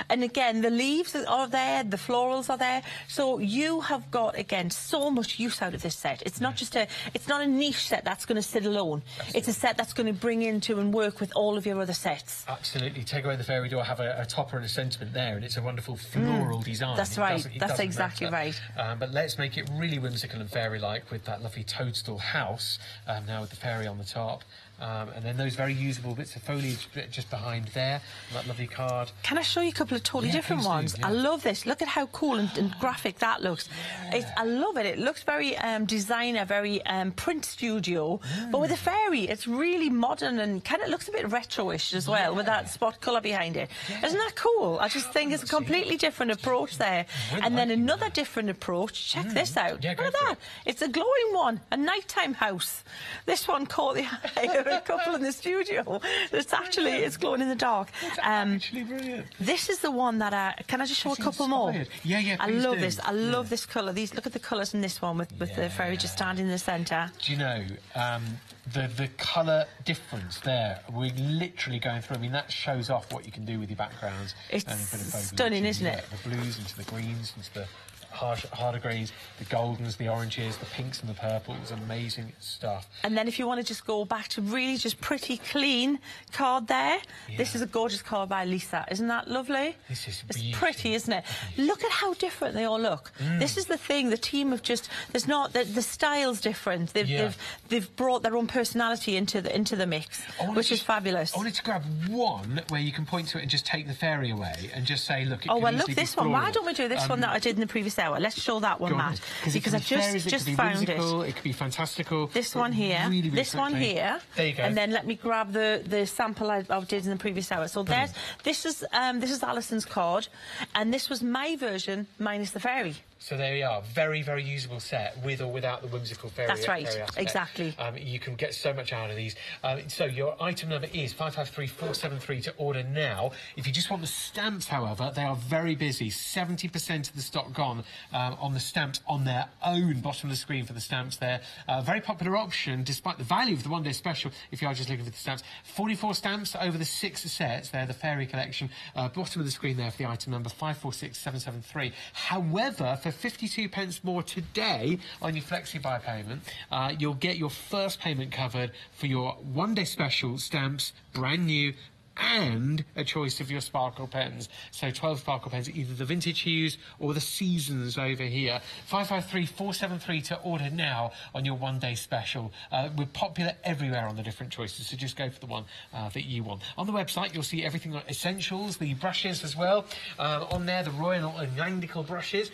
And again, the leaves are there, the florals are there. So you have got, again, so much use out of this set. It's not just it's not a niche set that's going to sit alone. It's a set that's going to bring into and work with all of your other sets. Absolutely. Take away the fairy door, have a topper and a sentiment there, and it's a wonderful floral design. That's right. That's exactly right. But let's make it really whimsical and fairy-like with that lovely toadstool house, now with the fairy on the top. And then those very usable bits of foliage just behind there, that lovely card. Can I show you a couple of totally different ones? I love this. Look at how cool and graphic that looks. I love it. It looks very designer, very print studio, but with a fairy. It's really modern and kind of looks a bit retro-ish as well, with that spot colour behind it. Isn't that cool? I just think it's a completely different approach there. And then another different approach. Check this out. Look at that. It's a glowing one, a nighttime house. This one caught the eye a couple in the studio. It's glowing in the dark. Actually brilliant. This is the one that can I just show a couple more? I love this. I love this colour. Look at the colours in this one with the fairy just standing in the centre. Do you know the colour difference there? We're literally going through. I mean, that shows off what you can do with your backgrounds. It's stunning, isn't it? The blues into the greens into the harder greens, the goldens, the oranges, the pinks and the purples. Amazing stuff. And then if you want to just go back to really just pretty clean card there, this is a gorgeous card by Lisa. Isn't that lovely? This is It's beautiful. pretty, isn't it? Look at how different they all look. This is the thing, the team have just, there's not, the style's different. They've brought their own personality into the mix, which is fabulous. I wanted to grab one where you can point to it and just take the fairy away and just say, look, it Oh, could well, look, easily be this one. Why floral. don't we do this one that I did in the previous hour? Let's show that one, Go on, Matt. 'cause Because it I could be fairies, just it could be found whimsical, it. It could be fantastical. This one here, really, really this one quickly. here, There you go. and then let me grab the sample I did in the previous hour. So Brilliant. this is Alison's card, and this was my version minus the fairy. So there you are, very, very usable set, with or without the whimsical fairy. That's right, fairy aspect. exactly. You can get so much out of these. So your item number is 553473 to order now. If you just want the stamps, however, they are very busy. 70% of the stock gone on the stamps on their own. Bottom of the screen for the stamps there. Very popular option, despite the value of the one-day special, if you are just looking for the stamps. 44 stamps over the 6 sets. They're the fairy collection. Bottom of the screen there for the item number 546773. However, for 52 pence more today on your flexi-buy payment, you'll get your first payment covered for your one-day special stamps, brand new, and a choice of your sparkle pens. So 12 sparkle pens, either the vintage hues or the seasons over here. 553473 to order now on your one-day special. We're popular everywhere on the different choices, so just go for the one that you want. On the website, you'll see everything on essentials, the brushes as well. On there, the Royal and Landical brushes.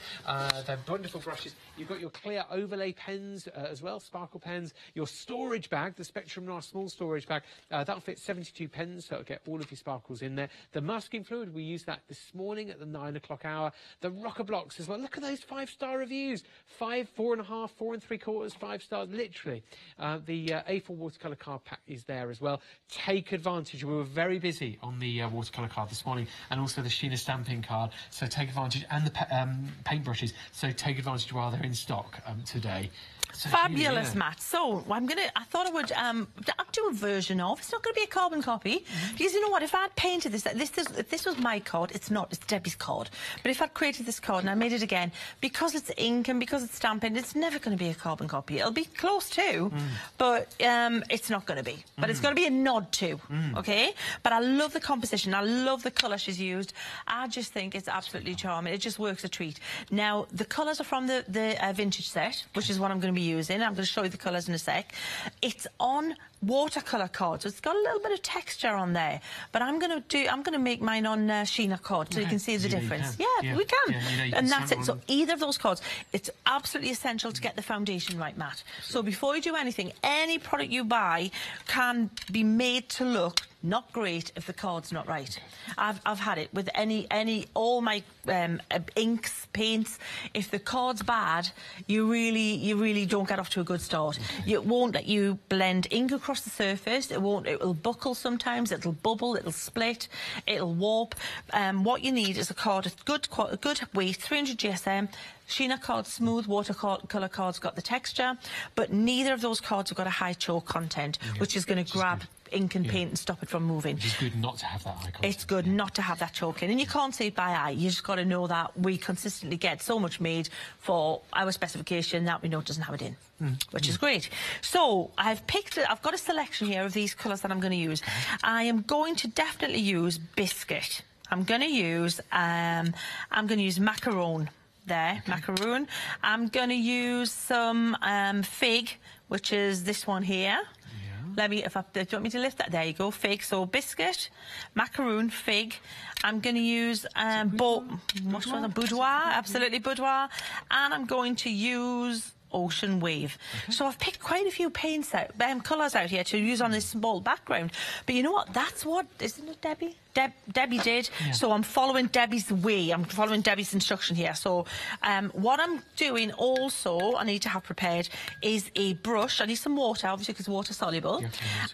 They're wonderful brushes. You've got your clear overlay pens as well, sparkle pens. Your storage bag, the Spectrum Noir small storage bag, that'll fit 72 pens, so it'll get all of your sparkles in there. The masking fluid, we used that this morning at the 9 o'clock hour. The rocker blocks as well. Look at those 5-star reviews. 5, 4.5, 4 3/4, 5 stars, literally. The A4 watercolour card pack is there as well. Take advantage. We were very busy on the watercolour card this morning, and also the Sheena stamping card. So take advantage, and the paintbrushes. So take advantage while they're in stock today. So Fabulous, Matt. So I thought I would I'll do a version of. It's not going to be a carbon copy, because you know what? If I'd painted this, if this was my card, it's not. It's Debbie's card. But if I'd created this card and I made it again, because it's ink and because it's stamping, it's never going to be a carbon copy. It'll be close to, but it's not going to be. But it's going to be a nod to. Okay. But I love the composition. I love the colour she's used. I just think it's absolutely charming. It just works a treat. Now the colours are from the vintage set, which is what I'm going to be using. I'm going to show you the colours in a sec. It's on watercolour card, so it's got a little bit of texture on there. But I'm going to make mine on Sheena card, so you can see the difference. Yeah, we can. And that's it. So either of those cards, it's absolutely essential to get the foundation right, Matt. So before you do anything, any product you buy can be made to look not great if the card's not right. I've had it with all my inks, paints. If the card's bad, you really don't get off to a good start. It won't let you blend ink across the surface. It will buckle sometimes. It'll bubble. It'll split. It'll warp. What you need is a card of good weight, 300 GSM. Sheena card, smooth watercolour cards got the texture, but neither of those cards have got a high chalk content, which is going to grab ink and paint and stop it from moving. It's good not to have that icon. It's good not to have that chalk in, and you can't see it by eye. You just got to know that we consistently get so much made for our specification that we know it doesn't have it in, which is great. So I've got a selection here of these colours that I'm going to use. I am going to definitely use biscuit. I'm going to use macaron. Macaroon. I'm going to use some fig, which is this one here. Let me, do you want me to lift that? There you go, fig. So biscuit, macaroon, fig. I'm going to use boudoir, absolutely boudoir, and I'm going to use Ocean Wave. So I've picked quite a few paints out, colours out here to use on this small background. But you know what? That's what, isn't it, Debbie? Debbie did. Yeah. So I'm following Debbie's way. I'm following Debbie's instruction here. So what I'm doing also, I need to have prepared, is a brush. I need some water, obviously, because water soluble.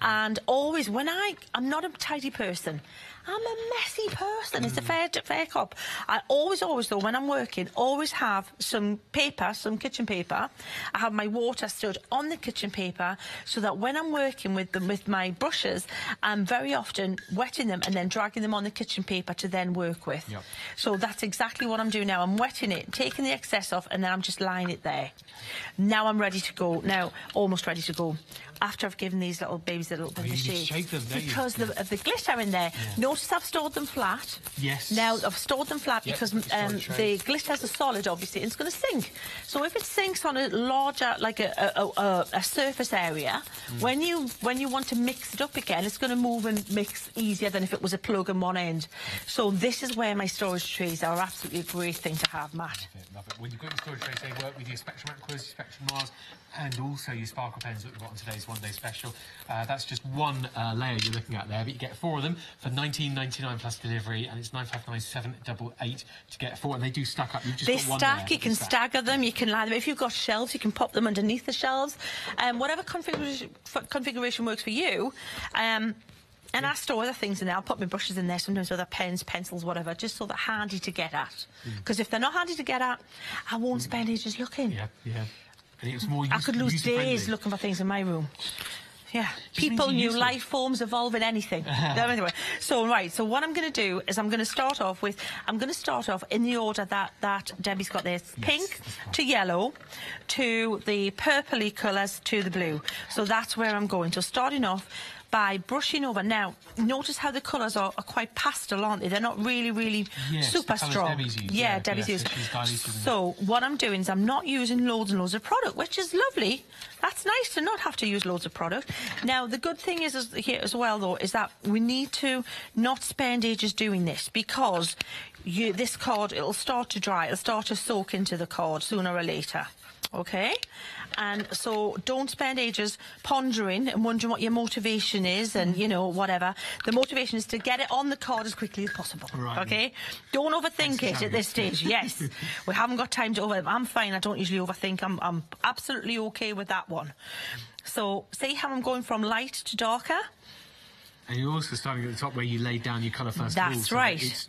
And always, when I'm not a tidy person. I'm a messy person. It's a fair cop. I always, though, when I'm working, always have some paper, some kitchen paper. I have my water stood on the kitchen paper so that when I'm working with my brushes, I'm very often wetting them and then dragging dragging them on the kitchen paper to then work with. Yep. So that's exactly what I'm doing now. I'm wetting it, taking the excess off, and then I'm just lying it there. Now I'm ready to go. Now, almost ready to go. After I've given these little babies a little bit of a shake. Because of the glitter in there. Yeah. Notice I've stored them flat. Yes. Now, I've stored them flat because the glitters are solid, obviously, and it's going to sink. So if it sinks on a larger, like a surface area, when you want to mix it up again, it's going to move and mix easier than if it was a plug in one end. So this is where my storage trays are absolutely a great thing to have, Matt. Love it. When you've got your storage trays, they work with your Spectrum Aquas, your Spectrum Mars, and also your sparkle pens that we've got on today's one-day special. That's just one layer you're looking at there, but you get 4 of them for $19.99 plus delivery, and it's $959.788 to get 4, and they do stack up. You've just got one stack. layer. You can stagger them. You can line them. If you've got shelves, you can pop them underneath the shelves. Whatever configuration works for you. And I store other things in there. I'll put my brushes in there, sometimes other pens, pencils, whatever, just so they're handy to get at. Because if they're not handy to get at, I won't spend ages looking. Yeah, yeah. And it's more I could lose days looking for things in my room. Yeah, people, new life forms, evolving, anything. Anyway, so so what I'm going to do is I'm going to start off in the order that Debbie's got there. Pink to yellow to the purpley colours to the blue. So that's where I'm going. So starting off by brushing over. Now, notice how the colours are quite pastel, aren't they? They're not really super strong. Debbie's used. Yeah, Debbie's used. So what I'm doing is I'm not using loads and loads of product, which is lovely. That's nice to not have to use loads of product. Now, the good thing is here as well, though, is that we need to not spend ages doing this, because this card, it'll start to dry. It'll start to soak into the card sooner or later. Okay? And so don't spend ages pondering and wondering what your motivation is and, you know, whatever. The motivation is to get it on the card as quickly as possible. Right. Okay? Don't overthink it at this stage. Yes. We haven't got time to overthink. I'm fine. I don't usually overthink. I'm absolutely okay with that one. So see how I'm going from light to darker? And you're also starting at the top where you laid down your colour first. That's right. So it's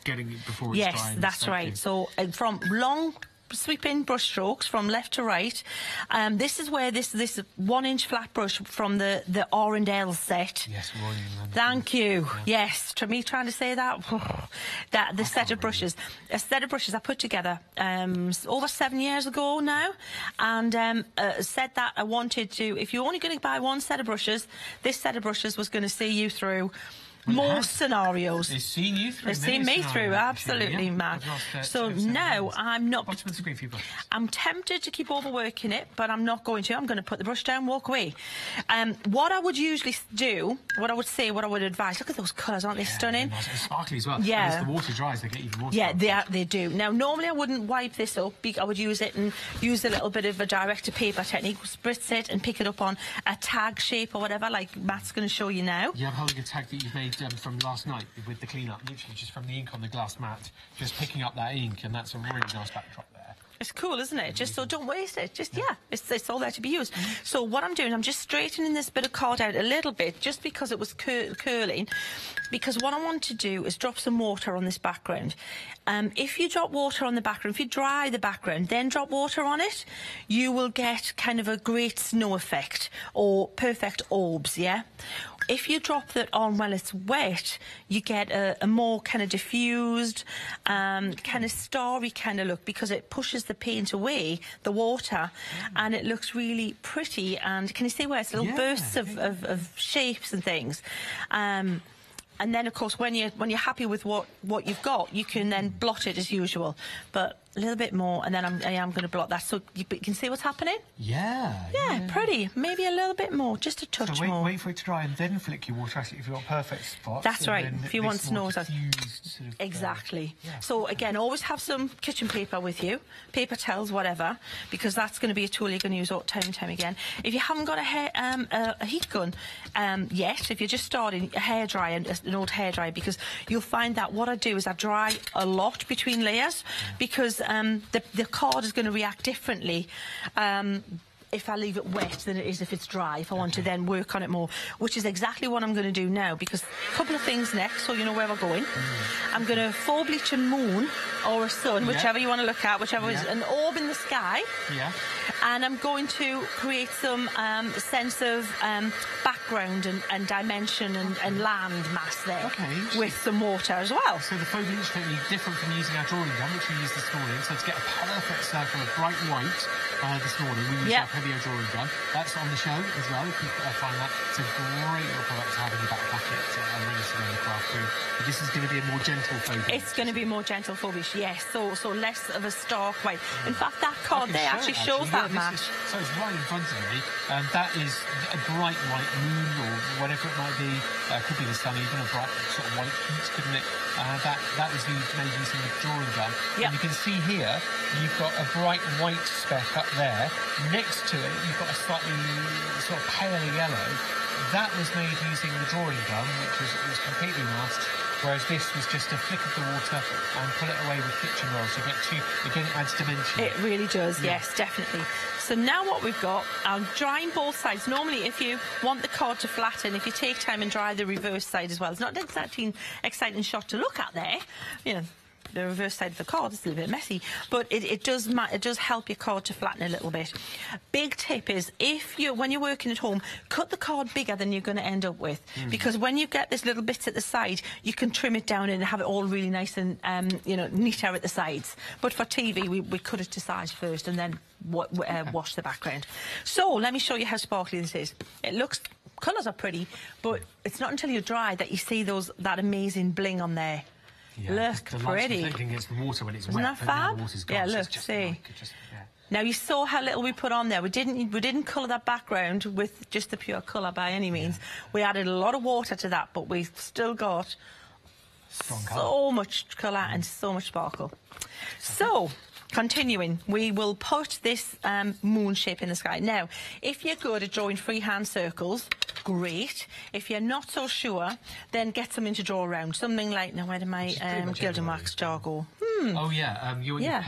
getting it before it's dry. Yes, that's right. So from long sweeping brush strokes from left to right. This is where this 1-inch flat brush from the R&L set. Yes, thank you. Yeah. Yes, to me trying to say that. A set of brushes I put together over 7 years ago now, and said that I wanted to. If you're only going to buy one set of brushes, this set of brushes was going to see you through more scenarios. They've seen you through. They've seen me through, absolutely, Matt. So now I'm not. Bottom of the screen for your brushes. I'm tempted to keep overworking it, but I'm not going to. I'm going to put the brush down, walk away. What I would usually do, what I would advise. Look at those colours, aren't they stunning? Nice and sparkly as well. Yeah. And as the water dries, they get even more. Yeah, they do. Now, normally I wouldn't wipe this up. I would use it and use a little bit of a direct-to-paper technique, spritz it and pick it up on a tag shape or whatever, like Matt's going to show you now. You have holding a tag that you've made from last night with the clean-up, literally just from the ink on the glass mat, just picking up that ink, and that's a really nice backdrop there. It's cool, isn't it? Just so don't waste it. Just, yeah, it's all there to be used. So what I'm doing, I'm just straightening this bit of card out a little bit, just because it was curling, because what I want to do is drop some water on this background. If you drop water on the background, if you dry the background, then drop water on it, you will get kind of a great snow effect, or perfect orbs, yeah? If you drop that on while it's wet, you get a more kind of diffused, kind of starry kind of look, because it pushes the paint away, the water, and it looks really pretty. And can you see where it's little bursts of shapes and things? And then, of course, when you're happy with what you've got, you can then blot it as usual. But a little bit more, and then I am going to blot that, so you can see what's happening. Yeah. Pretty. Maybe a little bit more, just a touch more. Wait for it to dry and then flick your water at it if you've got perfect spots. That's right. If you want snows, exactly. So again, always have some kitchen paper with you, paper towels, whatever, because that's going to be a tool you're going to use all time and time again. If you haven't got a heat gun yet, if you're just starting, a hairdryer, an old hairdryer, because you'll find that what I do is I dry a lot between layers, because the card is going to react differently if I leave it wet than it is if it's dry, if I want to then work on it more, which is exactly what I'm going to do now, because a couple of things next, so you know where we're going. I'm going to full bleach a moon or a sun, whichever you want to look at, whichever is an orb in the sky. and I'm going to create some sense of background and dimension and land mass there. Okay. With some water as well. So the faux bleach technique different from using our drawing gun, which we used this morning. So to get a perfect circle of bright white this morning, we used our Hobby drawing gun. That's on the show as well. If you find that, it's a great little product to have in your back pocket and ready to go in the craft room. But this is going to be a more gentle faux bleach. It's going to be more gentle faux bleach, yes. So less of a stark white. In fact, that card there actually shows that match. So it's right in front of me. That is a bright white moon or whatever it might be. Could be the sun, even a bright sort of white heat, couldn't it? That was made using the drawing gun. And you can see here, you've got a bright white speck up there. Next to it, you've got a slightly sort of pale yellow. That was made using the drawing gun, which was completely masked. Whereas this was just a flick of the water and pull it away with kitchen rolls. So again, it adds dimension. It really does, yes, definitely. So now what we've got, I'm drying both sides. Normally, if you want the card to flatten, if you take time and dry the reverse side as well, it's not an exciting shot to look at there. You know, the reverse side of the card is a little bit messy, but it does help your card to flatten a little bit. Big tip is, when you're working at home, cut the card bigger than you're going to end up with, because when you get this little bits at the side, you can trim it down and have it all really nice and neater at the sides. But for TV, we cut it to size first and then wash the background. So let me show you how sparkly this is. Colours are pretty, but it's not until you're dry that you see that amazing bling on there. Yeah, look the pretty. Reflecting against the water when it's Isn't wet. that fab? The water's gone, yeah, so look, it's see. Now you saw how little we put on there. We didn't colour that background with just the pure colour by any means. We added a lot of water to that, but we've still got so much colour and so much sparkle. So, continuing, we will put this moon shape in the sky. Now, if you're good at drawing freehand circles, great. If you're not so sure, then get something to draw around. Something like, now where did my Gilded Wax jar go? Oh, yeah.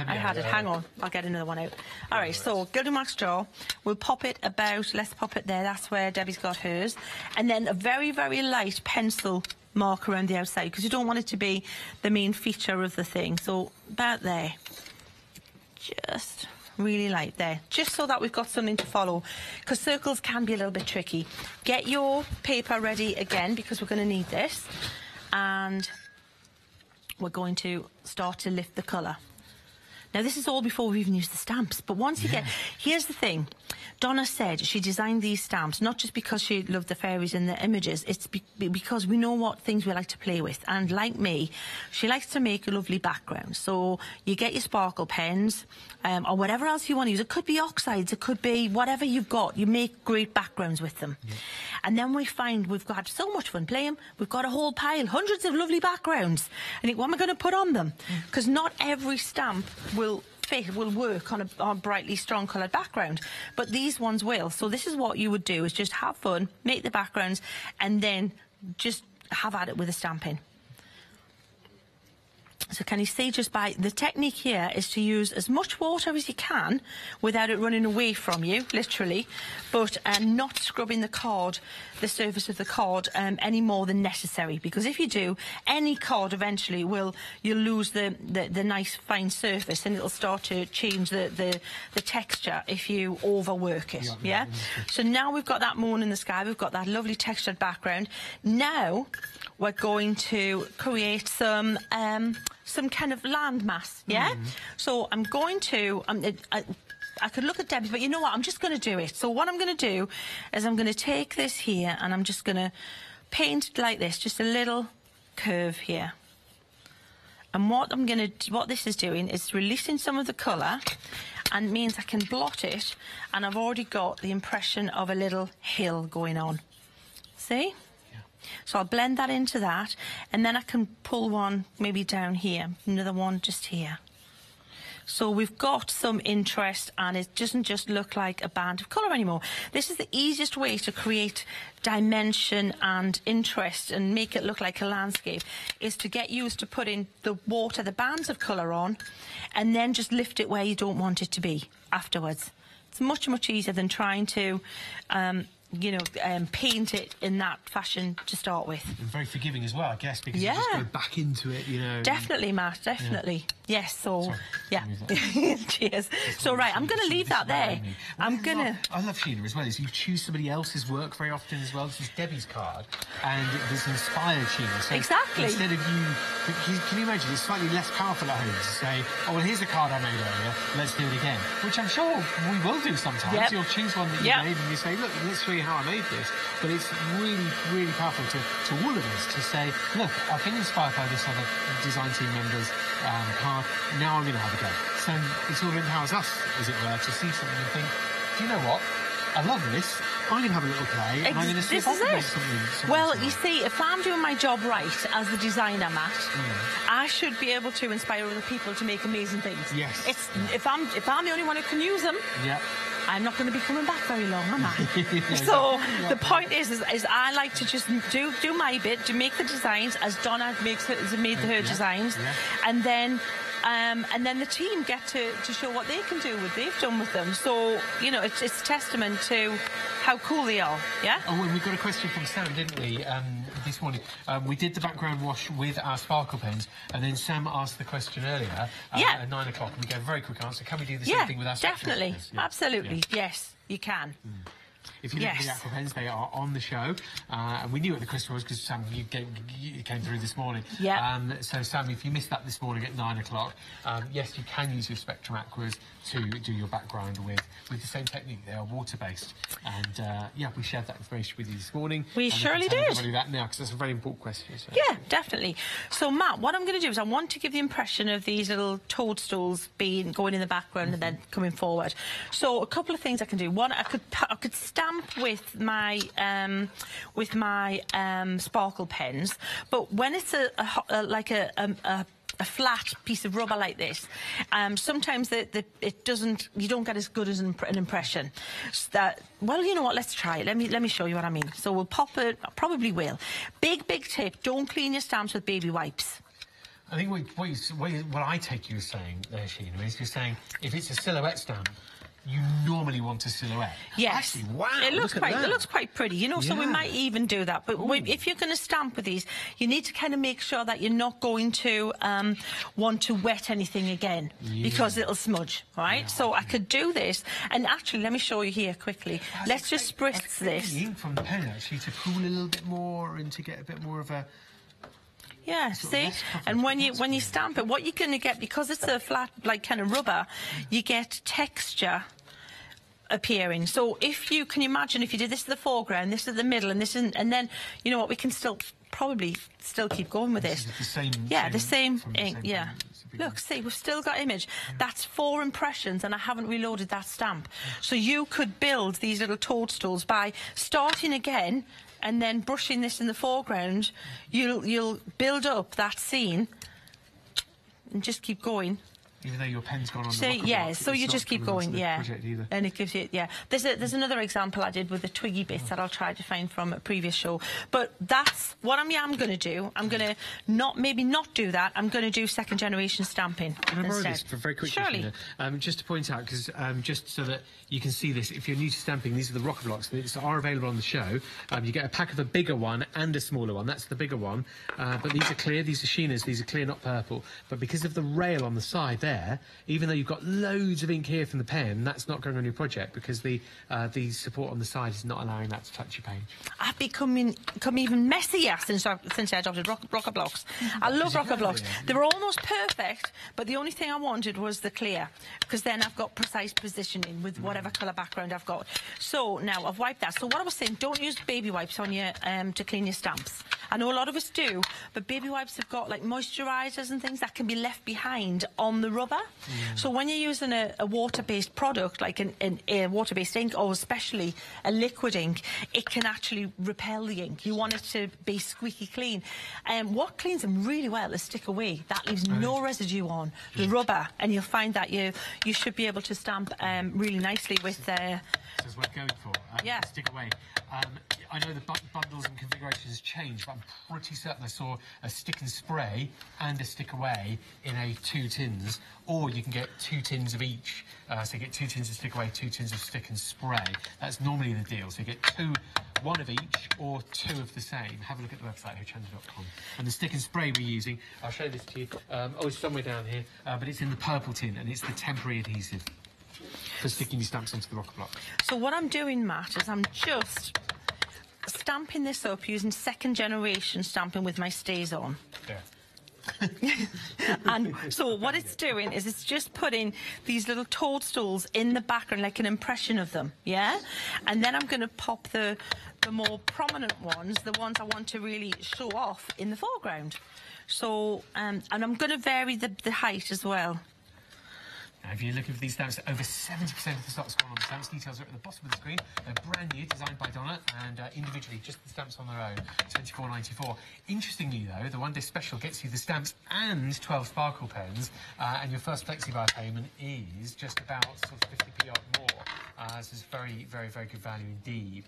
I had it. Hang on. I'll get another one out. All right, so Gilded Wax jar. We'll pop it let's pop it there. That's where Debbie's got hers. And then a very, very light pencil mark around the outside, because you don't want it to be the main feature of the thing. So about there. Just really light there, just so that we've got something to follow, because circles can be a little bit tricky. Get your paper ready again, because we're going to need this, and we're going to start to lift the colour. Now, this is all before we even use the stamps, but once you get... Here's the thing. Donna said she designed these stamps not just because she loved the fairies and the images, it's because we know what things we like to play with. And like me, she likes to make a lovely background. So you get your sparkle pens or whatever else you want to use. It could be oxides, it could be whatever you've got. You make great backgrounds with them. And then we find we've got so much fun playing. We've got a whole pile, hundreds of lovely backgrounds. And think, what am I going to put on them? Because not every stamp will work on a brightly strong coloured background, but these ones will. So this is what you would do, is just have fun, make the backgrounds, and then just have at it with the stamping. So can you see, just by the technique here is to use as much water as you can without it running away from you, literally, but not scrubbing the surface of the card any more than necessary, because if you do, any card eventually you'll lose the nice fine surface, and it'll start to change the texture if you overwork it. Yeah. So now we've got that moon in the sky, we've got that lovely textured background. Now we're going to create some kind of landmass, yeah? So I'm going to... I could look at Debbie, but you know what? I'm just going to do it. So what I'm going to do is I'm going to take this here and I'm just going to paint it like this, just a little curve here. And what this is doing is releasing some of the colour, and means I can blot it, and I've already got the impression of a little hill going on. See? So I'll blend that into that, and then I can pull one maybe down here, another one just here. So we've got some interest, and it doesn't just look like a band of colour anymore. This is the easiest way to create dimension and interest and make it look like a landscape, is to get used to putting the water, the bands of colour on, and then just lift it where you don't want it to be afterwards. It's much, much easier than trying to you know, paint it in that fashion to start with. And very forgiving as well, I guess, because you just go back into it, you know. Definitely, Matt, definitely. Yes, so, cheers. So, right, I'm going to leave that there. I'm going to... I love Sheena as well, is you choose somebody else's work very often as well. This is Debbie's card, and there's inspired Sheena. So exactly. Instead of you... Can you imagine, it's slightly less powerful at home to say, oh, well, here's a card I made earlier, let's do it again. Which I'm sure we will do sometimes. You'll choose one that you made and you say, look, let's show you how I made this. But it's really, really powerful to all of us to say, look, I've been inspired by this other design team member's card, now I'm going to have a go. So it sort of empowers us, as it were, to see something and think, do you know what? I love this. I'm going to have a little play, and I'm going to see if I can make something. Well, you see, if I'm doing my job right as the designer, Matt, I should be able to inspire other people to make amazing things. Yes. It's, if I'm the only one who can use them, I'm not going to be coming back very long, am I? So the point is I like to just do my bit to make the designs as Donna made her designs, and then the team get to show what they can do, what they've done with them. So, you know, it's testament to how cool they are, yeah? Oh, well, we got a question from Sam, didn't we, this morning. We did the background wash with our sparkle pens, and then Sam asked the question earlier at 9 o'clock, and we gave a very quick answer. Can we do the same thing with our definitely, absolutely, yes, you can. If you look at the aqua pens, they are on the show. And we knew what the question was because, Sam, you came through this morning. So, Sam, if you missed that this morning at 9 o'clock, yes, you can use your Spectrum Aquas to do your background with the same technique. They are water-based. And, we shared that information with you this morning. We surely did. I'll do that now because that's a very important question. So. Yeah, definitely. So, Matt, what I'm going to do is I want to give the impression of these little toadstools going in the background and then coming forward. So, a couple of things I can do. One, I could stamp with my sparkle pens, but when it's a flat piece of rubber like this, sometimes you don't get as good as an impression. Well, you know what? Let's try it. Let me show you what I mean. So we'll pop it. I probably will. Big tip: don't clean your stamps with baby wipes. I think what I take you as saying there, Sheena, is you're saying if it's a silhouette stamp, you normally want a silhouette. Yes. Actually, wow. It looks quite pretty, you know, so we might even do that. But if you're going to stamp with these, you need to kind of make sure that you're not going to want to wet anything again because it'll smudge, right? So I could do this. And actually, let me show you here quickly. Let's just spritz this. The ink from the pen, actually, to cool a little bit more and to get a bit more of a... Yeah, see? And when you stamp it, what you're going to get, because it's a flat, like, kind of rubber, you get texture appearing. So if you can imagine if you did this to the foreground, this at the middle, and this and then, you know what, we can probably still keep going with this. The same ink, Look, see, we've still got image. That's 4 impressions, and I haven't reloaded that stamp. So you could build these little toadstools by starting again and then brushing this in the foreground. You'll build up that scene and just keep going. Even though your pen's gone on the rocker block, so you just keep going, and it gives you, There's another example I did with the twiggy bits that I'll try to find from a previous show. But that's what I'm going to do. I'm going to maybe not do that. I'm going to do second generation stamping Can I borrow this for very quickly, Surely. Just to point out, because just so that you can see this, if you're new to stamping, these are the rocker blocks that are available on the show. You get a pack of a bigger one and a smaller one. That's the bigger one. But these are clear. These are Sheena's. These are clear, not purple. But because of the rail on the side there, even though you've got loads of ink here from the pen, that's not going on your project because the support on the side is not allowing that to touch your page. I've become even messier since I adopted rocker blocks. I love rocker blocks. They were almost perfect, but the only thing I wanted was the clear, because then I've got precise positioning with whatever colour background I've got. So now I've wiped that. So what I was saying, don't use baby wipes on your to clean your stamps. I know a lot of us do, but baby wipes have got like moisturisers and things that can be left behind on the rubber. So when you're using a water-based product, like a water-based ink, or especially a liquid ink, it can actually repel the ink. You want it to be squeaky clean. What cleans them really well is stick away. That leaves no residue on the rubber, and you'll find that you should be able to stamp really nicely with is worth going for. Yeah. Stick away. I know the bundles and configurations change, but I'm pretty certain I saw a stick and spray and a stick away in 2 tins, or you can get 2 tins of each. So you get 2 tins of stick away, 2 tins of stick and spray. That's normally the deal. So you get 1 of each or 2 of the same. Have a look at the website, Hochanda.com. And the stick and spray we're using, I'll show this to you. It's somewhere down here, but it's in the purple tin, and it's the temporary adhesive for sticking your stamps onto the rocker block. So what I'm doing, Matt, is I'm just stamping this up using second generation stamping with my stays on. Yeah. And so what it's doing is it's just putting these little toadstools in the background, like an impression of them, yeah? And then I'm going to pop the more prominent ones, the ones I want to really show off, in the foreground. So, and I'm going to vary the height as well. Now, if you're looking for these stamps, over 70% of the stock's gone on the stamps. Details are at the bottom of the screen. They're brand new, designed by Donna, and individually, just the stamps on their own, $24.94. Interestingly, though, the one-day special gets you the stamps and 12 sparkle pens, and your first FlexiBuy payment is just about sort of 50p off more. So it's very, very, very good value indeed.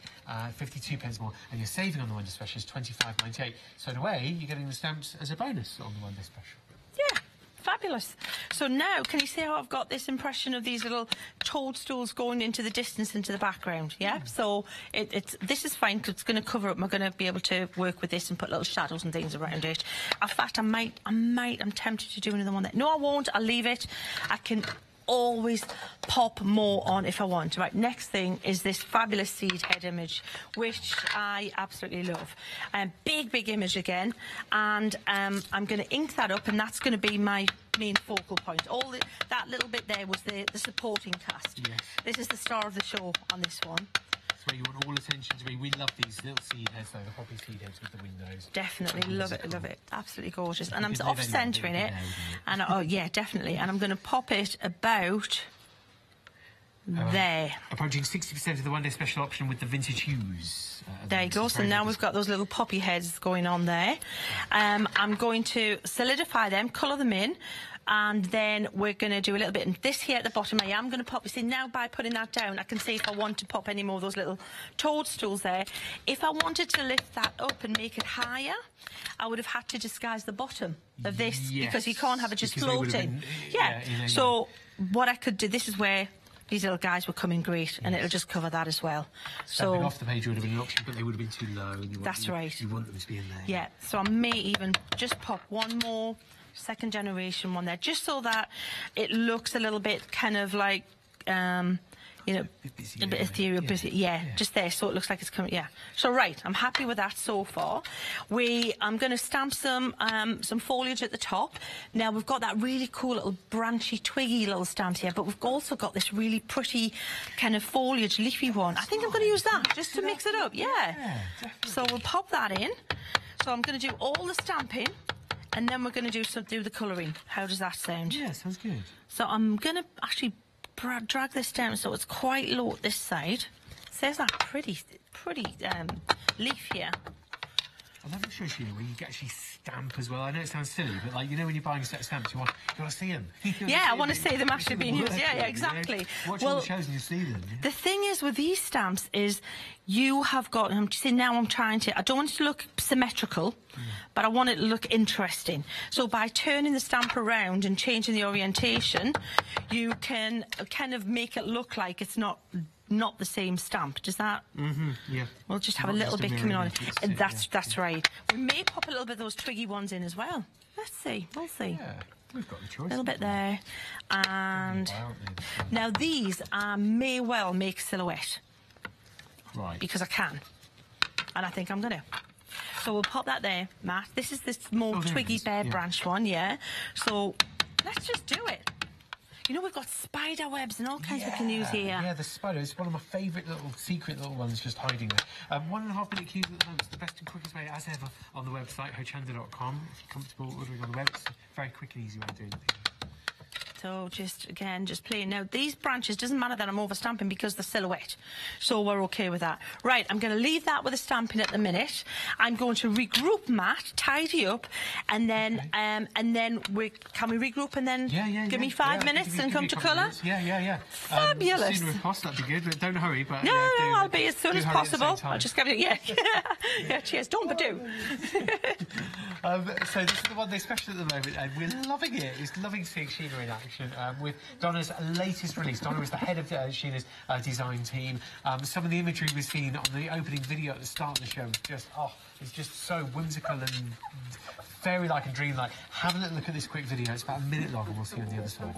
52 pence more, and your saving on the one-day special is $25.98. So in a way, you're getting the stamps as a bonus on the one-day special. Yeah. Fabulous. So now, can you see how I've got this impression of these little toadstools going into the distance, into the background? Yeah. So this is fine because it's going to cover up. I'm going to be able to work with this and put little shadows and things around it. In fact, I'm tempted to do another one there. No, I won't. I'll leave it. I can always pop more on if I want. Right, next thing is this fabulous seed head image, which I absolutely love. Big image again, and I'm going to ink that up, and that's going to be my main focal point. That little bit there was the supporting cast. Yes. This is the star of the show on this one. That's where you want all attention to be. We love these little seed heads, though, the poppy seed heads with the windows. Definitely love it. Absolutely gorgeous. And I'm off-centering it. And oh yeah, definitely. And I'm going to pop it about there. Approaching 60% of the one-day special option with the vintage hues. There you go. So now we've got those little poppy heads going on there. I'm going to solidify them, colour them in, and then we're going to do a little bit. And this here at the bottom, I am going to pop. You see, now by putting that down, I can see if I want to pop any more of those little toadstools there. If I wanted to lift that up and make it higher, I would have had to disguise the bottom of this, because you can't have it just floating. So what I could do, this is where these little guys would come in great, and it'll just cover that as well. Stamping off the page would have been an option, but they would have been too low. And that's right. You want them to be in there. Yeah, so I may even just pop one more second generation one there, just so that it looks a little bit kind of like, you know, a bit ethereal, busy. Yeah, just there, so it looks like it's coming. Yeah. So right, I'm happy with that so far. I'm going to stamp some foliage at the top. Now we've got that really cool little branchy, twiggy little stamp here, but we've also got this really pretty kind of foliage, leafy one. I think I'm going to use that just to mix it up. Yeah. So we'll pop that in. So I'm going to do all the stamping, and then we're going to do the colouring. How does that sound? Yeah, sounds good. So I'm going to actually drag this down so it's quite low at this side. So there's that pretty leaf here. I love the show, Sheila, where you can actually stamp as well. I know it sounds silly, but like, you know, when you're buying a set of stamps, you want to see them. Yeah, I want to see them actually being used. Yeah, exactly. Watch all the shows and you see them. Yeah? The thing is with these stamps is you have got, see now I'm trying to, I don't want it to look symmetrical, but I want it to look interesting. So by turning the stamp around and changing the orientation, you can kind of make it look like it's not the same stamp. Does that? Yeah. We'll just have a little bit coming on. That's right. We may pop a little bit of those twiggy ones in as well. Let's see. We'll see. Yeah, we've got the choice. A little bit there. And now these may well make silhouette. Right. Because I can. And I think I'm going to. So we'll pop that there, Matt. This is this more twiggy bare branch one, yeah. So let's just do it. You know, we've got spider webs and all kinds we can use here. Yeah, the spider is one of my favourite little secret little ones just hiding there. 1.5 minute queues at the moment. It's the best and quickest way as ever on the website, Hochanda.com. If you're comfortable ordering on the web, it's a very quick and easy way of doing things. So just, again, just playing. Now, these branches, doesn't matter that I'm over stamping because the silhouette. So we're okay with that. Right, I'm going to leave that with the stamping at the minute. I'm going to regroup, Matt, tidy up, and then can we regroup and then give me 5 minutes and come to colour? Yeah. Fabulous. Sooner if possible, that'd be good. But don't hurry. But no, I'll be as soon as possible. I'll just give it. Yeah, cheers. Don't but do. So this is the one day special at the moment, and we're loving it. It's loving seeing Sheena in action with Donna's latest release. Donna is the head of Sheena's design team. Some of the imagery we've seen on the opening video at the start of the show was just, it's just so whimsical and fairy-like and dreamlike. Have a little look at this quick video. It's about a minute long, and we'll see you on the other side.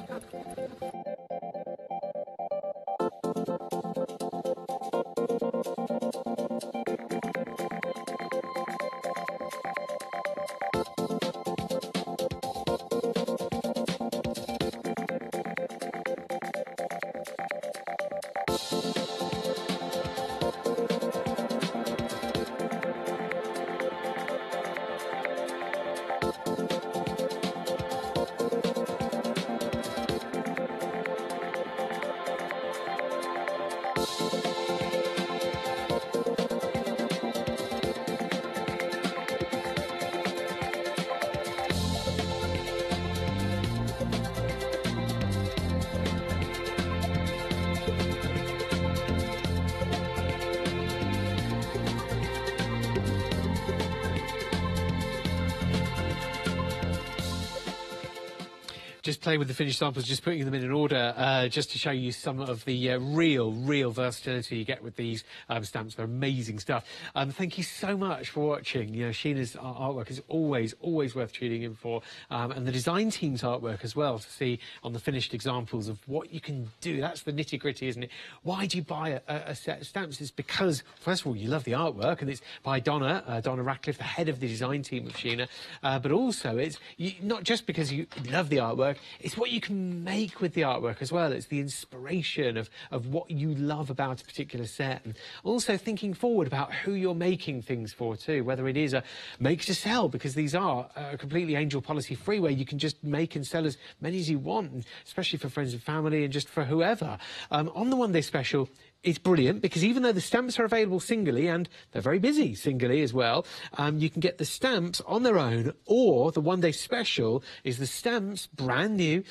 Just playing with the finished samples, just putting them in order, just to show you some of the real versatility you get with these stamps. They're amazing stuff. Thank you so much for watching. You know, Sheena's artwork is always worth tuning in for, and the design team's artwork as well, to see on the finished examples of what you can do. That's the nitty-gritty, isn't it? Why do you buy a set of stamps? It's because, first of all, you love the artwork, and it's by Donna Ratcliffe, the head of the design team of Sheena, but also it's not just because you love the artwork, it's what you can make with the artwork as well. It's the inspiration of what you love about a particular set, and also thinking forward about who you're making things for too, whether it is a make to sell, because these are completely angel policy free, where you can just make and sell as many as you want, and especially for friends and family and just for whoever. On the One Day Special, it's brilliant because even though the stamps are available singly, and they're very busy singly as well, you can get the stamps on their own, or the One Day Special is the stamps brand new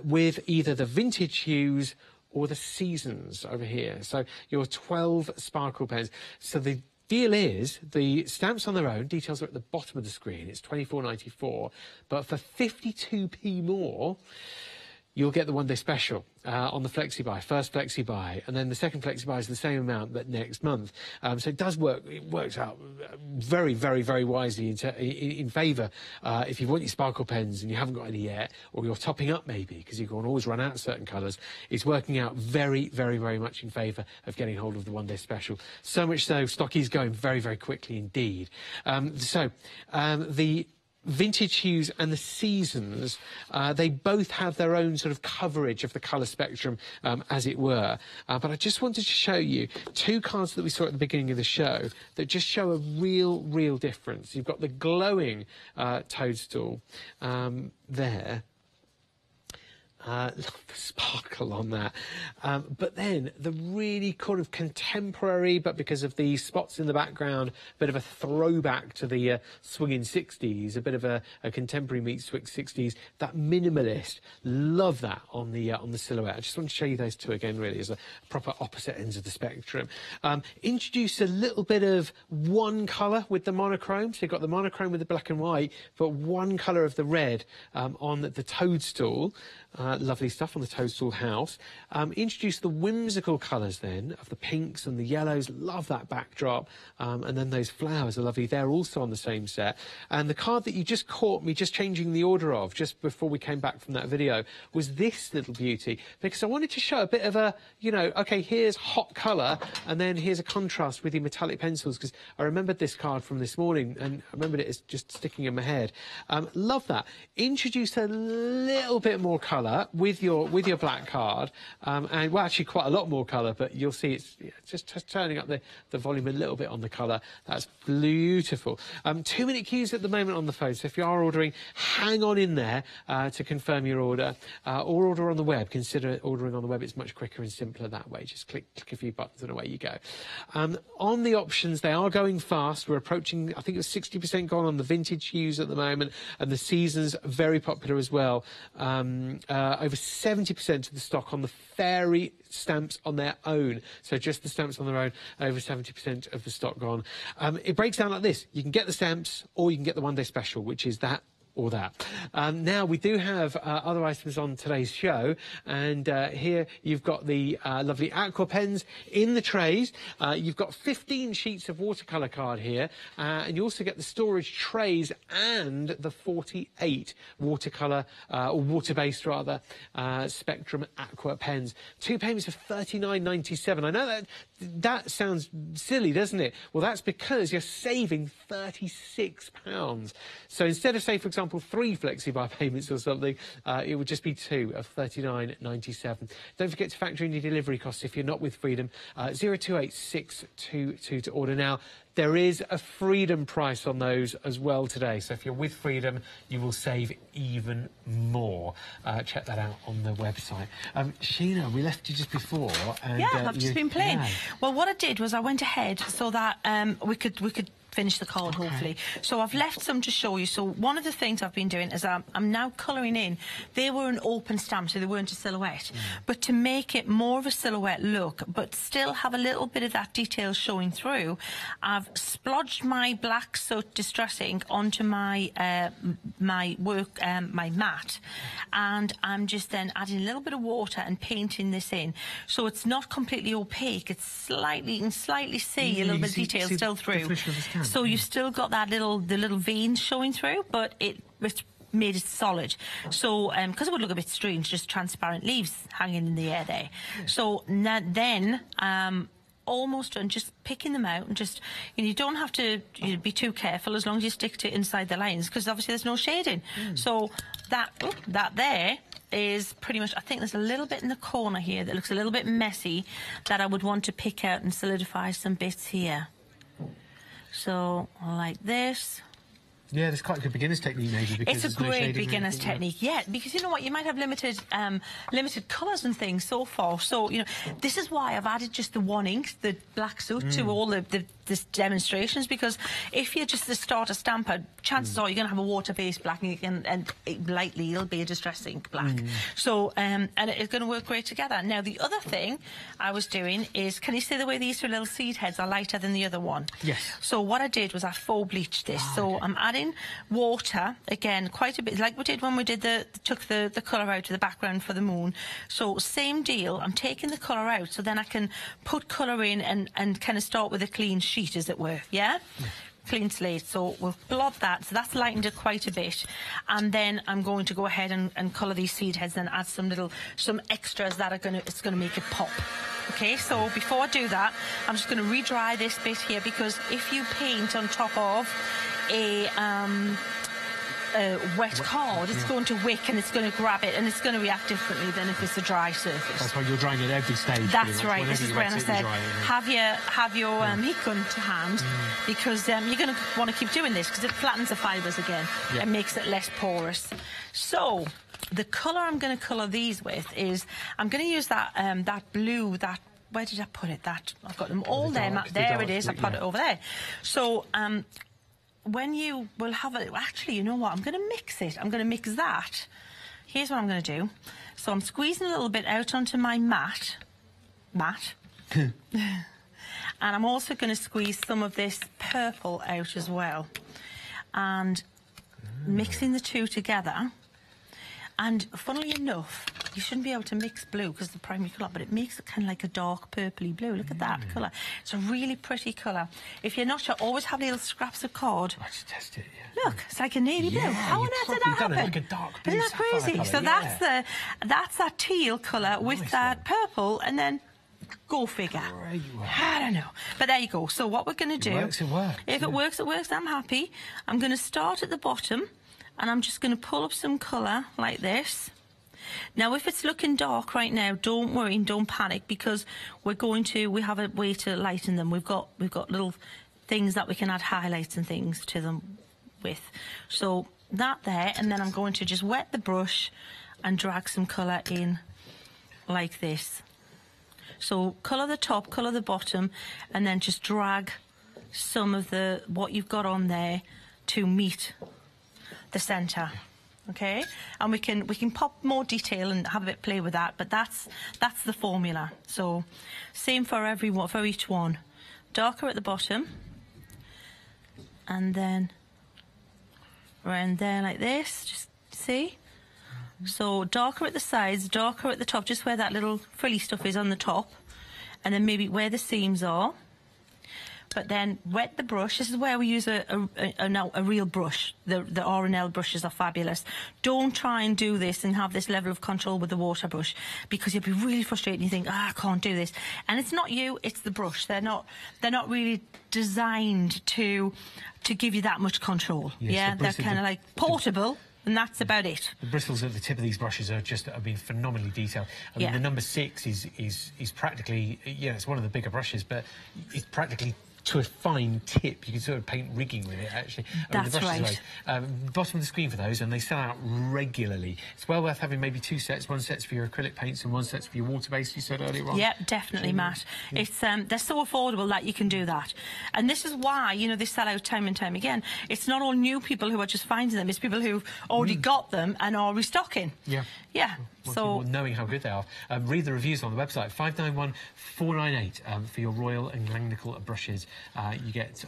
with either the vintage hues or the seasons over here. So your 12 sparkle pens. So the deal is the stamps on their own, details are at the bottom of the screen, it's $24.94, but for 52p more, you'll get the One Day Special on the Flexi Buy, first Flexi Buy, and then the second Flexi Buy is the same amount but next month. So it does work. It works out very wisely in favour if you want your sparkle pens and you haven't got any yet, or you're topping up maybe because you can always run out of certain colours. It's working out very much in favour of getting hold of the One Day Special. So much so, stock is going very quickly indeed. The vintage hues and the seasons, they both have their own sort of coverage of the colour spectrum, as it were. But I just wanted to show you two cards that we saw at the beginning of the show that just show a real difference. You've got the glowing toadstool there. Love the sparkle on that. But then the really kind of contemporary, but because of the spots in the background, a bit of a throwback to the swinging 60s, a bit of a contemporary meets swing 60s, that minimalist. Love that on the silhouette. I just want to show you those two again, really, as a proper opposite ends of the spectrum. Introduce a little bit of one colour with the monochrome. So you've got the monochrome with the black and white, but one colour of the red on the toadstool. Lovely stuff on the toadstool house. Introduce the whimsical colours then of the pinks and the yellows. Love that backdrop. And then those flowers are lovely. They're also on the same set. And the card that you just caught me just changing the order of just before we came back from that video was this little beauty, because I wanted to show a bit of a, you know, okay, here's hot colour and then here's a contrast with your metallic pencils, because I remembered this card from this morning and I remembered it as just sticking in my head. Love that. Introduce a little bit more colour colour with your black card, and well, actually quite a lot more colour, but you'll see it's just turning up the volume a little bit on the colour. That's beautiful. 2-minute queues at the moment on the phone, so if you are ordering, hang on in there to confirm your order, or order on the web. Consider ordering on the web. It's much quicker and simpler that way. Just click a few buttons and away you go. On the options, they are going fast. We're approaching, I think it's 60% gone on the vintage hues at the moment, and the seasons very popular as well. Over 70% of the stock on the fairy stamps on their own. So just the stamps on their own, over 70% of the stock gone. It breaks down like this. You can get the stamps, or you can get the one-day special, which is that or that. Now, we do have other items on today's show, and here you've got the lovely aqua pens in the trays. You've got 15 sheets of watercolour card here, and you also get the storage trays and the 48 watercolour, or water-based rather, Spectrum aqua pens. 2 payments of £39.97. I know that sounds silly, doesn't it? Well, that's because you're saving £36. So instead of, say, for example, 3 flexi-buy payments or something, it would just be 2 of £39.97. Don't forget to factor in your delivery costs if you're not with Freedom. 028622 to order now. There is a Freedom price on those as well today. So if you're with Freedom, you will save even more. Check that out on the website. Sheena, we left you just before. And, yeah, I've just been playing. Yeah. Well, what I did was I went ahead so that we could finish the card, hopefully. So I've left some to show you. So one of the things I've been doing is I'm now colouring in. They were an open stamp, so they weren't a silhouette. But to make it more of a silhouette look, but still have a little bit of that detail showing through, I've splodged my black soot distress ink onto my my mat, and I'm just then adding a little bit of water and painting this in. So it's not completely opaque. It's slightly, you can slightly see a little bit of detail still through. So you've still got that the little veins showing through, but it's made it solid. So because it would look a bit strange, just transparent leaves hanging in the air there. So then almost done, just picking them out, and just, you don't have to be too careful as long as you stick to inside the lines, because obviously there's no shading. So that there is pretty much, I think there's a little bit in the corner here that looks a little bit messy that I would want to pick out and solidify some bits here. So, like this. Yeah, it's quite a good beginner's technique, maybe. Because it's a great beginner's technique, yeah. Because you know what, you might have limited colours and things so far. So, this is why I've added just the one ink, the black soot, to all the demonstrations. Because if you're just the starter stamper, chances are you're going to have a water-based black ink, and lightly it'll be a distress ink black. So, and it's going to work great together. Now, the other thing I was doing is, can you see the way these two little seed heads are lighter than the other one? Yes. So what I did was I faux bleached this. So I'm adding water again, quite a bit, like we did when we took the colour out of the background for the moon. So same deal, I'm taking the colour out so then I can put colour in and kind of start with a clean sheet, as it were, yeah? Clean slate. So we'll blot that, so that's lightened it quite a bit, and then I'm going to go ahead and colour these seed heads and add some extras that it's going to make it pop. Okay, so before I do that, I'm just going to re-dry this bit here, because if you paint on top of a wet card, it's going to wick and it's going to grab it, and it's going to react differently than if it's a dry surface. That's why you're drying at every stage. That's right. This is when I said have your heat gun to hand, because you're going to want to keep doing this because it flattens the fibres again and makes it less porous. So the colour I'm going to colour these with is, I'm going to use that blue, where did I put it? I've got them all there. There it is. I put it over there. So when you will have it, actually, you know what? I'm going to mix it. I'm going to mix that. Here's what I'm going to do. So I'm squeezing a little bit out onto my mat. And I'm also going to squeeze some of this purple out as well. And mixing the two together. And funnily enough, you shouldn't be able to mix blue because the primary colour, but it makes it kind of like a dark purpley blue. Look at that colour. It's a really pretty colour. If you're not sure, always have little scraps of card. Let's test it, Look, it's like a navy blue. How on earth did that happen? Like a dark blue. Isn't that crazy? Colour, so that's that teal colour with that purple, and then go figure. I don't know. But there you go. So what we're going to do... It works. If it works, it works. I'm happy. I'm going to start at the bottom, and I'm just going to pull up some colour like this. Now, if it's looking dark right now, don't worry and don't panic, because we have a way to lighten them. We've got little things that we can add highlights and things to them with. So that there, and then I'm going to just wet the brush and drag some colour in like this. So colour the top, colour the bottom, and then just drag some of what you've got on there to meet the centre. Okay, and we can pop more detail and have a bit play with that, but that's the formula. So same for each one. Darker at the bottom, and then around there like this. Just see. So darker at the sides, darker at the top, just where that little frilly stuff is on the top, and then maybe where the seams are. But then wet the brush. This is where we use a real brush. The R&L brushes are fabulous. Don't try and do this and have this level of control with the water brush, because you'll be really frustrated and you think, I can't do this. And it's not you, it's the brush. They're not really designed to give you that much control. Yes, yeah, they're kind of like portable. And that's about it. The bristles at the tip of these brushes are been phenomenally detailed. I mean, the number 6 is practically, it's one of the bigger brushes, but it's practically to a fine tip. You can sort of paint rigging with it, actually. That's right. Bottom of the screen for those, and they sell out regularly. It's well worth having maybe 2 sets. One set's for your acrylic paints and one set's for your water-based, you said earlier on. Yeah, definitely, Matt. Yeah. It's they're so affordable that you can do that. And this is why, they sell out time and time again. It's not all new people who are just finding them. It's people who've already got them and are restocking. Yeah. Yeah. So knowing how good they are, read the reviews on the website. 591498 for your Royal and Langnickel brushes. You get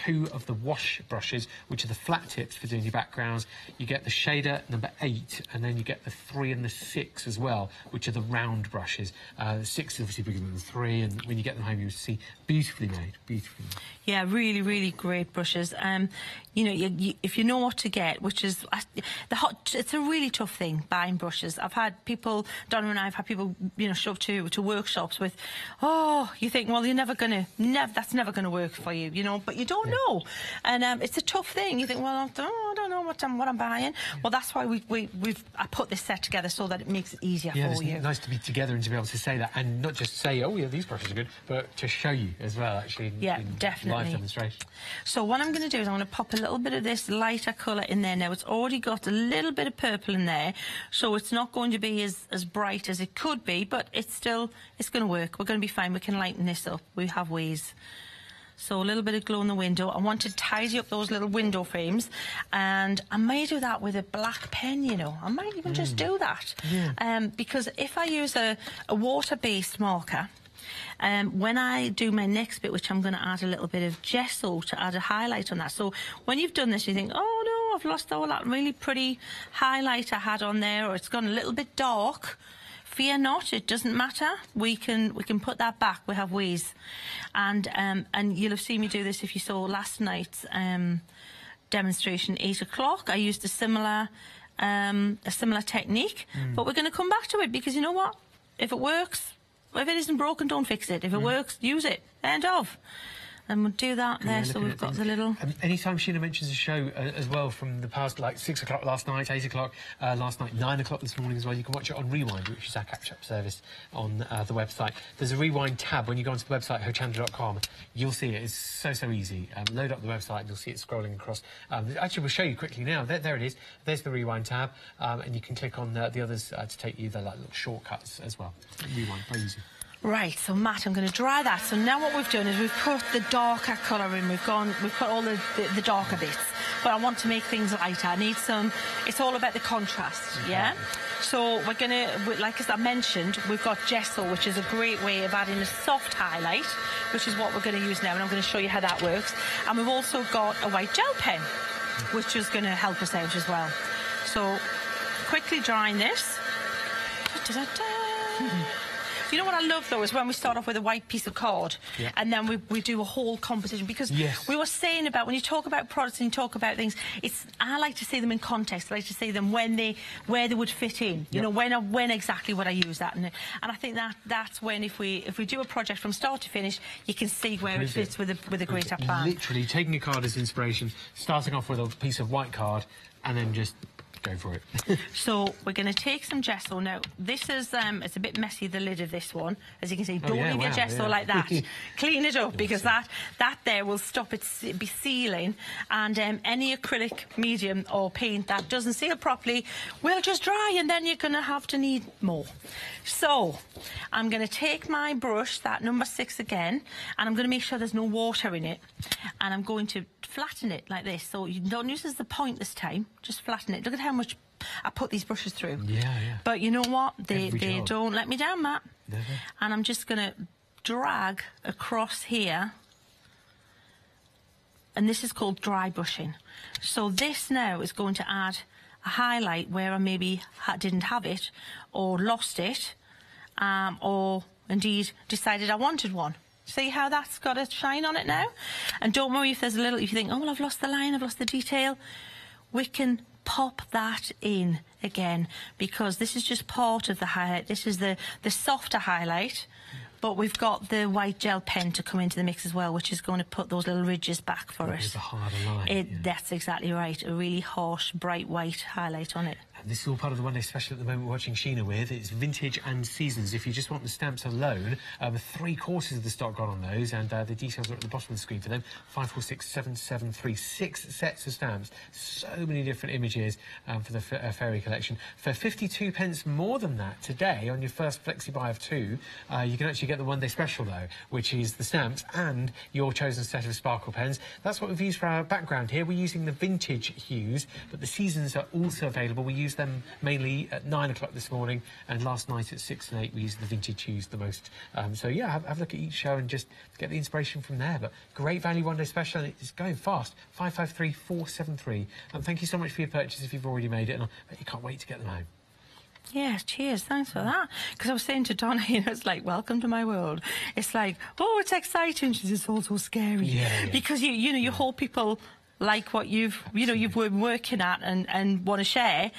2 of the wash brushes, which are the flat tips for doing your backgrounds. You get the shader number 8, and then you get the 3 and the 6 as well, which are the round brushes. The 6 is obviously bigger than the 3, and when you get them home, you see beautifully made, beautifully made. Yeah, really, really great brushes. If you know what to get, which is it's a really tough thing buying brushes. I've had people, Donna and I have had people, show up to workshops with, you think, well, that's never gonna work for you, but you don't know, and it's a tough thing. You think, well, I don't know what I'm buying. Well, that's why I put this set together so that it makes it easier for you. Nice to be together and to be able to say that, and not just say, oh yeah, these brushes are good, but to show you as well, actually. In Definitely. Live demonstration. So what I'm going to do is I'm going to pop a little bit of this lighter colour in there now. It's already got a little bit of purple in there, so it's not going to be as bright as it could be, but it's going to work. We're going to be fine. We can lighten this up. We have ways. So a little bit of glow in the window. I want to tidy up those little window frames, and I may do that with a black pen, I might even just do that. Yeah. Because if I use a water-based marker, when I do my next bit, which I'm going to add a little bit of gesso to add a highlight on that. So when you've done this, you think, oh no, I've lost all that really pretty highlight I had on there, or it's gone a little bit dark. Fear not, it doesn't matter. We can put that back. We have ways, and you'll have seen me do this if you saw last night's demonstration, 8 o'clock. I used a similar technique, but we're going to come back to it, because you know what? If it works. If it isn't broken, don't fix it. If it works, use it. End of. And we'll do that there, so we've got the little... Anytime Sheena mentions a show as well from the past, like 6 o'clock last night, 8 o'clock last night, 9 o'clock this morning as well, you can watch it on Rewind, which is our catch-up service on the website. There's a Rewind tab when you go onto the website, hochanda.com. You'll see it. It's so easy. Load up the website and you'll see it scrolling across. Actually, we'll show you quickly now. There it is. There's the Rewind tab, and you can click on the others to take you the little shortcuts as well. Rewind, very easy. Right, so Matt, I'm going to dry that. So now what we've done is we've put the darker colour in. We've put all the darker bits. But I want to make things lighter. I need some... It's all about the contrast, yeah? So we're going to, like as I mentioned, we've got gesso, which is a great way of adding a soft highlight, which is what we're going to use now, and I'm going to show you how that works. And we've also got a white gel pen, which is going to help us out as well. So quickly drying this. You know what I love, though, is when we start off with a white piece of card, and then we do a whole composition, because we were saying about, when you talk about products and you talk about things, I like to see them in context. I like to see them where they would fit in. You know, when exactly would I use that? And I think that's when, if we do a project from start to finish, you can see where it fits with a greater plan. Literally taking a card as inspiration, starting off with a piece of white card, and then just Go for it. So we're going to take some gesso now. This is it's a bit messy, the lid of this one, as you can see. Don't leave your gesso like that. Clean it up, because that there will stop it be sealing, and any acrylic medium or paint that doesn't seal properly will just dry, and then you're going to have to need more. So I'm going to take my brush, that number 6 again, and I'm going to make sure there's no water in it, and I'm going to flatten it like this. So you don't use the point this time, just flatten it. Look at how much I put these brushes through. Yeah. But you know what? They don't let me down, Matt. Never. And I'm just going to drag across here. And this is called dry brushing. So this now is going to add a highlight where I maybe didn't have it, or lost it, or indeed decided I wanted one. See how that's got a shine on it now? And don't worry if there's a little, if you think, oh, well, I've lost the line, I've lost the detail. We can pop that in again, because this is just part of the highlight. This is the softer highlight, but we've got the white gel pen to come into the mix as well, which is going to put those little ridges back for us. It's a harder line. That's exactly right. A really harsh, bright white highlight on it. And this is all part of the one day special at the moment we're watching Sheena with. It's vintage and seasons. If you just want the stamps alone, 3/4 of the stock got on those, and the details are at the bottom of the screen for them. 546773, 6 sets of stamps. So many different images for the fairy collection. For 52 pence more than that today, on your first flexi buy of 2, you can actually get the one day special though, which is the stamps and your chosen set of sparkle pens. That's what we've used for our background here. We're using the vintage hues, but the seasons are also available. We use them mainly at 9 o'clock this morning, and last night at 6 and 8 we used the vintage hues the most. So yeah, have a look at each show and just get the inspiration from there. But great value one day special, and it's going fast. 553473. And thank you so much for your purchase if you've already made it, and I bet you can't wait to get them home. Yes, cheers, thanks for that. Because I was saying to Donna, you know, it's like, welcome to my world. It's like, oh, it's exciting. She says, it's also scary. Yeah. Because, you know, you hold people like what you've been working at and want to share,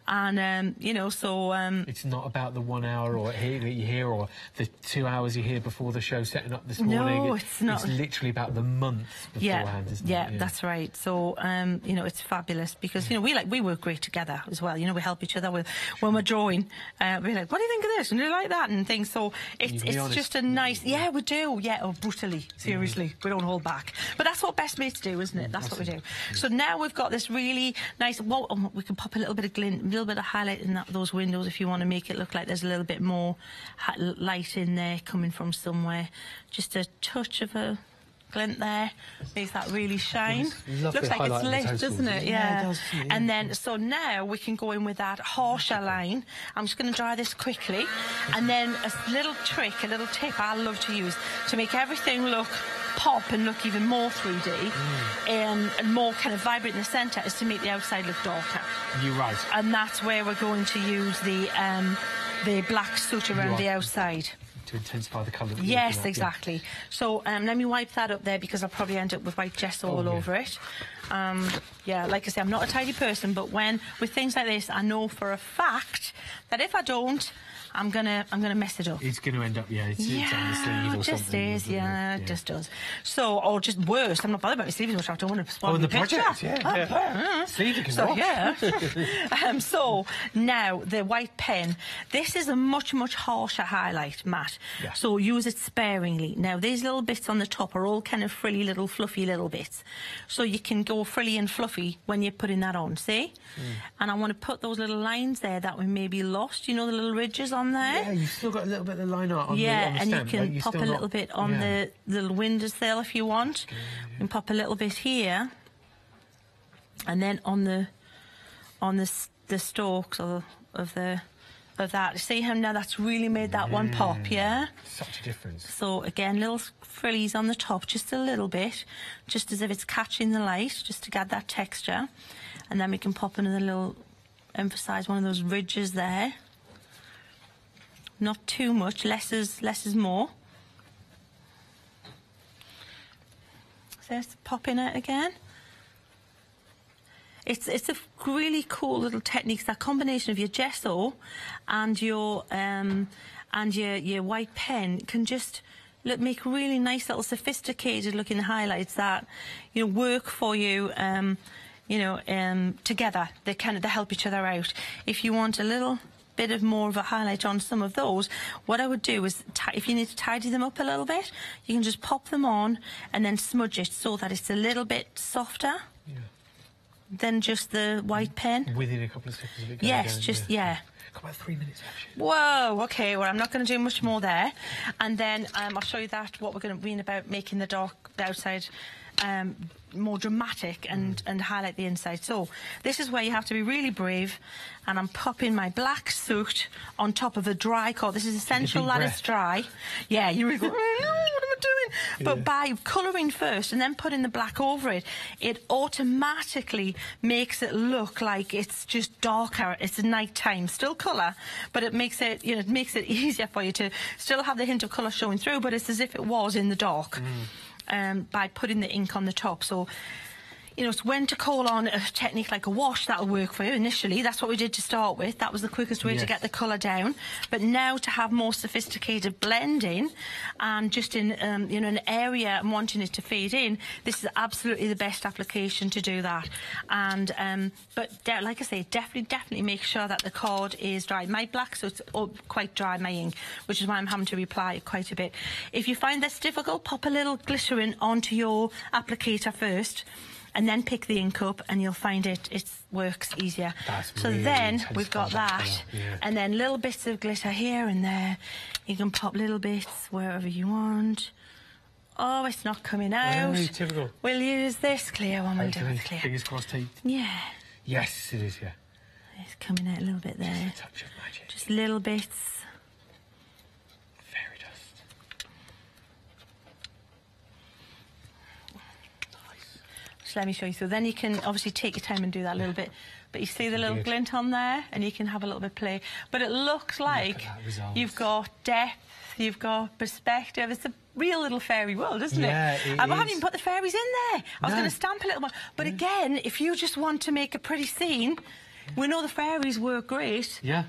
and you know, so it's not about the 1 hour or here that you hear, or the 2 hours you hear before the show setting up this morning. No, it's not. It's literally about the month beforehand, isn't it? Yeah, that's right. So you know, it's fabulous, because you know, we work great together as well. You know, we help each other with when we're drawing. We're like, what do you think of this? And do you like that? And things. So it's just a nice. Yeah, we do. Yeah, oh, brutally, seriously, we don't hold back. But that's what best mates do, isn't it? That's what we do. So now we've got this really nice. Well, we can pop a little bit of glint, a little bit of highlight in those windows if you want to make it look like there's a little bit more light in there coming from somewhere. Just a touch of a glint there makes that really shine. Looks like it's lit, doesn't it? Yeah. It does, yeah. And then, so now we can go in with that harsher line. I'm just going to dry this quickly, and then a little trick, a little tip I love to use to make everything look pop and look even more 3D and more kind of vibrant in the centre is to make the outside look darker. You're right. And that's where we're going to use the black soot around the outside. To intensify the colour. Yes, exactly. Yeah. So let me wipe that up there, because I'll probably end up with white gesso all over it. Yeah, like I say, I'm not a tidy person, but with things like this, I know for a fact that if I don't, I'm gonna mess it up. It's gonna end up, it's on the sleeve or something. It just is, it just does. So, or just worse, I'm not bothered about my sleeves, I don't want to spoil the project, sleeve you can watch. So now the white pen. This is a much harsher highlight, Matt. Yeah. So use it sparingly. Now these little bits on the top are all kind of frilly little fluffy little bits. So you can go frilly and fluffy when you're putting that on, see? And I want to put those little lines there that we maybe lost, you know, the little ridges on there. Yeah, you've still got a little bit of the line art on the and stamp, you can pop a little bit on the little windowsill if you want. You can pop a little bit here, and then on the stalks of that. See how now that's really made that one pop, yeah? Such a difference. So again, little frillies on the top, just a little bit, just as if it's catching the light, just to get that texture. And then we can pop another little, emphasise one of those ridges there. Not too much, less is more. So let's pop in it again. It's a really cool little technique. That combination of your gesso and your white pen can just make really nice little sophisticated looking highlights that work for you. you know, together. They help each other out. If you want a little bit of more of a highlight on some of those, what I would do is, if you need to tidy them up a little bit, you can just pop them on and then smudge it so that it's a little bit softer than just the white pen. Within a couple of seconds of it going Yes, down, just, Got about 3 minutes actually. Whoa, okay, well, I'm not going to do much more there. And then I'll show you what we're going to mean about making the outside more dramatic and highlight the inside. So this is where you have to be really brave, and I'm popping my black soot on top of a dry coat. This is essential that it's dry. Yeah, you really go, oh no, what am I doing? But by colouring first and then putting the black over it, it automatically makes it look like it's just darker. It's night time, still colour, but it makes it, you know, it makes it easier for you to still have the hint of colour showing through, but it's as if it was in the dark. By putting the ink on the top. So, you know, it's when to call on a technique like a wash. That'll work for you initially. That's what we did to start with. That was the quickest way to get the colour down. But now to have more sophisticated blending and just in, you know, an area and wanting it to fade in, this is absolutely the best application to do that. And, but like I say, definitely make sure that the card is dry. My black, so it's quite dry, my ink, which is why I'm having to reapply it quite a bit. If you find this difficult, pop a little glycerin onto your applicator first, and then pick the ink up, and you'll find it works easier. So really then we've got that, and then little bits of glitter here and there. You can pop little bits wherever you want. Oh, it's not coming out. Oh, typical. We'll use this clear one. We'll do it clear. Fingers crossed, Tate. Yeah. Yes, it is, yeah. It's coming out a little bit there. Just a touch of magic. Just little bits. Let me show you. So then you can obviously take your time and do that a little bit. But you see the little glint on there, and you can have a little bit of play. But it looks like you've got depth, you've got perspective. It's a real little fairy world, isn't it? Yeah, it is. I haven't even put the fairies in there. I was going to stamp a little more. But again, if you just want to make a pretty scene, we know the fairies work great. Yeah.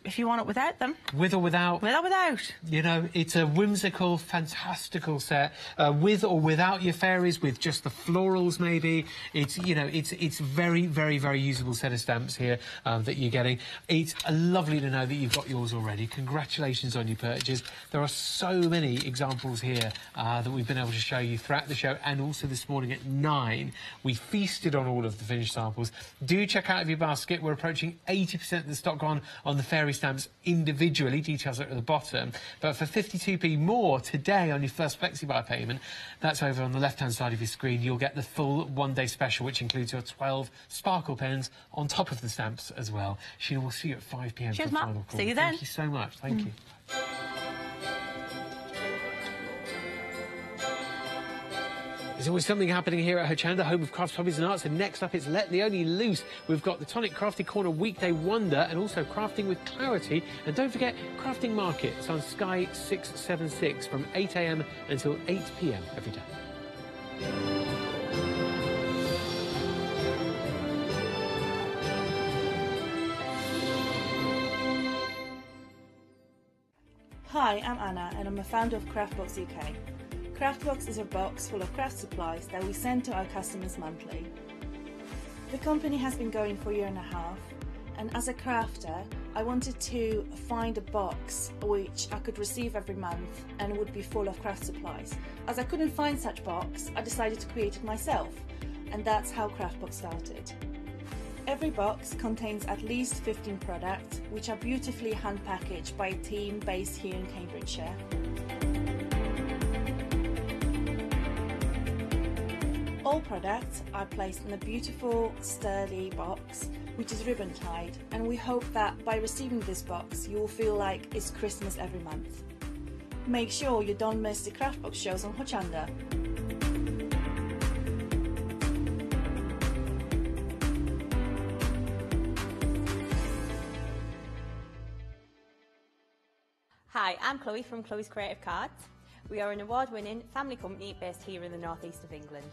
If you want it without them. With or without. With or without. You know, it's a whimsical, fantastical set. With or without your fairies, with just the florals maybe. It's, you know, it's very, very, very usable set of stamps here that you're getting. It's lovely to know that you've got yours already. Congratulations on your purchase. There are so many examples here that we've been able to show you throughout the show, and also this morning at 9. We feasted on all of the finished samples. Do check out your basket. We're approaching 80% of the stock on the fairy stamps individually. Details are at the bottom. But for 52p more today on your first FlexiBuy payment, that's over on the left-hand side of your screen, you'll get the full one-day special, which includes your 12 sparkle pens on top of the stamps as well. Sheila, we'll see you at 5 p.m. Cheers, for the final call. See you then. Thank you so much. Thank you. There's always something happening here at Hochanda, home of crafts, hobbies and arts, and next up it's Let Leonie Loose. We've got the Tonic Crafty Corner Weekday Wonder, and also Crafting with Clarity. And don't forget Crafting Market. It's on Sky 676 from 8 a.m. until 8 p.m. every day. Hi, I'm Anna, and I'm a founder of Craftbox UK. Craftbox is a box full of craft supplies that we send to our customers monthly. The company has been going for a year and a half, and as a crafter, I wanted to find a box which I could receive every month and would be full of craft supplies. As I couldn't find such box, I decided to create it myself, and that's how Craftbox started. Every box contains at least 15 products, which are beautifully hand-packaged by a team based here in Cambridgeshire. All products are placed in a beautiful, sturdy box, which is ribbon-tied, and we hope that by receiving this box, you will feel like it's Christmas every month. Make sure you don't miss the Craftbox shows on Hochanda. Hi, I'm Chloe from Chloe's Creative Cards. We are an award-winning family company based here in the northeast of England.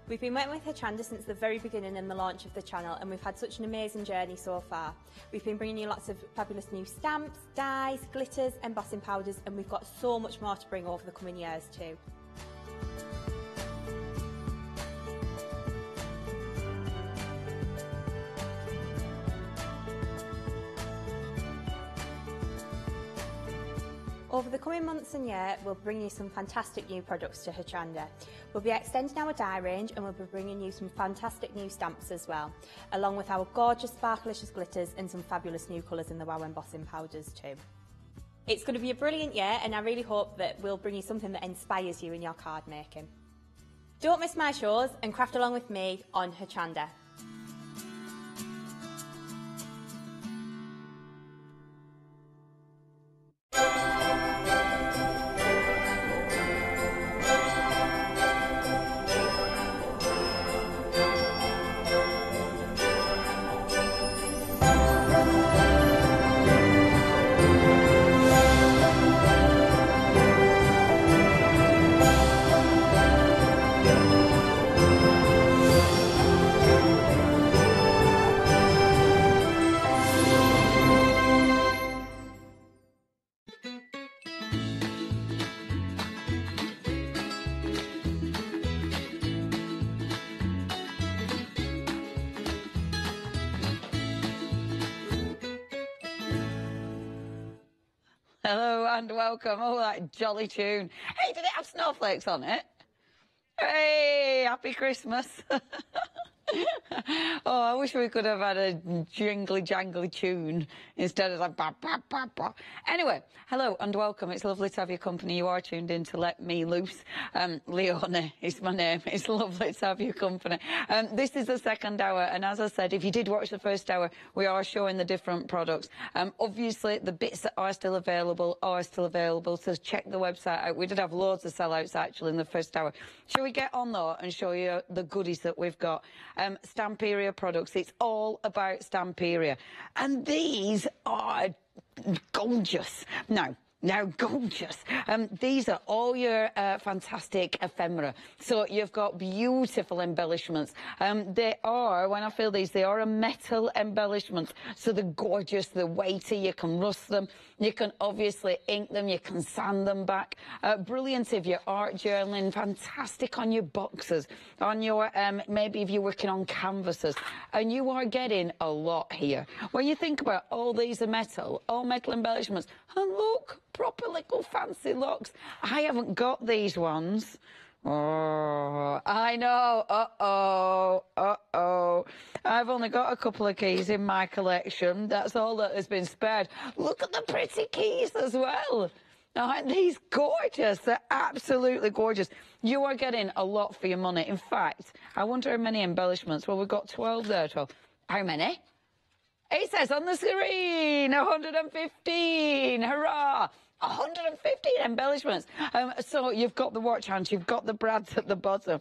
We've been working with Hochanda since the very beginning and the launch of the channel, and we've had such an amazing journey so far. We've been bringing you lots of fabulous new stamps, dyes, glitters, embossing powders, and we've got so much more to bring over the coming years too. Over the coming months and year, we'll bring you some fantastic new products to Hochanda. We'll be extending our dye range and we'll be bringing you some fantastic new stamps as well, along with our gorgeous sparklicious glitters and some fabulous new colours in the wow embossing powders too. It's going to be a brilliant year, and I really hope that we'll bring you something that inspires you in your card making. Don't miss my shows and craft along with me on Hochanda. Hello and welcome. Oh, that jolly tune. Hey, did it have snowflakes on it? Hey, happy Christmas. Oh, I wish we could have had a jingly jangly tune instead of like bah, bah, bah, bah. Anyway, hello and welcome. It's lovely to have your company. You are tuned in to Let Me Loose. Leone is my name. It's lovely to have your company. This is the second hour, and as I said, if you did watch the first hour, we are showing the different products. Obviously, the bits that are still available, so check the website out. We did have loads of sellouts actually in the first hour. Shall we get on though and show you the goodies that we've got? Stamperia products. It's all about Stamperia. And these are gorgeous. Now, gorgeous. These are all your fantastic ephemera. So you've got beautiful embellishments. They are, when I feel these, they are a metal embellishment. So they're gorgeous, they're weighty, you can rust them. You can obviously ink them, you can sand them back. Brilliant if you're art journaling, fantastic on your boxes, on your, maybe if you're working on canvases. And you are getting a lot here. When you think about all these are metal, all metal embellishments, and look, proper little fancy locks. I haven't got these ones. Oh, I know. Uh-oh. I've only got a couple of keys in my collection. That's all that has been spared. Look at the pretty keys as well. Aren't these gorgeous? They're absolutely gorgeous. You are getting a lot for your money. In fact, I wonder how many embellishments. Well, we've got 12 there. 12. How many? It says on the screen, 115. Hurrah! 115 embellishments. So you've got the watch hands, you've got the brads at the bottom.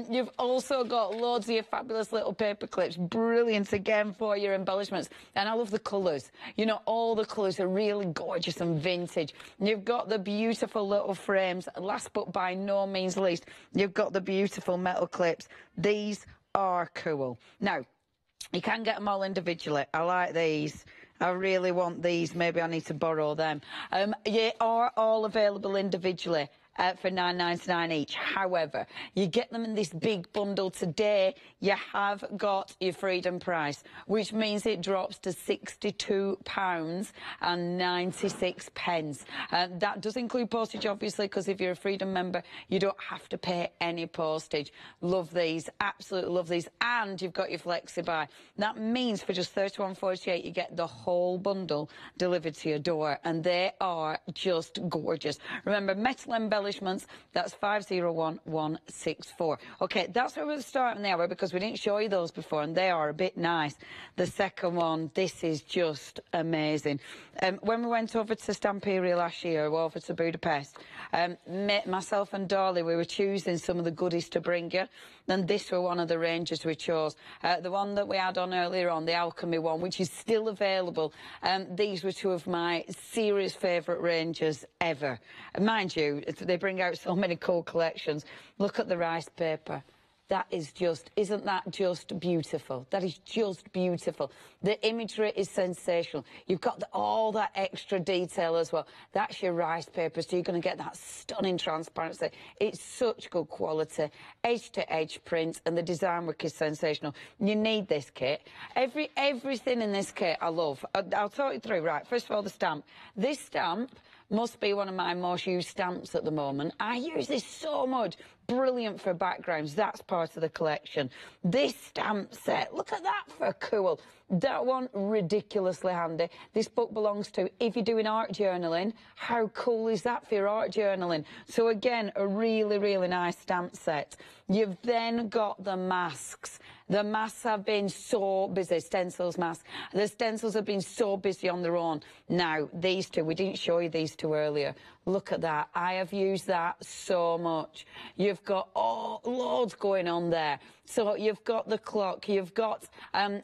You've also got loads of your fabulous little paper clips. Brilliant again for your embellishments. And I love the colours. You know, all the colours are really gorgeous and vintage. You've got the beautiful little frames. Last but by no means least, you've got the beautiful metal clips. These are cool. Now, you can get them all individually. I like these. I really want these. Maybe I need to borrow them. They are all available individually for $9.99 each. However, you get them in this big bundle today. You have got your freedom price, which means it drops to £62.96. That does include postage, obviously, because if you're a freedom member, you don't have to pay any postage. Love these, absolutely love these. And you've got your flexi buy. That means for just $31.48, you get the whole bundle delivered to your door, and they are just gorgeous. Remember, metal embellishments, that's 501164. Okay, that's where we're starting the hour because we didn't show you those before, and they are a bit nice. The second one, this is just amazing. When we went over to Stamperia last year, over to Budapest, myself and Dolly, we were choosing some of the goodies to bring you, and this were one of the ranges we chose. The one that we had on earlier on, the alchemy one, which is still available. These were two of my serious favourite ranges ever. Mind you, they bring out so many cool collections. Look at the rice paper. That is just, isn't that just beautiful? That is just beautiful. The imagery is sensational. You've got all that extra detail as well. That's your rice paper, so you're going to get that stunning transparency. It's such good quality, edge-to-edge print, and the design work is sensational. You need this kit. Everything in this kit I love. I'll talk you through. Right, first of all, the stamp. This stamp Must be one of my most used stamps at the moment. I use this so much. Brilliant for backgrounds. That's part of the collection. This stamp set, look at that for cool. That one, ridiculously handy. This book belongs to, if you're doing art journaling, how cool is that for your art journaling? So again, a really, really nice stamp set. You've then got the masks. The masks have been so busy, stencils masks. The stencils have been so busy on their own. Now, these two, we didn't show you these two earlier. Look at that. I have used that so much. You've got loads going on there. So you've got the clock, you've got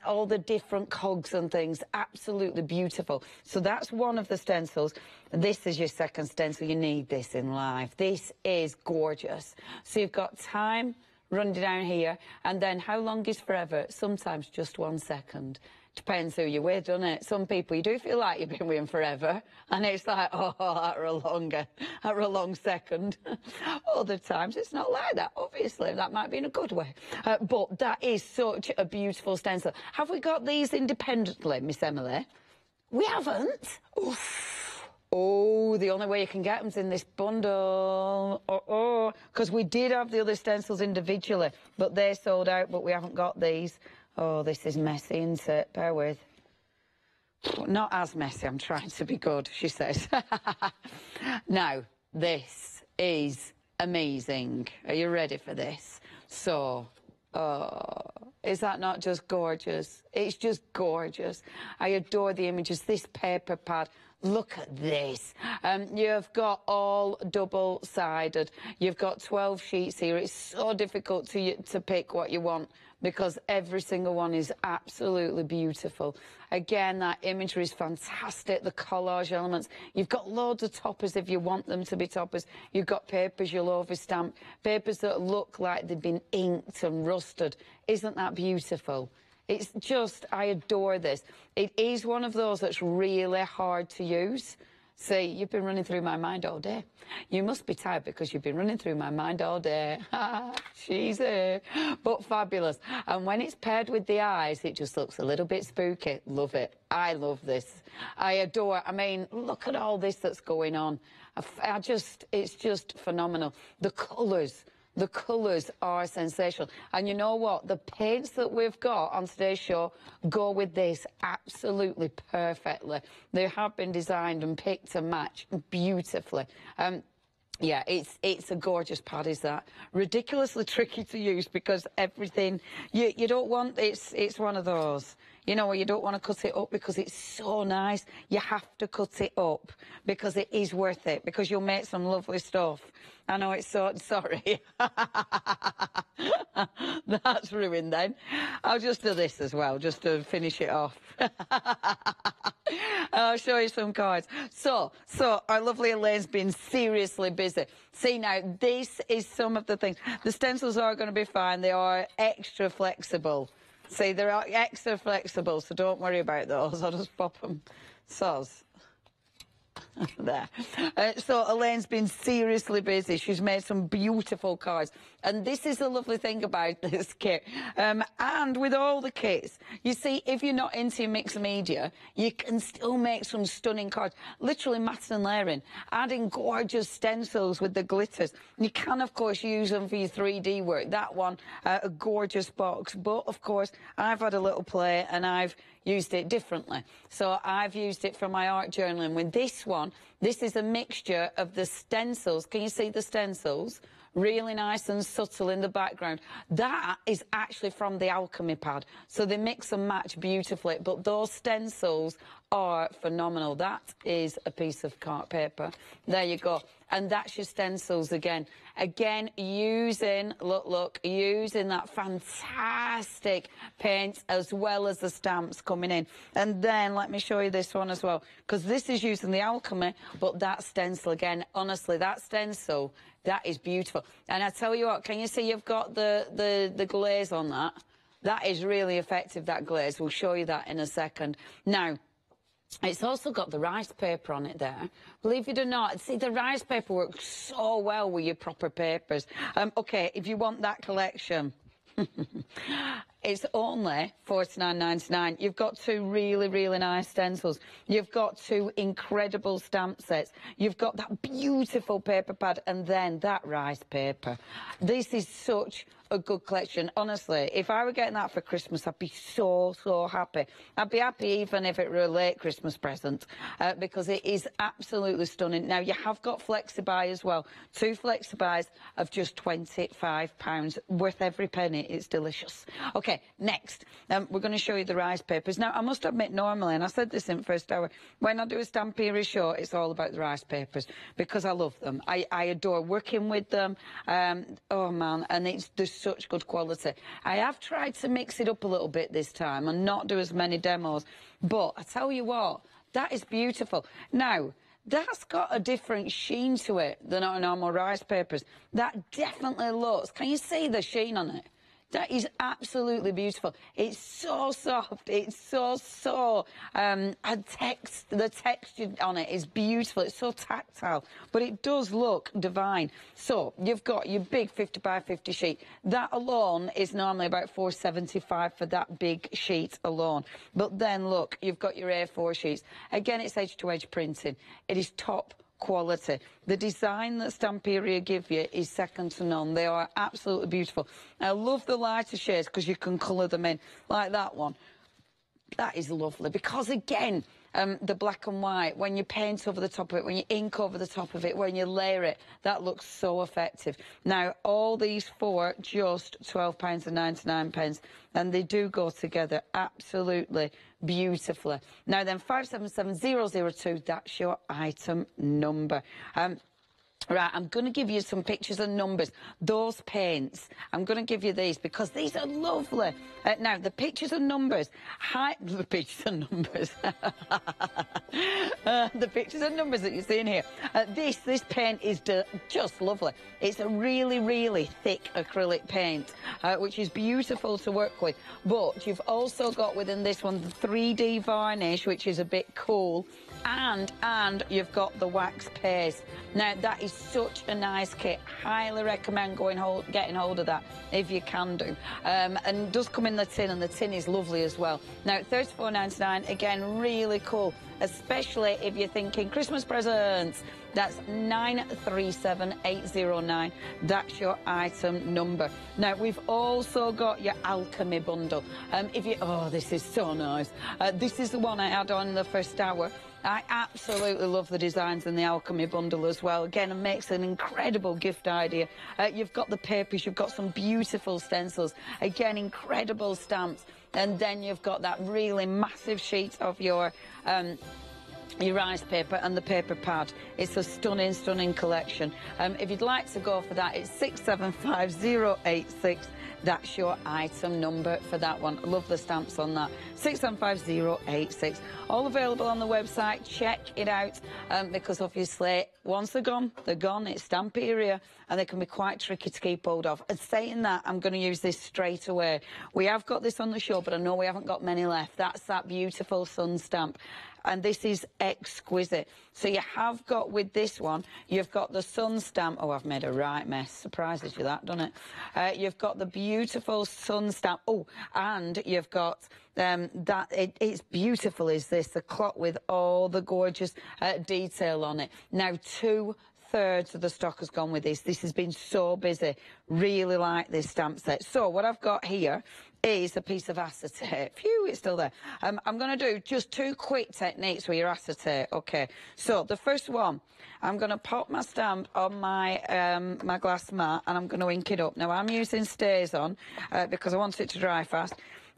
all the different cogs and things. Absolutely beautiful. So that's one of the stencils. This is your second stencil. You need this in life. This is gorgeous. So you've got time running down here, and then how long is forever? Sometimes just 1 second. Depends who you're with, doesn't it? Some people, you do feel like you've been with them forever, and it's like, oh, that were a long second. Other times, it's not like that, obviously. That might be in a good way. But that is such a beautiful stencil. Have we got these independently, Miss Emily? We haven't. Oof. Oh, the only way you can get them's in this bundle. Because we did have the other stencils individually, but they're sold out, but we haven't got these. Oh, this is messy, isn't it? Bear with. Not as messy, I'm trying to be good, she says. Now, this is amazing. Are you ready for this? So, is that not just gorgeous? It's just gorgeous. I adore the images. This paper pad, look at this. You've got all double-sided. You've got 12 sheets here. It's so difficult to pick what you want because every single one is absolutely beautiful. Again, that imagery is fantastic, the collage elements. You've got loads of toppers if you want them to be toppers. You've got papers you'll overstamp, papers that look like they've been inked and rusted. Isn't that beautiful? It's just, I adore this. It is one of those that's really hard to use. See, you've been running through my mind all day. You must be tired because you've been running through my mind all day. She's here. But fabulous. And when it's paired with the eyes, it just looks a little bit spooky. Love it. I love this. I adore, I mean, look at all this that's going on. It's just phenomenal. The colours are sensational. And you know what? The paints that we've got on today's show go with this absolutely perfectly. They have been designed and picked to match beautifully. Yeah, it's a gorgeous pad, is that. Ridiculously tricky to use because everything, you don't want, it's one of those, you know, where you don't want to cut it up because it's so nice. You have to cut it up because it is worth it, because you'll make some lovely stuff. I know it's so, sorry. That's ruined then. I'll just do this as well, just to finish it off. I'll show you some cards. So our lovely Elaine's been seriously busy. See now, this is some of the things. The stencils are going to be fine. They are extra flexible. See, they're extra flexible, so don't worry about those. I'll just pop them. Soz. There. So Elaine's been seriously busy. She's made some beautiful cards. And this is the lovely thing about this kit. And with all the kits, you see, if you're not into mixed media, you can still make some stunning cards. Literally matting and layering, adding gorgeous stencils with the glitters. You can, of course, use them for your 3D work. That one, a gorgeous box. But, of course, I've had a little play and I've used it differently. So I've used it for my art journaling. With this one, this is a mixture of the stencils. Can you see the stencils? Really nice and subtle in the background. That is actually from the alchemy pad. So they mix and match beautifully. But those stencils are phenomenal. That is a piece of card paper. There you go. And that's your stencils again. Again, using, look, using that fantastic paint as well as the stamps coming in. And then let me show you this one as well, because this is using the alchemy, but that stencil again, honestly, that stencil, that is beautiful. And I tell you what, can you see you've got the glaze on that? That is really effective, that glaze. We'll show you that in a second. Now, it's also got the rice paper on it there. Believe it or not, see, the rice paper works so well with your proper papers. OK, if you want that collection, it's only $49.99. You've got 2 really, really nice stencils. You've got 2 incredible stamp sets. You've got that beautiful paper pad and then that rice paper. This is such a good collection. Honestly, if I were getting that for Christmas, I'd be so, so happy. I'd be happy even if it were a late Christmas present, because it is absolutely stunning. Now, you have got Flexi-Buy as well. 2 Flexi-Buys of just £25, worth every penny. It's delicious. Okay, next, we're going to show you the rice papers. Now, I must admit, normally, and I said this in first hour, when I do a Stamperia show, it's all about the rice papers, because I love them. I adore working with them. Oh, man, and there's such good quality. I have tried to mix it up a little bit this time and not do as many demos, but I tell you what, that is beautiful. Now, that's got a different sheen to it than our normal rice papers. That definitely looks, can you see the sheen on it? That is absolutely beautiful. It's so soft. It's so the texture on it is beautiful. It's so tactile, but it does look divine. So you've got your big 50 by 50 sheet. That alone is normally about $4.75 for that big sheet alone. But then look, you've got your A4 sheets. Again, it's edge-to-edge printing. It is top quality. The design that Stamperia give you is second to none. They are absolutely beautiful. I love the lighter shades because you can colour them in, like that one. That is lovely because, again, the black and white, when you paint over the top of it, when you ink over the top of it, when you layer it, that looks so effective. Now, all these 4, just £12.99, and they do go together absolutely beautifully. Now then, 577002, that's your item number. Right, I'm going to give you some pictures and numbers. Those paints, I'm going to give you these because these are lovely. Now, the pictures and numbers, the pictures and numbers, the pictures and numbers that you see in here. This paint is just lovely. It's a really, really thick acrylic paint, which is beautiful to work with. But you've also got within this one the 3D varnish, which is a bit cool. And you've got the wax paste. Now, that is such a nice kit. Highly recommend getting hold of that if you can do. And it does come in the tin, and the tin is lovely as well. Now, $34.99, again, really cool, especially if you're thinking Christmas presents. That's 937809. That's your item number. Now, we've also got your alchemy bundle. Oh, this is so nice. This is the one I had on in the first hour. I absolutely love the designs in the alchemy bundle as well. Again, it makes an incredible gift idea. You've got the papers, you've got some beautiful stencils. Again, incredible stamps. And then you've got that really massive sheet of your rice paper and the paper pad. It's a stunning, stunning collection. If you'd like to go for that, it's 675086. That's your item number for that one. I love the stamps on that. 675086. All available on the website. Check it out, because obviously once they're gone, they're gone. It's Stamperia, and they can be quite tricky to keep hold of. And saying that, I'm going to use this straight away. We have got this on the show, but I know we haven't got many left. That's that beautiful sun stamp. And this is exquisite. So you have got, with this one, you've got the sun stamp. Oh, I've made a right mess. Surprises you that, doesn't it? You've got the beautiful sun stamp. Oh, and you've got it's beautiful, is this, the clock with all the gorgeous detail on it. Now, 2/3 of the stock has gone with this. This has been so busy. Really like this stamp set. So what I've got here is a piece of acetate. Phew, it's still there. I'm going to do just 2 quick techniques with your acetate. Okay, so the first one, I'm going to pop my stamp on my my glass mat, and I'm going to ink it up. Now, I'm using StazOn because I want it to dry fast.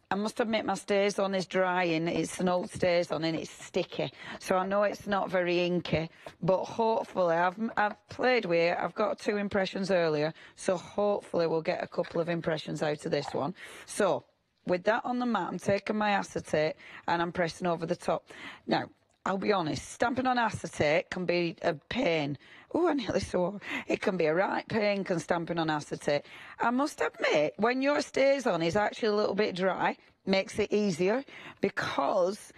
I must admit my StazOn is drying. It's an old StazOn and it's sticky. So I know it's not very inky, but hopefully I've played with it. I've got 2 impressions earlier, so hopefully we'll get a couple of impressions out of this one. So with that on the mat, I'm taking my acetate and I'm pressing over the top. Now, I'll be honest, stamping on acetate can be a pain. Oh, I nearly swore. It can be a right pain, stamping on acetate. I must admit, when your StazOn is actually a little bit dry, makes it easier because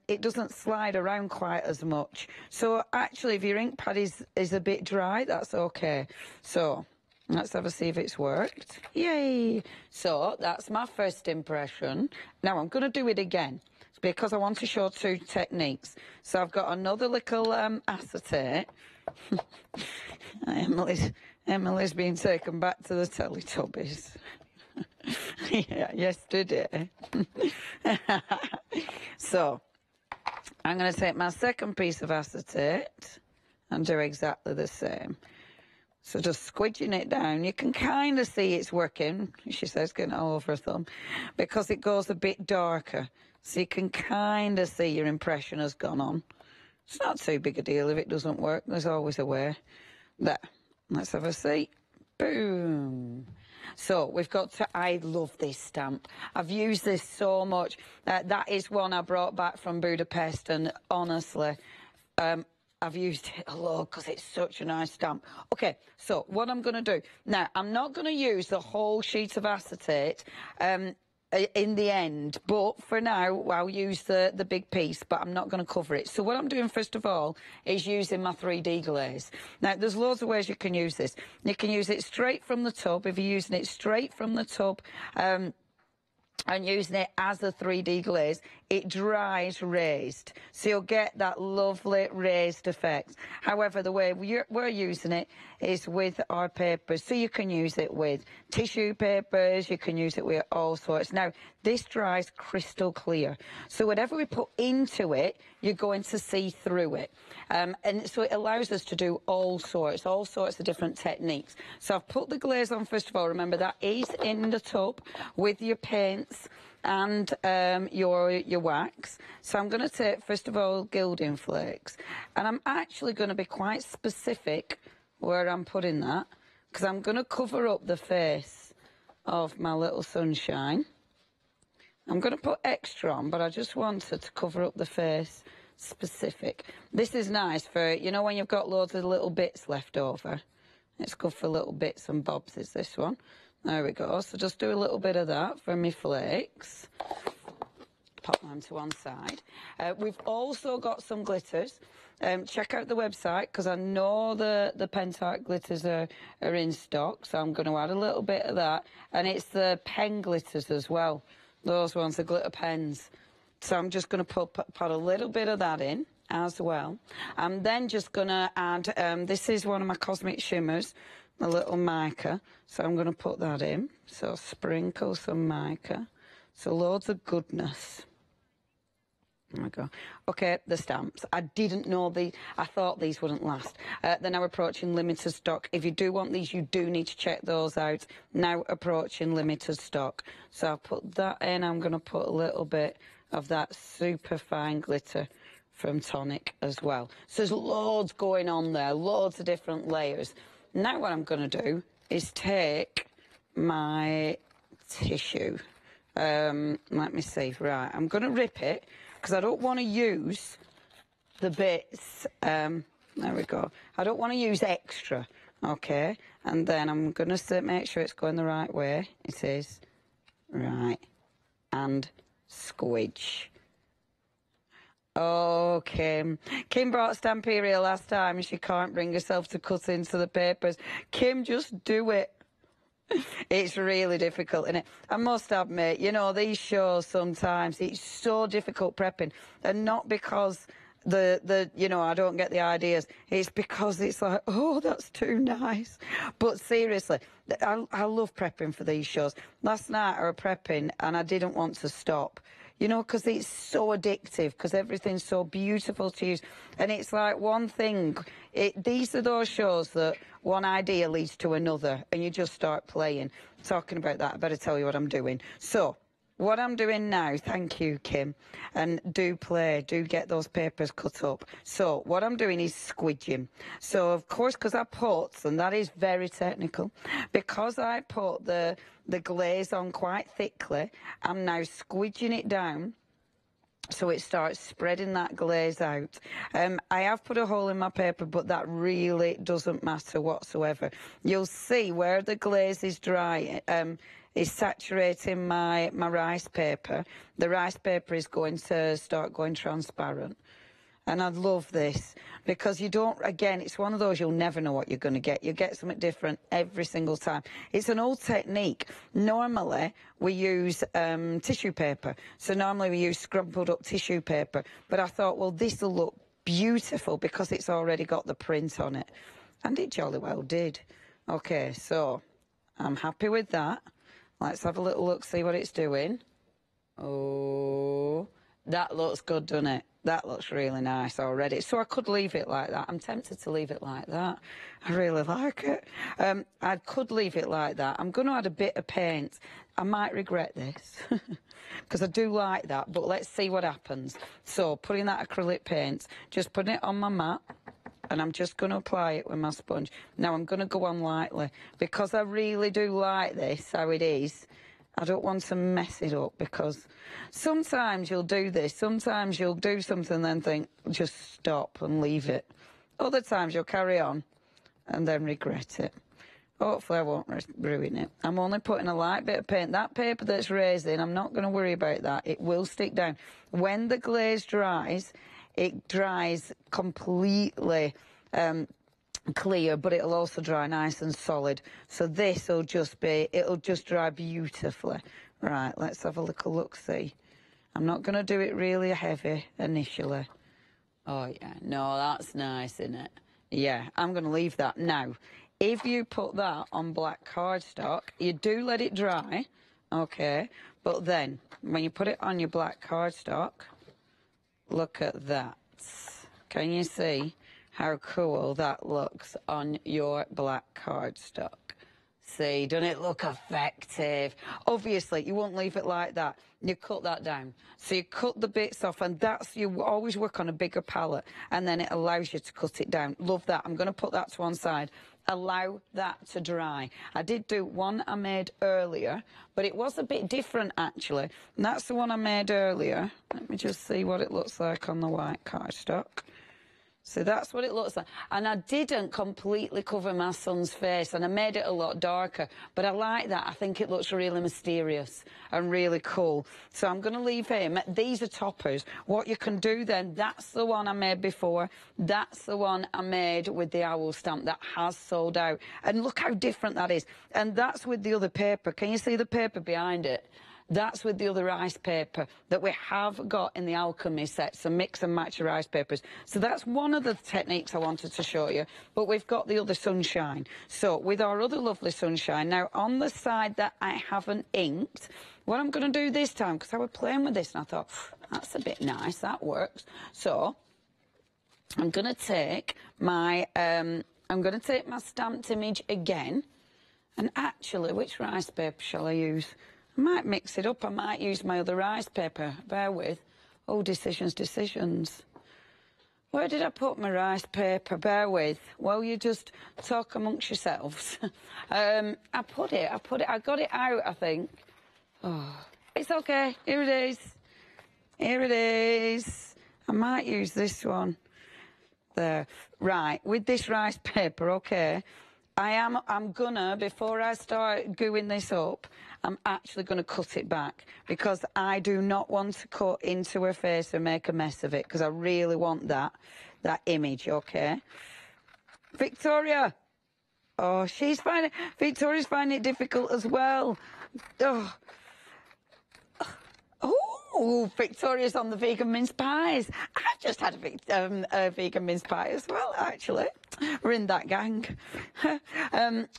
it doesn't slide around quite as much. So actually, if your ink pad is a bit dry, that's okay. So Let's have a see if it's worked. Yay! So that's my first impression. Now I'm going to do it again because I want to show two techniques. So I've got another little acetate. Emily's been taken back to the Teletubbies. Yeah, yesterday. So I'm going to take my second piece of acetate and do exactly the same. So just squidging it down, you can kind of see it's working, she says, getting all over her thumb, because it goes a bit darker. So you can kind of see your impression has gone on. It's not too big a deal if it doesn't work. There's always a way. There. Let's have a see. Boom. So we've got to... I love this stamp. I've used this so much. That is one I brought back from Budapest, and honestly... I've used it a lot because it's such a nice stamp. Okay, so what I'm going to do... Now, I'm not going to use the whole sheet of acetate in the end, but for now, I'll use the big piece, but I'm not going to cover it. So what I'm doing, first of all, is using my 3D glaze. Now, there's loads of ways you can use this. You can use it straight from the tub, if you're using it straight from the tub, and using it as a 3D glaze, it dries raised. So you'll get that lovely raised effect. However, the way we're using it is with our papers. So you can use it with tissue papers, you can use it with all sorts. Now, this dries crystal clear. So whatever we put into it, you're going to see through it. And so it allows us to do all sorts of different techniques. So I've put the glaze on first of all. Remember, that is in the tub with your paints and your wax. So I'm going to take, first of all, gilding flakes. And I'm actually going to be quite specific where I'm putting that, because I'm going to cover up the face of my little sunshine. I'm going to put extra on, but I just wanted to cover up the face specific. This is nice for, you know, when you've got loads of little bits left over. It's good for little bits and bobs, is this one. There we go. So just do a little bit of that for me flakes. Pop them to one side. We've also got some glitters. Check out the website, because I know the Pentart glitters are in stock. So I'm going to add a little bit of that. And it's the pen glitters as well. Those ones, the glitter pens. So I'm just going to put a little bit of that in as well. I'm then just going to add, this is one of my Cosmic Shimmers, a little mica. So I'm going to put that in. So sprinkle some mica. So loads of goodness. There we go. Okay, the stamps. I didn't know I thought these wouldn't last. They're now approaching limited stock. If you do want these, you do need to check those out. Now approaching limited stock. So I'll put that in. I'm going to put a little bit of that super fine glitter from Tonic as well. So there's loads going on there, loads of different layers. Now what I'm going to do is take my tissue. Let me see. Right, I'm going to rip it, because I don't want to use the bits. There we go. I don't want to use extra, okay? And then I'm going to make sure it's going the right way. It is. Right. And squidge. Oh, Kim. Kim brought Stamperia last time and she can't bring herself to cut into the papers. Kim, just do it. It's really difficult, isn't it? I must admit, you know, these shows sometimes, it's so difficult prepping. And not because you know, I don't get the ideas. It's because it's like, oh, that's too nice. But seriously, I love prepping for these shows. Last night I was prepping and I didn't want to stop. You know, because it's so addictive, because everything's so beautiful to use. And it's like one thing, these are those shows that one idea leads to another, and you just start playing. Talking about that, I better tell you what I'm doing. So, what I'm doing now, thank you, Kim, and do get those papers cut up. So, what I'm doing is squidging. So, of course, because I put, and that is very technical, because I put the glaze on quite thickly, I'm now squidging it down so it starts spreading that glaze out. I have put a hole in my paper, but that really doesn't matter whatsoever. You'll see where the glaze is dry, is saturating my rice paper. The rice paper is going to start going transparent. And I love this because you don't, again, it's one of those you'll never know what you're going to get. You get something different every single time. It's an old technique. Normally, we use tissue paper. So normally we use scrumpled up tissue paper. But I thought, well, this will look beautiful because it's already got the print on it. And it jolly well did. Okay, so I'm happy with that. Let's have a little look, see what it's doing. Oh, that looks good, doesn't it? That looks really nice already. So I could leave it like that. I'm tempted to leave it like that. I really like it. I could leave it like that. I'm going to add a bit of paint. I might regret this because I do like that, but let's see what happens. So putting that acrylic paint, just putting it on my mat, and I'm just going to apply it with my sponge. Now I'm going to go on lightly because I really do like this, how it is. I don't want to mess it up because sometimes you'll do this, sometimes you'll do something and then think, just stop and leave it. Other times you'll carry on and then regret it. Hopefully I won't ruin it. I'm only putting a light bit of paint. That paper that's raising, I'm not going to worry about that. It will stick down. When the glaze dries, it dries completely clear, but it'll also dry nice and solid. So this will just be, it'll just dry beautifully. Right, let's have a little look-see. I'm not going to do it really heavy initially. Oh, yeah, no, that's nice, isn't it? Yeah, I'm going to leave that. Now, if you put that on black cardstock, you do let it dry, okay, but then when you put it on your black cardstock, look at that. Can you see how cool that looks on your black cardstock? See, doesn't it look effective? Obviously, you won't leave it like that. You cut that down. So you cut the bits off, and that's, you always work on a bigger palette, and then it allows you to cut it down. Love that. I'm going to put that to one side. Allow that to dry. I did do one I made earlier, but it was a bit different, actually. And that's the one I made earlier. Let me just see what it looks like on the white cardstock. So that's what it looks like. And I didn't completely cover my son's face, and I made it a lot darker. But I like that. I think it looks really mysterious and really cool. So I'm going to leave him. These are toppers. What you can do then, that's the one I made before. That's the one I made with the owl stamp that has sold out. And look how different that is. And that's with the other paper. Can you see the paper behind it? That's with the other rice paper that we have got in the alchemy set, so mix and match your rice papers. So that's one of the techniques I wanted to show you, but we've got the other sunshine. So with our other lovely sunshine, now on the side that I haven't inked, what I'm going to do this time, because I was playing with this and I thought, that's a bit nice, that works. So I'm going to take my, stamped image again, and actually, which rice paper shall I use? I might mix it up. I might use my other rice paper. Bear with. Oh, decisions. Where did I put my rice paper? Bear with. Well, you just talk amongst yourselves. I got it out, I think. Oh, it's okay. Here it is. I might use this one. There. Right, with this rice paper, okay. I'm gonna, before I start gooing this up, I'm actually going to cut it back because I do not want to cut into her face and make a mess of it because I really want that image, okay? Victoria! Oh, Victoria's finding it difficult as well. Oh, Victoria's on the vegan mince pies. I've just had a vegan mince pie as well, actually. We're in that gang.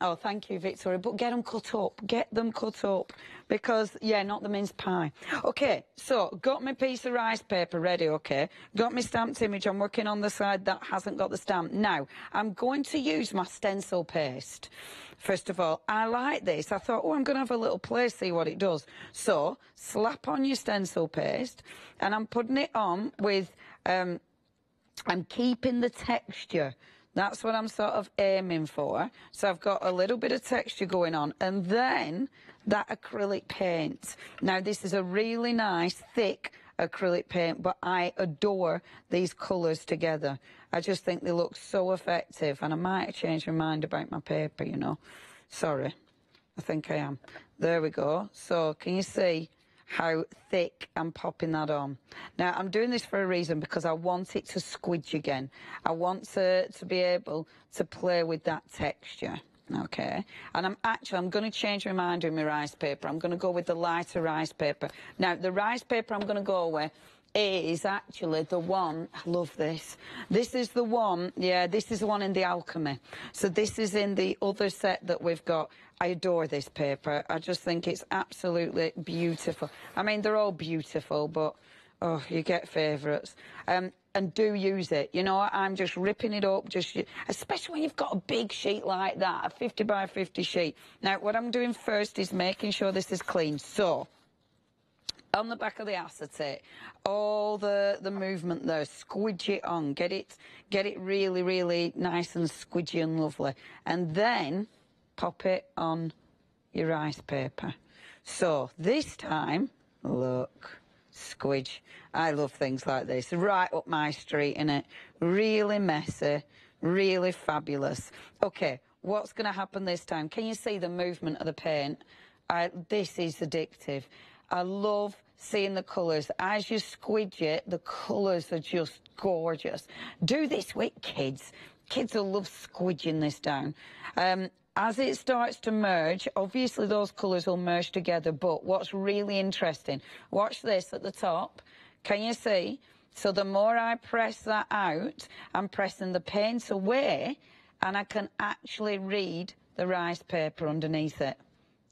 Oh, thank you, Victoria. But get them cut up. Get them cut up. Because, yeah, not the mince pie. Okay, so got my piece of rice paper ready, okay? Got my stamped image. I'm working on the side that hasn't got the stamp. Now, I'm going to use my stencil paste. First of all, I like this. I thought, oh, I'm going to have a little play, see what it does. So, slap on your stencil paste, and I'm putting it on with, I'm keeping the texture. That's what I'm sort of aiming for. So I've got a little bit of texture going on, and then that acrylic paint. Now, this is a really nice, thick acrylic paint, but I adore these colours together. I just think they look so effective, and I might have changed my mind about my paper, you know. Sorry, I think I am. There we go. So can you see how thick I'm popping that on. Now, I'm doing this for a reason, because I want it to squidge again. I want to be able to play with that texture, okay? And I'm going to change my mind with my rice paper. I'm going to go with the lighter rice paper. Now, the rice paper I'm going to go with is actually the one, I love this. This is the one, yeah, this is the one in the Alchemy. So this is in the other set that we've got. I adore this paper. I just think it's absolutely beautiful. I mean, they're all beautiful, but, oh, you get favourites. And do use it. You know, I'm just ripping it up, especially when you've got a big sheet like that, a 50 by 50 sheet. Now, what I'm doing first is making sure this is clean. So, on the back of the acetate, all the movement there, squidge it on, get it really, really nice and squidgy and lovely. And then pop it on your rice paper. So this time, look, squidge. I love things like this, right up my street, innit? Really messy, really fabulous. Okay, what's going to happen this time? Can you see the movement of the paint? This is addictive. I love seeing the colours. As you squidge it, the colours are just gorgeous. Do this with kids. Kids will love squidging this down. As it starts to merge, obviously those colours will merge together, but what's really interesting, watch this at the top. Can you see? So the more I press that out, I'm pressing the paint away, and I can actually read the rice paper underneath it.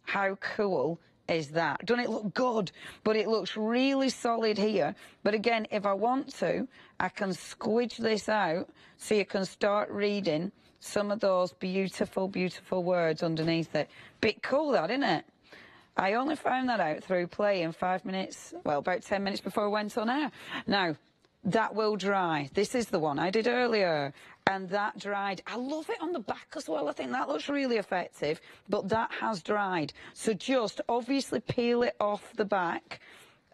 How cool is that? Doesn't it look good? But it looks really solid here. But again, if I want to, I can squidge this out so you can start reading some of those beautiful, beautiful words underneath it. Bit cool, that, isn't it? I only found that out through playing 5 minutes, well, about 10 minutes before I went on air. Now, that will dry. This is the one I did earlier, and that dried. I love it on the back as well. I think that looks really effective, but that has dried. So just obviously peel it off the back,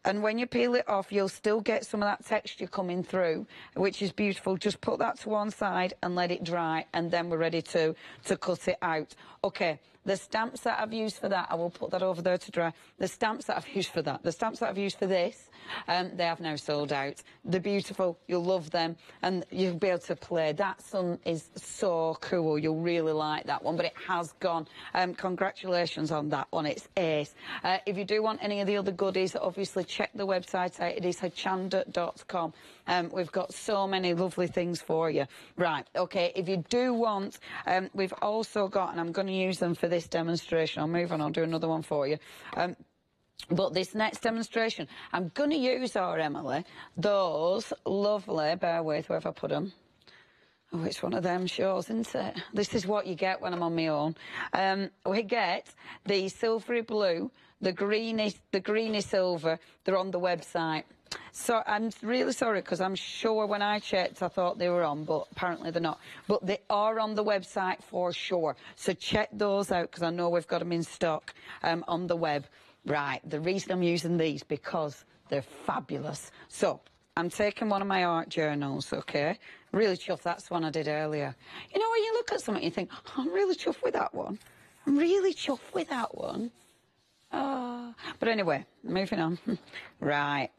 and when you peel it off, you'll still get some of that texture coming through, which is beautiful. Just put that to one side and let it dry, and then we're ready to cut it out. Okay, the stamps that I've used for that, I will put that over there to dry. The stamps that I've used for that, the stamps that I've used for this, they have now sold out. They're beautiful, you'll love them, and you'll be able to play. That sun is so cool, you'll really like that one, but it has gone. Congratulations on that one, it's ace. If you do want any of the other goodies, obviously check the website out. It is hochanda.com. We've got so many lovely things for you. Right, okay, if you do want, we've also got, and I'm going to use them for this demonstration. I'll move on, I'll do another one for you. But this next demonstration, I'm going to use, Emily, those lovely, bear with, where have I put them? Oh, it's one of them shows, isn't it? This is what you get when I'm on my own. We get the silvery blue, the greeny silver. They're on the website. So I'm really sorry, because I'm sure when I checked I thought they were on, but apparently they're not. But they are on the website for sure. So check those out, because I know we've got them in stock on the web. Right, the reason I'm using these, because they're fabulous. So I'm taking one of my art journals, okay? Really chuffed, that's the one I did earlier. You know, when you look at something, you think, oh, I'm really chuffed with that one. I'm really chuffed with that one. Oh. But anyway, moving on. Right,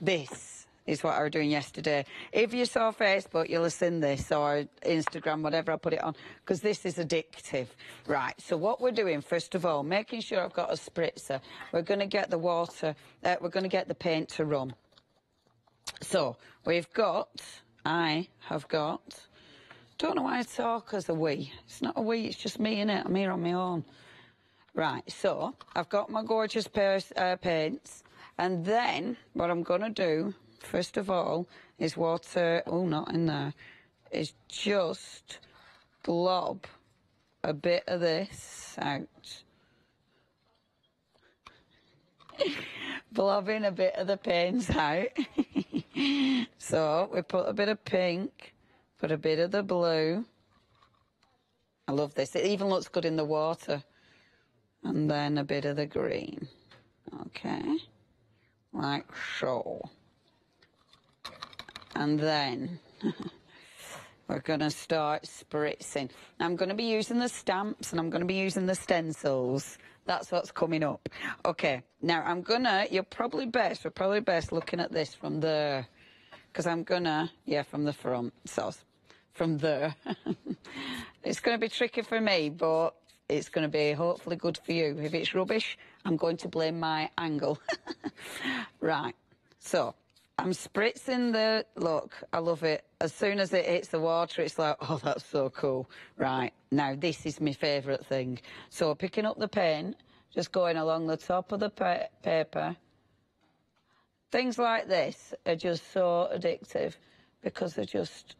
this is what I was doing yesterday. If you saw Facebook, you'll have seen this, or Instagram, whatever I put it on, because this is addictive. Right, so what we're doing, first of all, making sure I've got a spritzer. We're going to get the water, we're going to get the paint to run. So, I have got, don't know why I talk as a we. It's not a we, it's just me, innit? I'm here on my own. Right, so, I've got my gorgeous paints, and then what I'm going to do, first of all, is water, oh, not in there, is just glob a bit of this out. Blobbing a bit of the paints out. So we put a bit of pink, put a bit of the blue. I love this. It even looks good in the water. And then a bit of the green. Okay. Like so. And then we're going to start spritzing. I'm going to be using the stamps, and I'm going to be using the stencils. That's what's coming up. Okay, now I'm gonna, we're probably best looking at this from there. Because I'm gonna, from the front, so from there. It's gonna be tricky for me, but it's gonna be hopefully good for you. If it's rubbish, I'm going to blame my angle. Right, so I'm spritzing the, look, I love it. As soon as it hits the water, it's like, oh, that's so cool. Right, now this is my favourite thing. So picking up the paint, just going along the top of the paper. Things like this are just so addictive because they just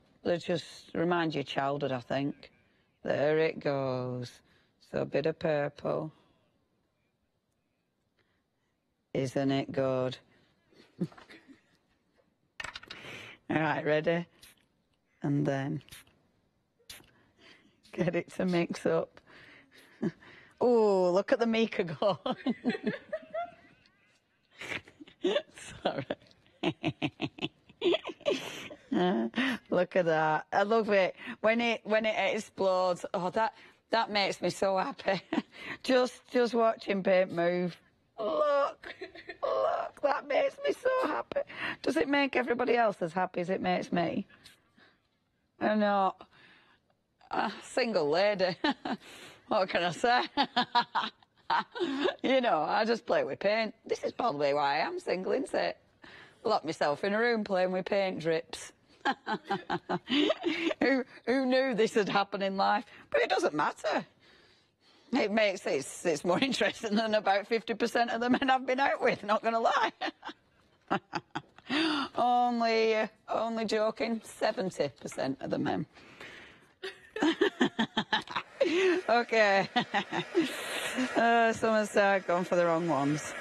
remind you of childhood, I think. There it goes. So a bit of purple. Isn't it good? All right, ready? And then get it to mix up. Oh, look at the Mika go. Sorry. Look at that. I love it. When it explodes, oh, that makes me so happy. just watching paint move. Look, that makes me so happy. Does it make everybody else as happy as it makes me? I'm not a single lady. What can I say? You know, I just play with paint. This is probably why I am single, isn't it? Lock myself in a room playing with paint drips. Who knew this would happen in life? But it doesn't matter. It makes it's more interesting than about 50% of the men I've been out with, not going to lie. Only joking, 70% of the men. Okay. Someone's gone for the wrong ones.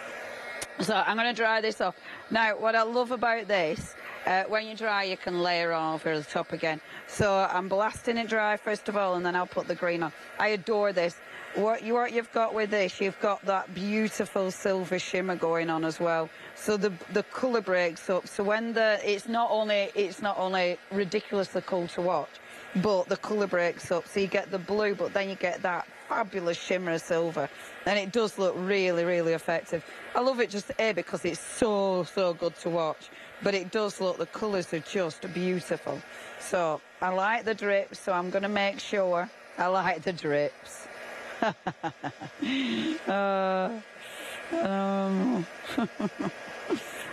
So I'm going to dry this off. Now, what I love about this, when you dry, you can layer over the top again. So I'm blasting it dry first of all, and then I'll put the green on. I adore this. What you've got with this, you've got that beautiful silver shimmer going on as well. So the colour breaks up. So when it's not only ridiculously cool to watch, but the colour breaks up. So you get the blue, but then you get that fabulous shimmer of silver, and it does look really, really effective. I love it just because it's so good to watch, but it does look, the colours are just beautiful. So I like the drips, so I'm going to make sure I like the drips.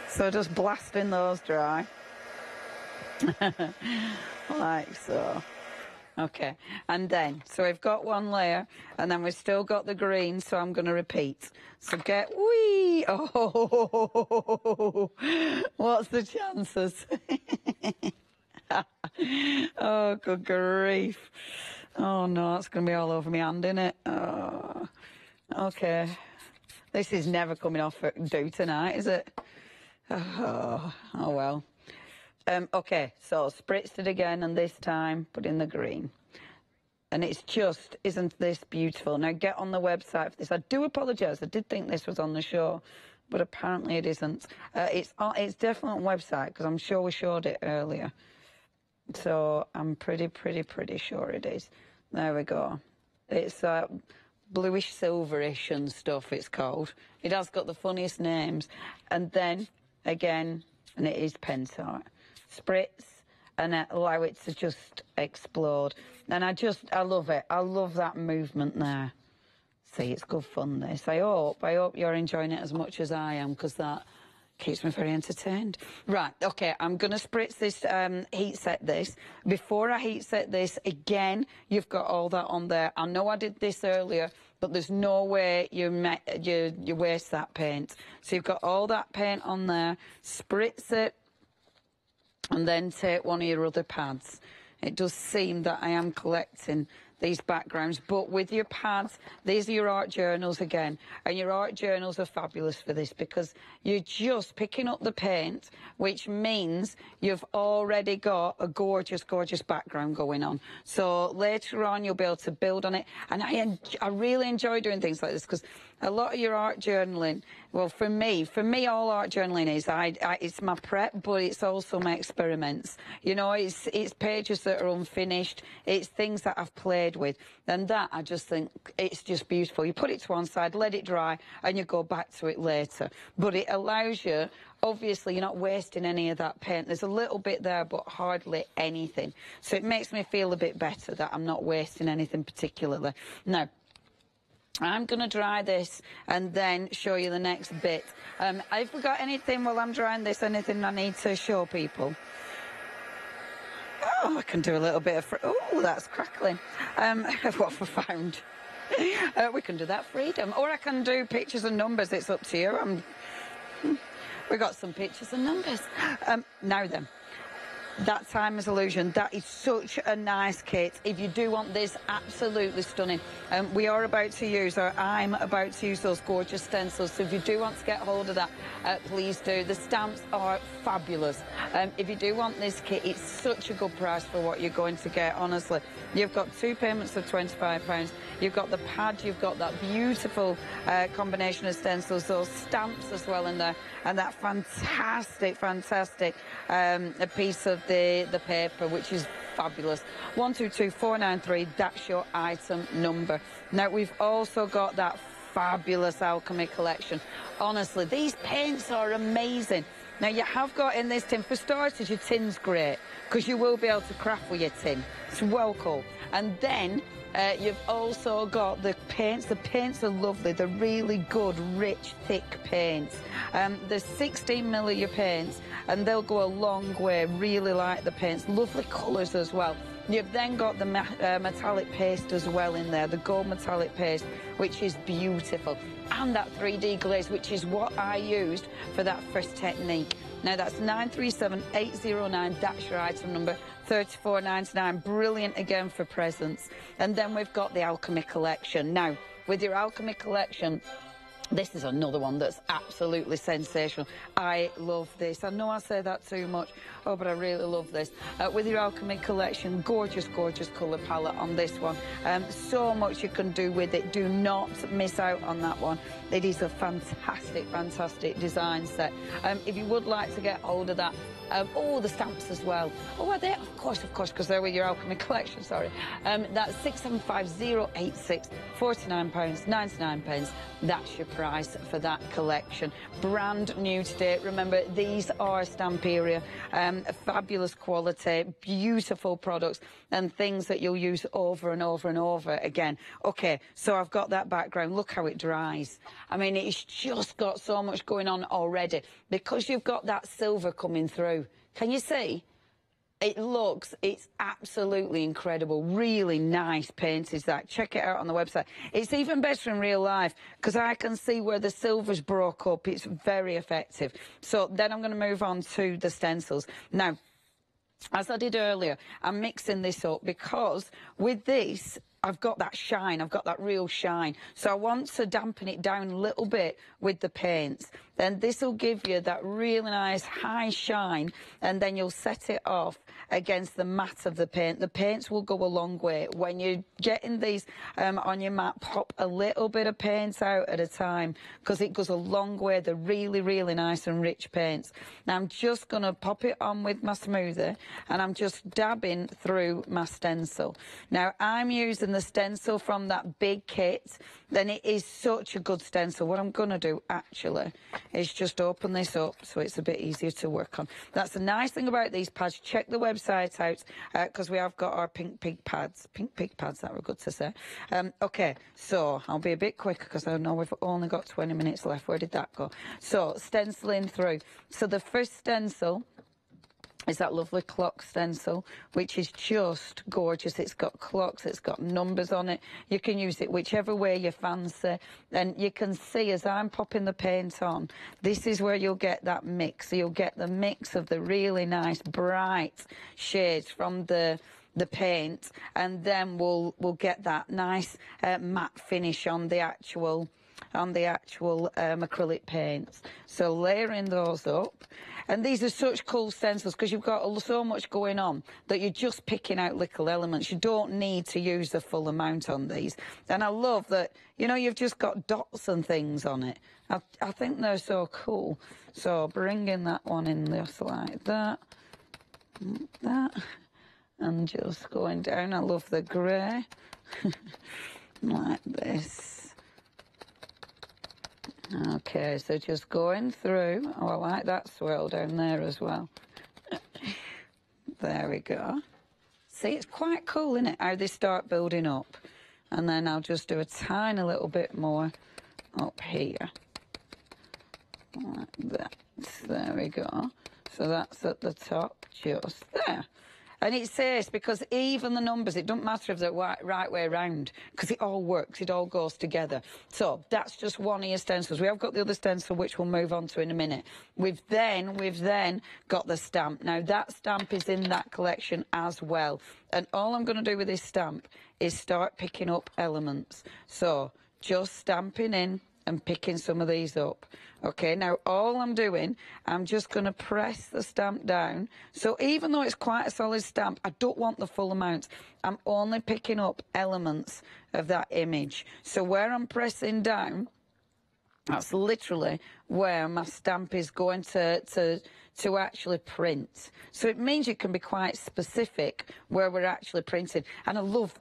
So just blasting those dry. Like so. Okay, and then, so we've got one layer, and then we've still got the green, so I'm going to repeat. So whee! Oh, what's the chances? Oh, good grief. Oh, no, it's going to be all over my hand, isn't it? Oh, okay. This is never coming off do tonight, is it? Oh well. Okay, so spritzed it again, and this time put in the green. And it's just, isn't this beautiful? Now get on the website for this. I do apologise, I did think this was on the show, but apparently it isn't. It's definitely on the website, because I'm sure we showed it earlier. So I'm pretty sure it is. There we go. It's bluish silverish and stuff, it's called. It has got the funniest names. And then, again, and it is Pensart. Spritz and allow it to just explode. And I love it. I love that movement there. See, it's good fun, this. I hope you're enjoying it as much as I am, because that keeps me very entertained. Right, okay, I'm going to spritz this, heat set this. Before I heat set this, again, you've got all that on there. I know I did this earlier, but there's no way you waste that paint. So you've got all that paint on there, spritz it, and then take one of your other pads. It does seem that I am collecting these backgrounds, but with your pads, these are your art journals again, and your art journals are fabulous for this, because you're just picking up the paint, which means you've already got a gorgeous background going on. So later on you'll be able to build on it, and I really enjoy doing things like this, because a lot of your art journaling, well, for me, all art journaling is, it's my prep, but it's also my experiments. You know, it's pages that are unfinished, it's things that I've played with, and that I just think it's just beautiful. You put it to one side, let it dry, and you go back to it later. But it allows you, obviously, you're not wasting any of that paint. There's a little bit there, but hardly anything. So it makes me feel a bit better that I'm not wasting anything particularly. Now, I'm going to dry this and then show you the next bit. Have we got anything while I'm drying this, anything I need to show people? Oh, I can do a little bit of... Oh, that's crackling. What have I found? We can do that freedom. Or I can do pictures and numbers. It's up to you. We got some pictures and numbers. Now then. That Timer's Illusion, that is such a nice kit. If you do want this, absolutely stunning. We are about to use, or I'm about to use those gorgeous stencils. So if you do want to get hold of that, please do. The stamps are fabulous. If you do want this kit, it's such a good price for what you're going to get, honestly. You've got 2 payments of £25. You've got the pad, you've got that beautiful combination of stencils, those stamps as well in there, and that fantastic a piece of the paper, which is fabulous. 122493, that's your item number. Now we've also got that fabulous alchemy collection. Honestly, these paints are amazing. Now you have got in this tin, for starters, your tin's great because you will be able to craft with your tin. It's well cool. And then you've also got the paints. The paints are lovely. They're really good, rich, thick paints. There's 16mm of your paints, and they'll go a long way. Really like the paints. Lovely colours as well. You've then got the metallic paste as well in there, the gold metallic paste, which is beautiful. And that 3D glaze, which is what I used for that first technique. Now that's 937809, that's your item number, $34.99. Brilliant again for presents. And then we've got the alchemy collection. Now, with your alchemy collection, this is another one that's absolutely sensational. I love this. I know I say that too much, but I really love this. With your alchemy collection, gorgeous, gorgeous colour palette on this one. So much you can do with it. Do not miss out on that one. It is a fantastic, fantastic design set. If you would like to get hold of that, oh, the stamps as well. Oh, are they? Of course, because they're with your alchemy collection, sorry. That's 675086, £49.99. That's your price for that collection. Brand new today. Remember, these are Stamperia. Fabulous quality, beautiful products, and things that you'll use over and over and over again. Okay, so I've got that background. Look how it dries. I mean, it's just got so much going on already. Because you've got that silver coming through. Can you see? It's absolutely incredible. Really nice paint is that. Check it out on the website. It's even better in real life because I can see where the silver's broke up. It's very effective. So then I'm going to move on to the stencils. Now, as I did earlier, I'm mixing this up because with this, I've got that shine, I've got that real shine. So I want to dampen it down a little bit with the paints. Then this will give you that really nice high shine, and then you'll set it off against the matte of the paint. The paints will go a long way. When you're getting these on your mat, pop a little bit of paint out at a time because it goes a long way. They're really, really nice and rich paints. Now I'm just going to pop it on with my smoother, and I'm just dabbing through my stencil. Now I'm using the stencil from that big kit. Then it is such a good stencil. What I'm going to do actually is just open this up so it's a bit easier to work on. That's the nice thing about these pads. Check the website out because we have got our pink pig pads. Pink pig pads, that were good to say. Okay, so I'll be a bit quicker because I know we've only got 20 minutes left. Where did that go? So stenciling through. So the first stencil is that lovely clock stencil, which is just gorgeous. It's got clocks, it's got numbers on it. You can use it whichever way you fancy. And you can see as I'm popping the paint on, this is where you'll get that mix. So you'll get the mix of the really nice bright shades from the paint, and then we'll get that nice matte finish on the actual on the actual acrylic paints. So layering those up. And these are such cool stencils because you've got so much going on that you're just picking out little elements. You don't need to use the full amount on these. And I love that, you know, you've just got dots and things on it. I think they're so cool. So bringing that one in just like that, and just going down. I love the grey, like this. Okay, so just going through. Oh, I like that swirl down there as well. There we go. See, it's quite cool, isn't it, how they start building up. And then I'll just do a tiny little bit more up here. Like that. There we go. So that's at the top, just there. And it says, because even the numbers, it doesn't matter if they're right way around, because it all works, it all goes together. So that's just one of your stencils. We have got the other stencil, which we'll move on to in a minute. We've then got the stamp. Now, that stamp is in that collection as well. And all I'm going to do with this stamp is start picking up elements. So just stamping in and picking some of these up. Okay, now all I'm doing, I'm just going to press the stamp down. So even though it's quite a solid stamp, I don't want the full amount. I'm only picking up elements of that image. So where I'm pressing down, that's literally where my stamp is going to actually print. So it means you can be quite specific where we're actually printing. And I love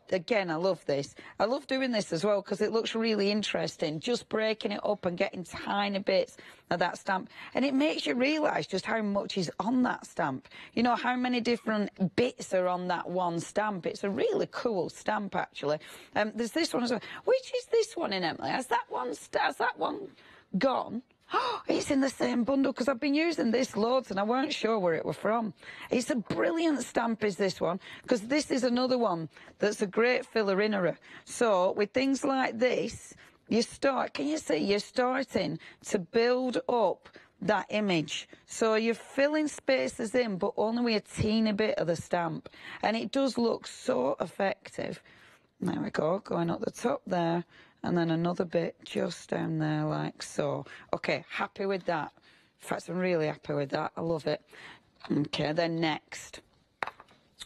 this. I love doing this as well because it looks really interesting, just breaking it up and getting tiny bits of that stamp. And it makes you realise just how much is on that stamp. You know, how many different bits are on that one stamp. It's a really cool stamp, actually. There's this one as well. Which is this one in, Emily? Has that one gone? Oh, it's in the same bundle because I've been using this loads and I weren't sure where it were from. It's a brilliant stamp, is this one, because this is another one that's a great filler innerer. So with things like this, can you see, you're starting to build up that image. So you're filling spaces in, but only with a teeny bit of the stamp. And it does look so effective. There we go, going up the top there. And then another bit just down there like so. Okay, happy with that. In fact, I'm really happy with that. I love it. Okay, then next.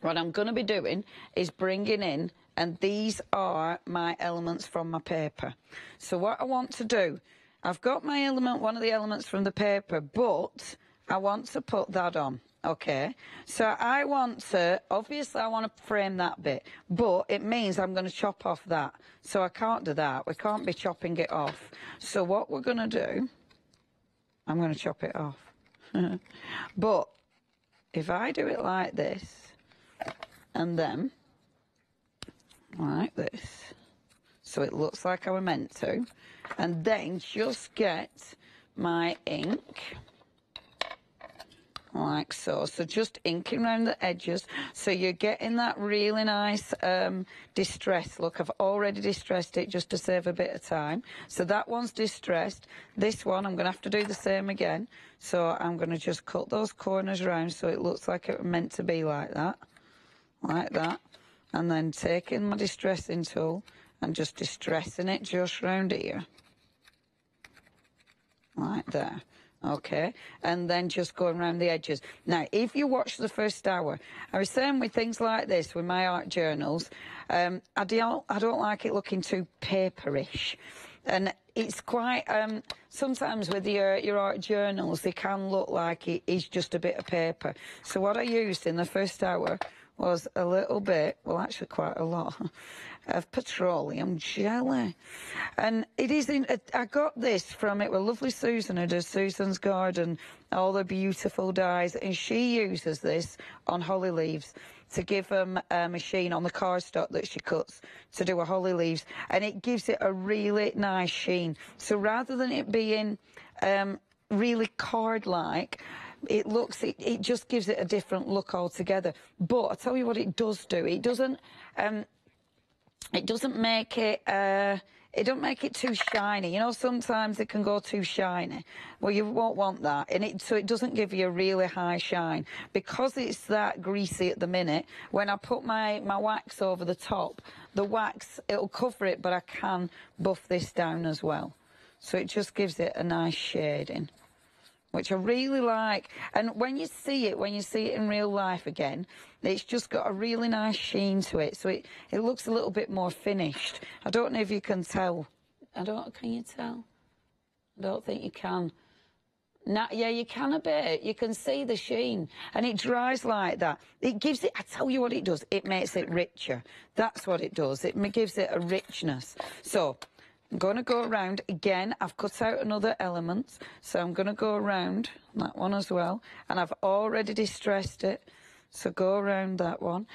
What I'm going to be doing is bringing in, and these are my elements from my paper. So what I want to do, I've got my element, one of the elements from the paper, but I want to put that on. Okay, so I want to frame that bit, but it means I'm going to chop off that. So I can't do that. We can't be chopping it off. So what we're going to do, I'm going to chop it off. But if I do it like this, and then like this, so it looks like I were meant to, and then just get my ink, like so. So just inking around the edges so you're getting that really nice distressed look. I've already distressed it just to save a bit of time. So that one's distressed. This one I'm going to have to do the same again. So I'm going to just cut those corners around so it looks like it was meant to be like that. Like that. And then taking my distressing tool and just distressing it just round here. Like there. Okay, and then just going around the edges. Now, if you watch the first hour, I was saying with things like this, with my art journals, I don't like it looking too paperish. And it's quite, sometimes with your art journals, they can look like it is just a bit of paper. So what I used in the first hour was a little bit, well, actually quite a lot, of petroleum jelly. And it is I got this from it with lovely Susan, who does Susan's Garden, all the beautiful dyes, and she uses this on holly leaves to give them a sheen on the cardstock that she cuts to do a holly leaves, and it gives it a really nice sheen. So rather than it being really card-like, it just gives it a different look altogether. But I tell you what it does do. It doesn't make it don't make it too shiny. You know, sometimes it can go too shiny. Well, you won't want that. And so it doesn't give you a really high shine. Because it's that greasy at the minute, when I put my wax over the top, the wax, it'll cover it, but I can buff this down as well. So it just gives it a nice shading, which I really like. And when you see it in real life again, it's just got a really nice sheen to it. So it looks a little bit more finished. I don't know if you can tell. Can you tell? I don't think you can. No, yeah, you can a bit. You can see the sheen. And it dries like that. It gives it, I tell you what it does, it makes it richer. That's what it does. It gives it a richness. So I'm going to go around again. I've cut out another element, so I'm going to go around that one as well. And I've already distressed it, so go around that one.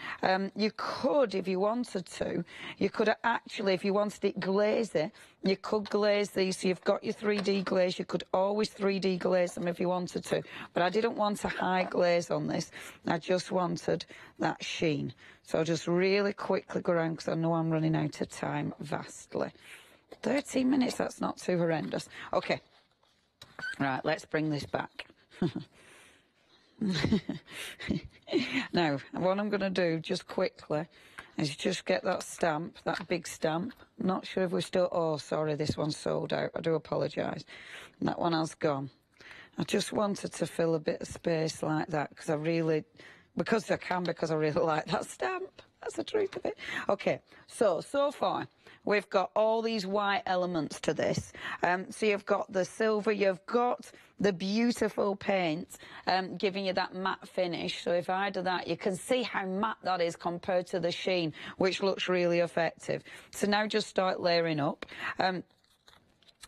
You could, if you wanted to, you could actually, if you wanted it glazy, you could glaze these. So you've got your 3D glaze. You could always 3D glaze them if you wanted to. But I didn't want a high glaze on this. I just wanted that sheen. So I'll just really quickly go around because I know I'm running out of time vastly. 13 minutes, that's not too horrendous. Okay, right, let's bring this back. Now, what I'm going to do just quickly is just get that stamp, that big stamp. Not sure if we're still, oh, sorry, this one's sold out. I do apologise. That one has gone. I just wanted to fill a bit of space like that because I really really like that stamp. That's the truth of it. Okay, so far, we've got all these white elements to this. So you've got the silver, you've got the beautiful paint giving you that matte finish. So if I do that, you can see how matte that is compared to the sheen, which looks really effective. So now just start layering up.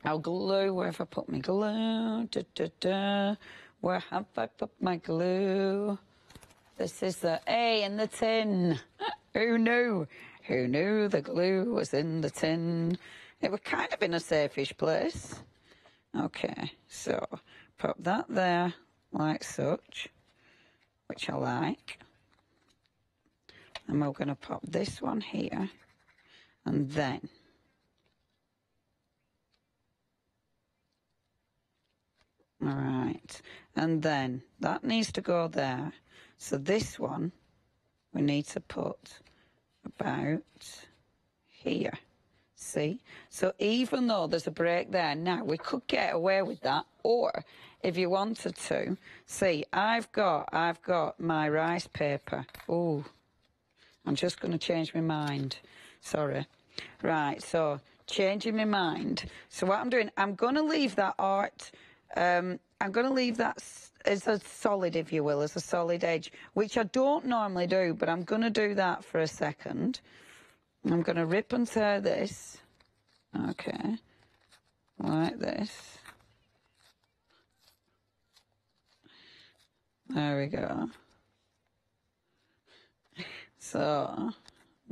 I'll glue, where have I put my glue? Where have I put my glue? This is the A in the tin. Who knew? Who knew the glue was in the tin? It was kind of in a safe-ish place. Okay, so pop that there like such, which I like. And we're going to pop this one here, and then all right, and then that needs to go there. So this one we need to put about here. See? So even though there's a break there, now we could get away with that, or if you wanted to, see, I've got my rice paper. Oh, I'm just going to change my mind. Sorry. Right, so changing my mind. So what I'm doing, I'm going to leave that art, I'm going to leave that as a solid, if you will, as a solid edge, which I don't normally do, but I'm going to do that for a second. I'm going to rip and tear this, okay, like this. There we go. So,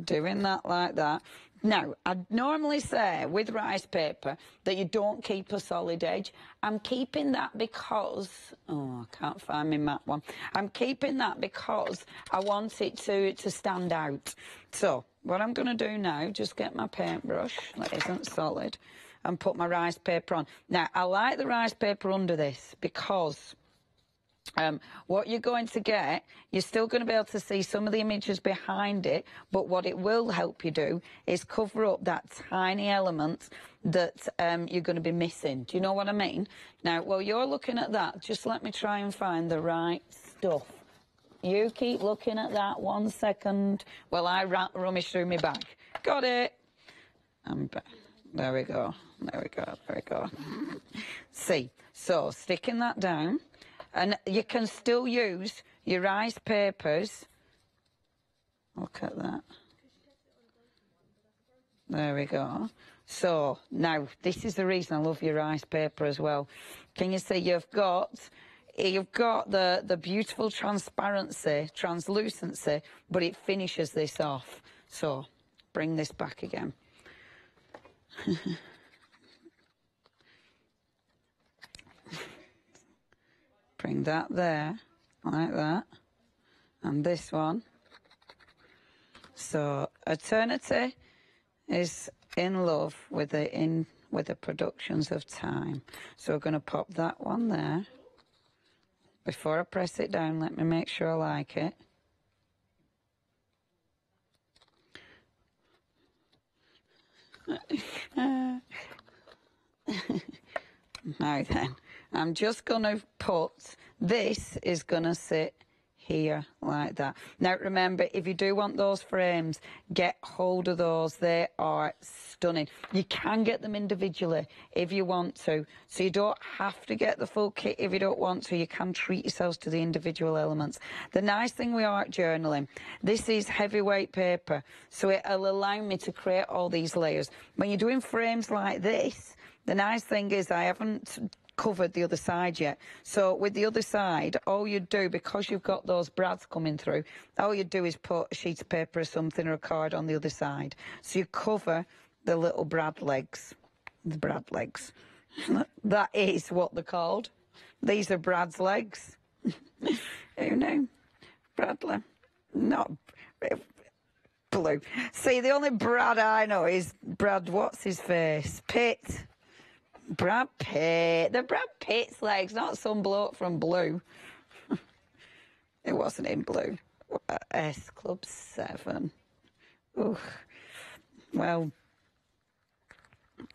doing that like that. Now, I'd normally say with rice paper that you don't keep a solid edge. I'm keeping that because, oh, I can't find my matte one. I'm keeping that because I want it to stand out. So, what I'm going to do now, just get my paintbrush that isn't solid and put my rice paper on. Now, I like the rice paper under this because what you're going to get, you're still going to be able to see some of the images behind it, but what it will help you do is cover up that tiny element that you're going to be missing. Do you know what I mean? Now, while you're looking at that, just let me try and find the right stuff. You keep looking at that 1 second while I rummage through my bag. Got it. I'm back. There we go. There we go. There we go. See, so sticking that down. And you can still use your rice papers. Look at that. There we go. So, now, this is the reason I love your rice paper as well. Can you see you've got the beautiful translucency, but it finishes this off. So, bring this back again. Bring that there, like that, and this one. So, Eternity is in love with the productions of time. So we're going to pop that one there. Before I press it down, let me make sure I like it. Now then, I'm just going to put, this is going to sit here like that. Now remember, if you do want those frames, get hold of those. They are stunning. You can get them individually if you want to, so you don't have to get the full kit if you don't want to. You can treat yourselves to the individual elements. The nice thing with art journaling, this is heavyweight paper, so it'll allow me to create all these layers. When you're doing frames like this, the nice thing is I haven't covered the other side yet. So with the other side, all you do, because you've got those brads coming through, all you do is put a sheet of paper or something or a card on the other side. So you cover the little brad legs. The brad legs. That is what they're called. These are Brad's legs. Who knew? Bradley. Not Blue. See, the only Brad I know is Brad, what's his face? Pitt. Brad Pitt. They're Brad Pitt's legs, not some bloke from Blue. It wasn't in Blue. S Club 7. Ooh. Well,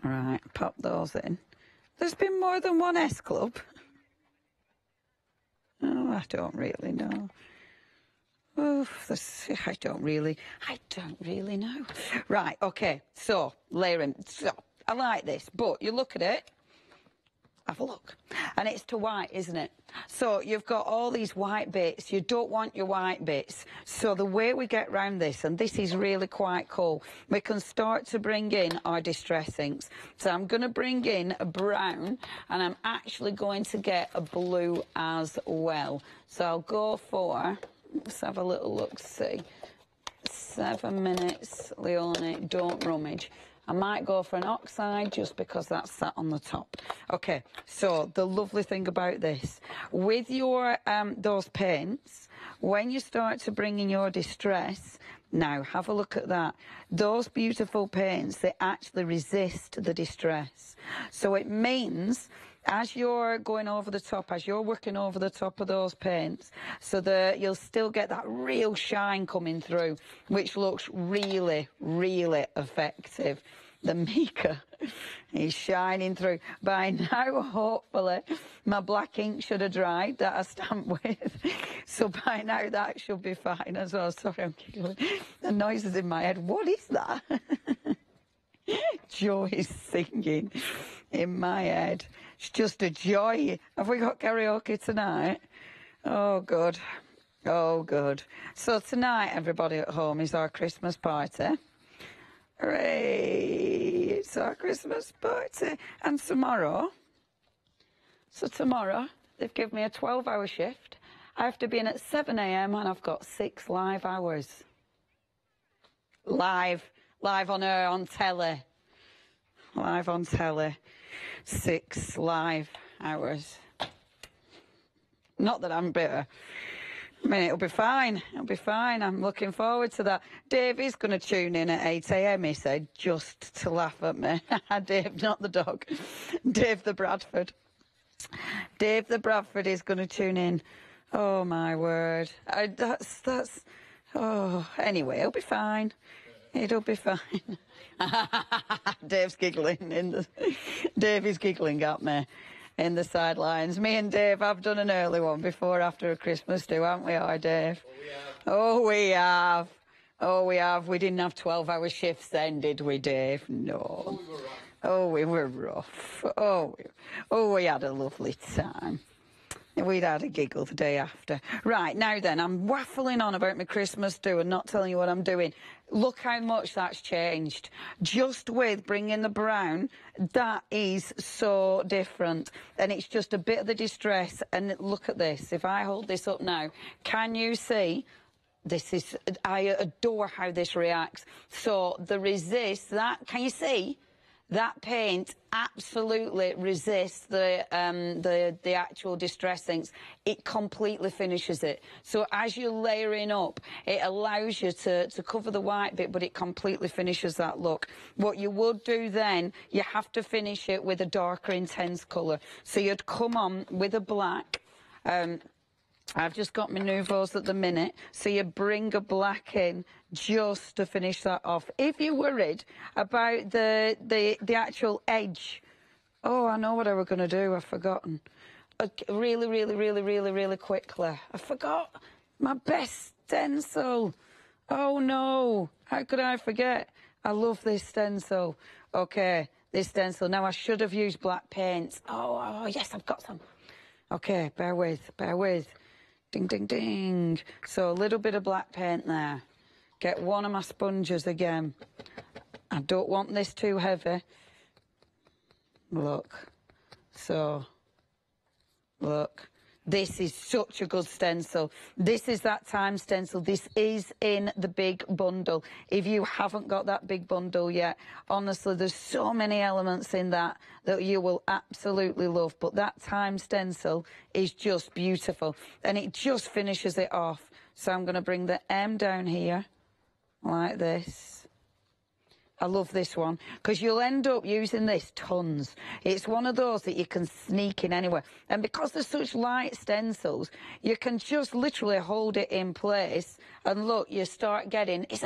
right, pop those in. There's been more than one S Club. Oh, I don't really know. Oof, I don't really know. Right, okay, so, layering. So, I like this, but you look at it, have a look, and it's to white, isn't it? So you've got all these white bits. You don't want your white bits. So the way we get around this, and this is really quite cool, we can start to bring in our distress inks. So I'm going to bring in a brown, and I'm actually going to get a blue as well. So I'll go for, let's have a little look, see. 7 minutes, Leonie, don't rummage. I might go for an oxide just because that's sat on the top. Okay, so the lovely thing about this, with your those paints, when you start to bring in your distress, now have a look at that. Those beautiful paints, they actually resist the distress. So it means as you're going over the top, as you're working over the top of those paints, so that you'll still get that real shine coming through, which looks really, really effective. The Mika is shining through. By now, hopefully, my black ink should have dried that I stamped with. So by now, that should be fine as well. Sorry, I'm giggling. The noises in my head. What is that? Joy is singing in my head. It's just a joy. Have we got karaoke tonight? Oh, good. Oh, good. So tonight, everybody at home, is our Christmas party. Hooray! It's our Christmas party. And tomorrow, so tomorrow, they've given me a 12-hour shift. I have to be in at 7 a.m. and I've got 6 live hours. Live on air, on telly. Live on telly. 6 live hours. Not that I'm bitter. I mean, it'll be fine. It'll be fine. I'm looking forward to that. Dave is going to tune in at 8 a.m, he said, just to laugh at me. Dave, not the dog. Dave the Bradford. Dave the Bradford is going to tune in. Oh, my word. That's... Oh, anyway, it'll be fine. It'll be fine. Dave's giggling. Dave is giggling at me. In the sidelines. Me and Dave have done an early one before after a Christmas do, haven't we, Dave? Oh, we have. Oh, we have. We didn't have 12-hour shifts then, did we, Dave? No. Oh, we were rough. Oh, we had a lovely time. We'd had a giggle the day after. Right, now then, I'm waffling on about my Christmas do and not telling you what I'm doing. Look how much that's changed. Just with bringing the brown, that is so different. And it's just a bit of the distress. And look at this. If I hold this up now, can you see? This is, I adore how this reacts. So the resist, that, can you see? That paint absolutely resists the actual distress inks. It completely finishes it. So as you're layering up, it allows you to cover the white bit, but it completely finishes that look. What you would do then, you have to finish it with a darker, intense colour. So you'd come on with a black. I've just got my Nouveaus at the minute, so you bring a black in just to finish that off. If you're worried about the actual edge Oh, I know what I was going to do. I've forgotten. Really quickly. I forgot my best stencil. Oh, no. How could I forget? I love this stencil. Okay, this stencil. Now, I should have used black paints. Oh, yes, I've got some. Okay, bear with. Ding, ding, ding. So a little bit of black paint there. Get one of my sponges again. I don't want this too heavy. Look. So, look. This is such a good stencil. This is that time stencil. This is in the big bundle. If you haven't got that big bundle yet, honestly, there's so many elements in that you will absolutely love. But that time stencil is just beautiful. And it just finishes it off. So I'm going to bring the M down here, like this. I love this one, because you'll end up using this tons. It's one of those that you can sneak in anywhere. And because they're such light stencils, you can just literally hold it in place. And look, you start getting, isn't